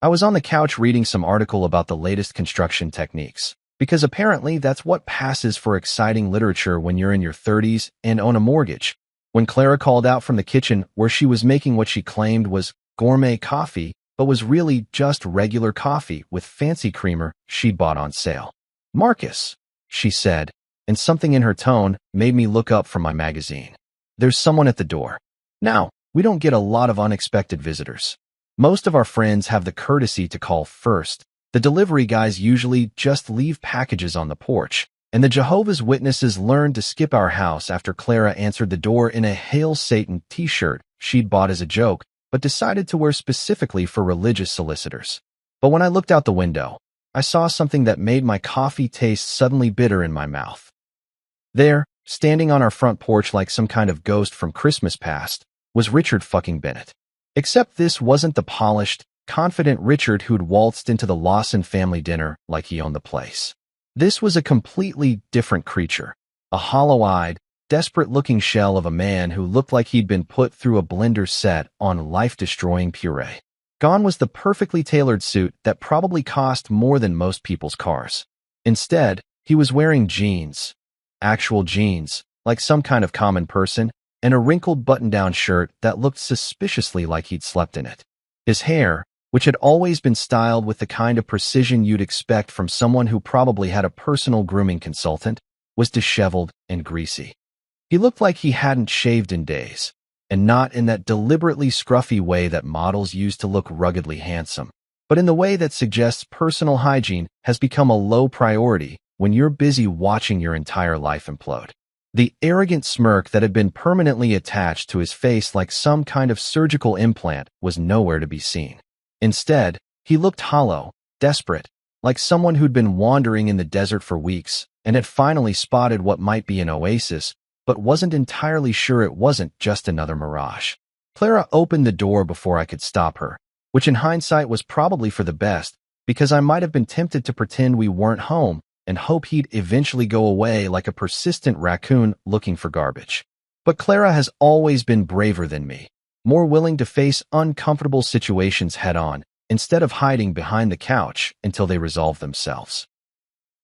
Speaker 1: I was on the couch reading some article about the latest construction techniques, because apparently that's what passes for exciting literature when you're in your 30s and own a mortgage, when Clara called out from the kitchen where she was making what she claimed was gourmet coffee, but was really just regular coffee with fancy creamer she'd bought on sale. "Marcus," she said, and something in her tone made me look up from my magazine. "There's someone at the door." Now, we don't get a lot of unexpected visitors. Most of our friends have the courtesy to call first. The delivery guys usually just leave packages on the porch, And the Jehovah's Witnesses learned to skip our house after Clara answered the door in a Hail Satan t-shirt she'd bought as a joke, but decided to wear specifically for religious solicitors. But when I looked out the window, I saw something that made my coffee taste suddenly bitter in my mouth. There, standing on our front porch like some kind of ghost from Christmas past, was Richard fucking Bennett. Except this wasn't the polished, confident Richard who'd waltzed into the Lawson family dinner like he owned the place. This was a completely different creature, a hollow-eyed, desperate-looking shell of a man who looked like he'd been put through a blender set on life-destroying puree. Gone was the perfectly tailored suit that probably cost more than most people's cars. Instead, he was wearing jeans, actual jeans, like some kind of common person, and a wrinkled button-down shirt that looked suspiciously like he'd slept in it. His hair, which had always been styled with the kind of precision you'd expect from someone who probably had a personal grooming consultant, was disheveled and greasy. He looked like he hadn't shaved in days, and not in that deliberately scruffy way that models use to look ruggedly handsome, but in the way that suggests personal hygiene has become a low priority when you're busy watching your entire life implode. The arrogant smirk that had been permanently attached to his face like some kind of surgical implant was nowhere to be seen. Instead, he looked hollow, desperate, like someone who'd been wandering in the desert for weeks and had finally spotted what might be an oasis, but wasn't entirely sure it wasn't just another mirage. Clara opened the door before I could stop her, which in hindsight was probably for the best, because I might have been tempted to pretend we weren't home and hope he'd eventually go away like a persistent raccoon looking for garbage. But Clara has always been braver than me, more willing to face uncomfortable situations head-on, instead of hiding behind the couch until they resolve themselves.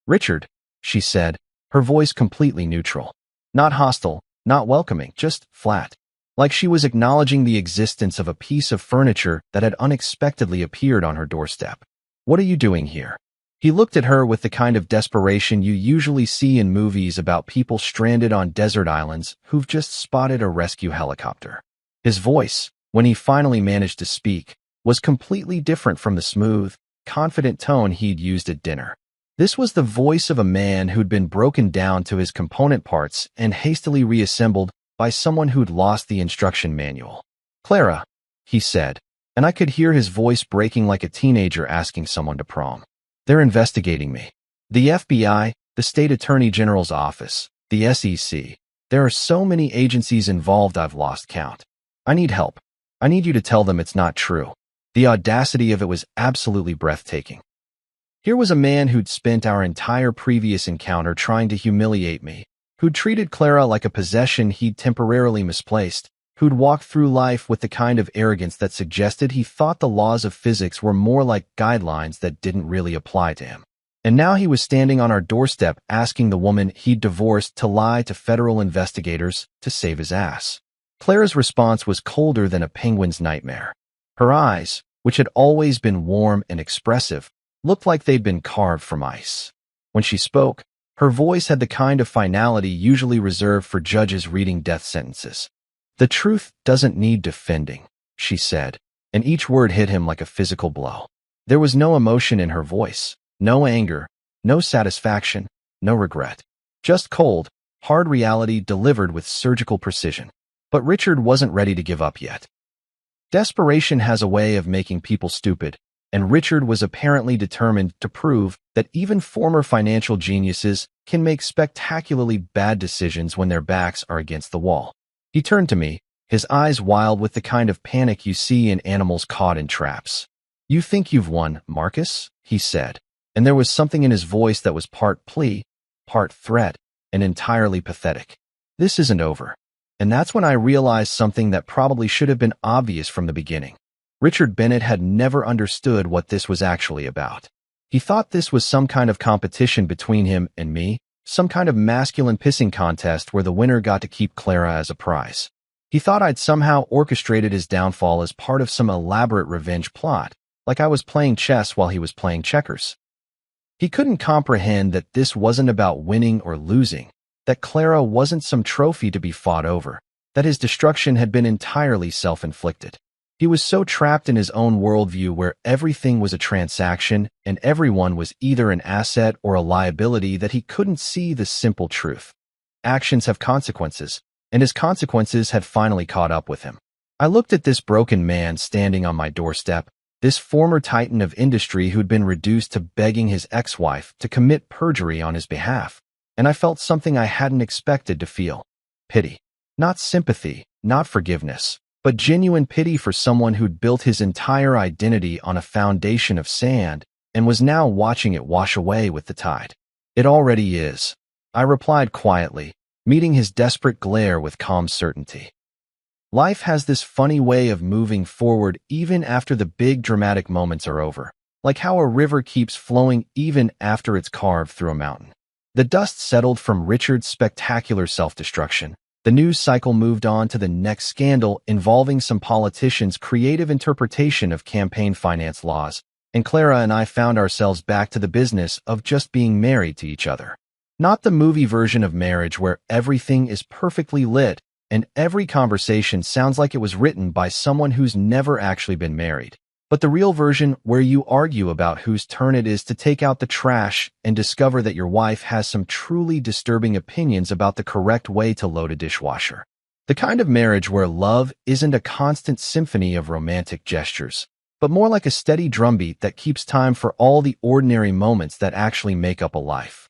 Speaker 1: "Richard," she said, her voice completely neutral. Not hostile, not welcoming, just flat. Like she was acknowledging the existence of a piece of furniture that had unexpectedly appeared on her doorstep. "What are you doing here?" He looked at her with the kind of desperation you usually see in movies about people stranded on desert islands who've just spotted a rescue helicopter. His voice, when he finally managed to speak, was completely different from the smooth, confident tone he'd used at dinner. This was the voice of a man who'd been broken down to his component parts and hastily reassembled by someone who'd lost the instruction manual. "Clara," he said, and I could hear his voice breaking like a teenager asking someone to prom. "They're investigating me. The FBI, the State Attorney General's office, the SEC. There are so many agencies involved I've lost count. I need help. I need you to tell them it's not true." The audacity of it was absolutely breathtaking. Here was a man who'd spent our entire previous encounter trying to humiliate me, who'd treated Clara like a possession he'd temporarily misplaced, who'd walked through life with the kind of arrogance that suggested he thought the laws of physics were more like guidelines that didn't really apply to him. And now he was standing on our doorstep asking the woman he'd divorced to lie to federal investigators to save his ass. Clara's response was colder than a penguin's nightmare. Her eyes, which had always been warm and expressive, looked like they'd been carved from ice. When she spoke, her voice had the kind of finality usually reserved for judges reading death sentences. "The truth doesn't need defending," she said, and each word hit him like a physical blow. There was no emotion in her voice, no anger, no satisfaction, no regret. Just cold, hard reality delivered with surgical precision. But Richard wasn't ready to give up yet. Desperation has a way of making people stupid, and Richard was apparently determined to prove that even former financial geniuses can make spectacularly bad decisions when their backs are against the wall. He turned to me, his eyes wild with the kind of panic you see in animals caught in traps. "You think you've won, Marcus?" he said, and there was something in his voice that was part plea, part threat, and entirely pathetic. "This isn't over." And that's when I realized something that probably should have been obvious from the beginning. Richard Bennett had never understood what this was actually about. He thought this was some kind of competition between him and me, some kind of masculine pissing contest where the winner got to keep Clara as a prize. He thought I'd somehow orchestrated his downfall as part of some elaborate revenge plot, like I was playing chess while he was playing checkers. He couldn't comprehend that this wasn't about winning or losing, that Clara wasn't some trophy to be fought over, that his destruction had been entirely self-inflicted. He was so trapped in his own worldview where everything was a transaction and everyone was either an asset or a liability that he couldn't see the simple truth. Actions have consequences, and his consequences had finally caught up with him. I looked at this broken man standing on my doorstep, this former titan of industry who'd been reduced to begging his ex-wife to commit perjury on his behalf, and I felt something I hadn't expected to feel. Pity. Not sympathy, not forgiveness, but genuine pity for someone who'd built his entire identity on a foundation of sand and was now watching it wash away with the tide. It already is, I replied quietly, meeting his desperate glare with calm certainty. Life has this funny way of moving forward even after the big dramatic moments are over, like how a river keeps flowing even after it's carved through a mountain. The dust settled from Richard's spectacular self-destruction. The news cycle moved on to the next scandal involving some politicians' creative interpretation of campaign finance laws, and Clara and I found ourselves back to the business of just being married to each other. Not the movie version of marriage where everything is perfectly lit and every conversation sounds like it was written by someone who's never actually been married, but the real version where you argue about whose turn it is to take out the trash and discover that your wife has some truly disturbing opinions about the correct way to load a dishwasher. The kind of marriage where love isn't a constant symphony of romantic gestures, but more like a steady drumbeat that keeps time for all the ordinary moments that actually make up a life.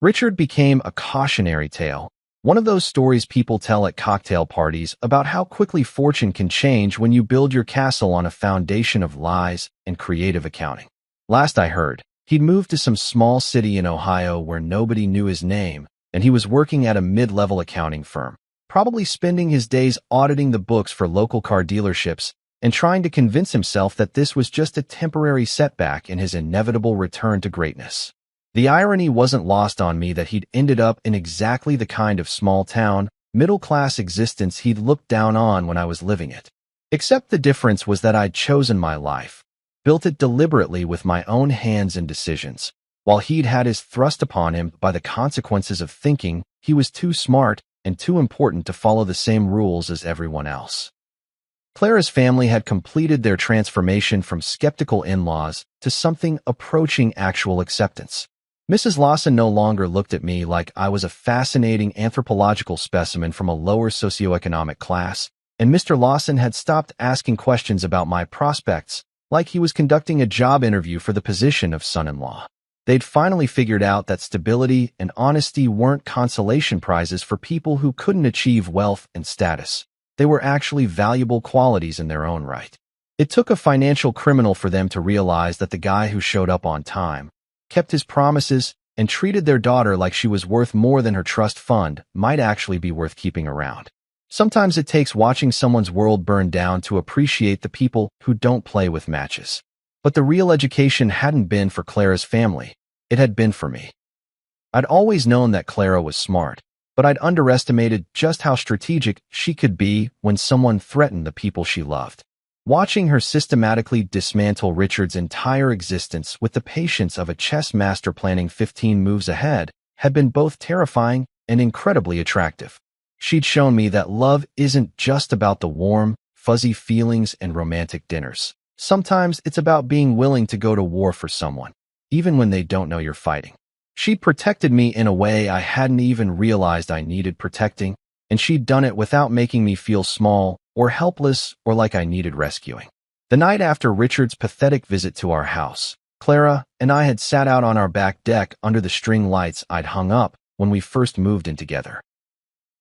Speaker 1: Richard became a cautionary tale, one of those stories people tell at cocktail parties about how quickly fortune can change when you build your castle on a foundation of lies and creative accounting. Last I heard, he'd moved to some small city in Ohio where nobody knew his name, and he was working at a mid-level accounting firm, probably spending his days auditing the books for local car dealerships and trying to convince himself that this was just a temporary setback in his inevitable return to greatness. The irony wasn't lost on me that he'd ended up in exactly the kind of small-town, middle-class existence he'd looked down on when I was living it. Except the difference was that I'd chosen my life, built it deliberately with my own hands and decisions, while he'd had his thrust upon him by the consequences of thinking he was too smart and too important to follow the same rules as everyone else. Clara's family had completed their transformation from skeptical in-laws to something approaching actual acceptance. Mrs. Lawson no longer looked at me like I was a fascinating anthropological specimen from a lower socioeconomic class, and Mr. Lawson had stopped asking questions about my prospects like he was conducting a job interview for the position of son-in-law. They'd finally figured out that stability and honesty weren't consolation prizes for people who couldn't achieve wealth and status. They were actually valuable qualities in their own right. It took a financial criminal for them to realize that the guy who showed up on time, kept his promises, and treated their daughter like she was worth more than her trust fund might actually be worth keeping around. Sometimes it takes watching someone's world burn down to appreciate the people who don't play with matches. But the real education hadn't been for Clara's family. It had been for me. I'd always known that Clara was smart, but I'd underestimated just how strategic she could be when someone threatened the people she loved. Watching her systematically dismantle Richard's entire existence with the patience of a chess master planning 15 moves ahead had been both terrifying and incredibly attractive. She'd shown me that love isn't just about the warm, fuzzy feelings and romantic dinners. Sometimes it's about being willing to go to war for someone, even when they don't know you're fighting. She'd protected me in a way I hadn't even realized I needed protecting, and she'd done it without making me feel small or helpless or like I needed rescuing. The night after Richard's pathetic visit to our house, Clara and I had sat out on our back deck under the string lights I'd hung up when we first moved in together.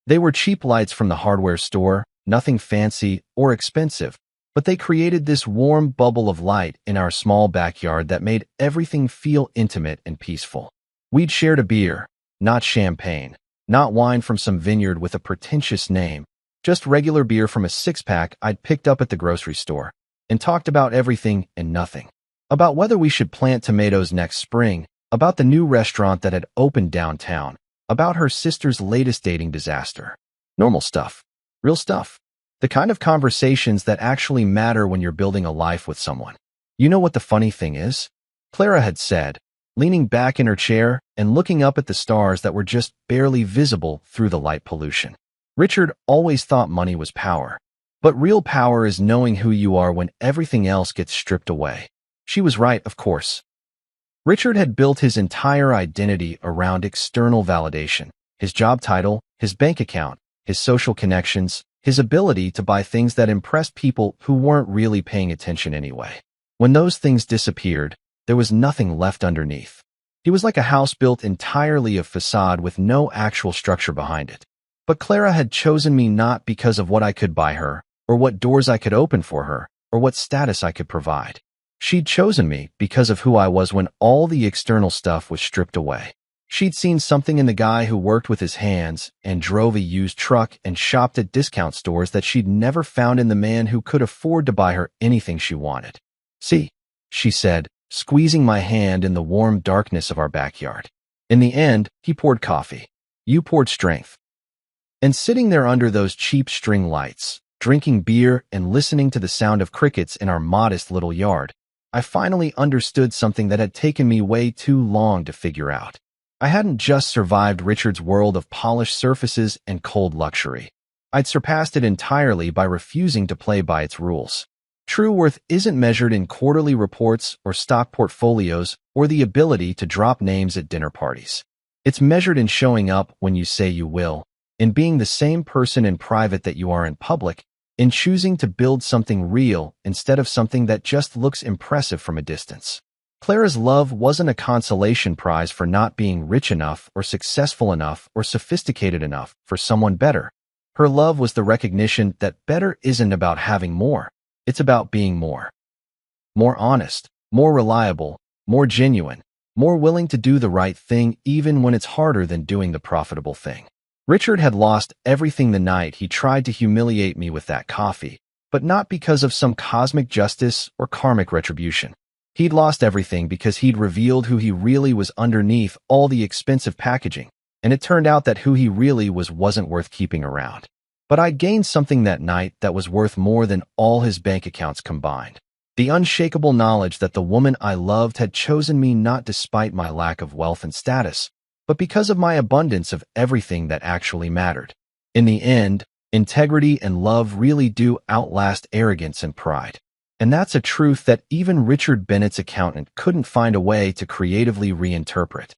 Speaker 1: They were cheap lights from the hardware store, nothing fancy or expensive, but they created this warm bubble of light in our small backyard that made everything feel intimate and peaceful. We'd shared a beer, not champagne, not wine from some vineyard with a pretentious name, just regular beer from a six-pack I'd picked up at the grocery store, and talked about everything and nothing. About whether we should plant tomatoes next spring, about the new restaurant that had opened downtown, about her sister's latest dating disaster. Normal stuff. Real stuff. The kind of conversations that actually matter when you're building a life with someone. You know what the funny thing is? Clara had said, leaning back in her chair and looking up at the stars that were just barely visible through the light pollution. Richard always thought money was power. But real power is knowing who you are when everything else gets stripped away. She was right, of course. Richard had built his entire identity around external validation. His job title, his bank account, his social connections, his ability to buy things that impressed people who weren't really paying attention anyway. When those things disappeared, there was nothing left underneath. He was like a house built entirely of facade with no actual structure behind it. But Clara had chosen me not because of what I could buy her, or what doors I could open for her, or what status I could provide. She'd chosen me because of who I was when all the external stuff was stripped away. She'd seen something in the guy who worked with his hands and drove a used truck and shopped at discount stores that she'd never found in the man who could afford to buy her anything she wanted. "See," she said, squeezing my hand in the warm darkness of our backyard. In the end, he poured coffee. You poured strength. And sitting there under those cheap string lights, drinking beer and listening to the sound of crickets in our modest little yard, I finally understood something that had taken me way too long to figure out. I hadn't just survived Richard's world of polished surfaces and cold luxury. I'd surpassed it entirely by refusing to play by its rules. True worth isn't measured in quarterly reports or stock portfolios or the ability to drop names at dinner parties. It's measured in showing up when you say you will, in being the same person in private that you are in public, in choosing to build something real instead of something that just looks impressive from a distance. Clara's love wasn't a consolation prize for not being rich enough or successful enough or sophisticated enough for someone better. Her love was the recognition that better isn't about having more. It's about being more. More honest, more reliable, more genuine, more willing to do the right thing even when it's harder than doing the profitable thing. Richard had lost everything the night he tried to humiliate me with that coffee, but not because of some cosmic justice or karmic retribution. He'd lost everything because he'd revealed who he really was underneath all the expensive packaging, and it turned out that who he really was wasn't worth keeping around. But I'd gained something that night that was worth more than all his bank accounts combined. The unshakable knowledge that the woman I loved had chosen me not despite my lack of wealth and status, but because of my abundance of everything that actually mattered. In the end, integrity and love really do outlast arrogance and pride. And that's a truth that even Richard Bennett's accountant couldn't find a way to creatively reinterpret.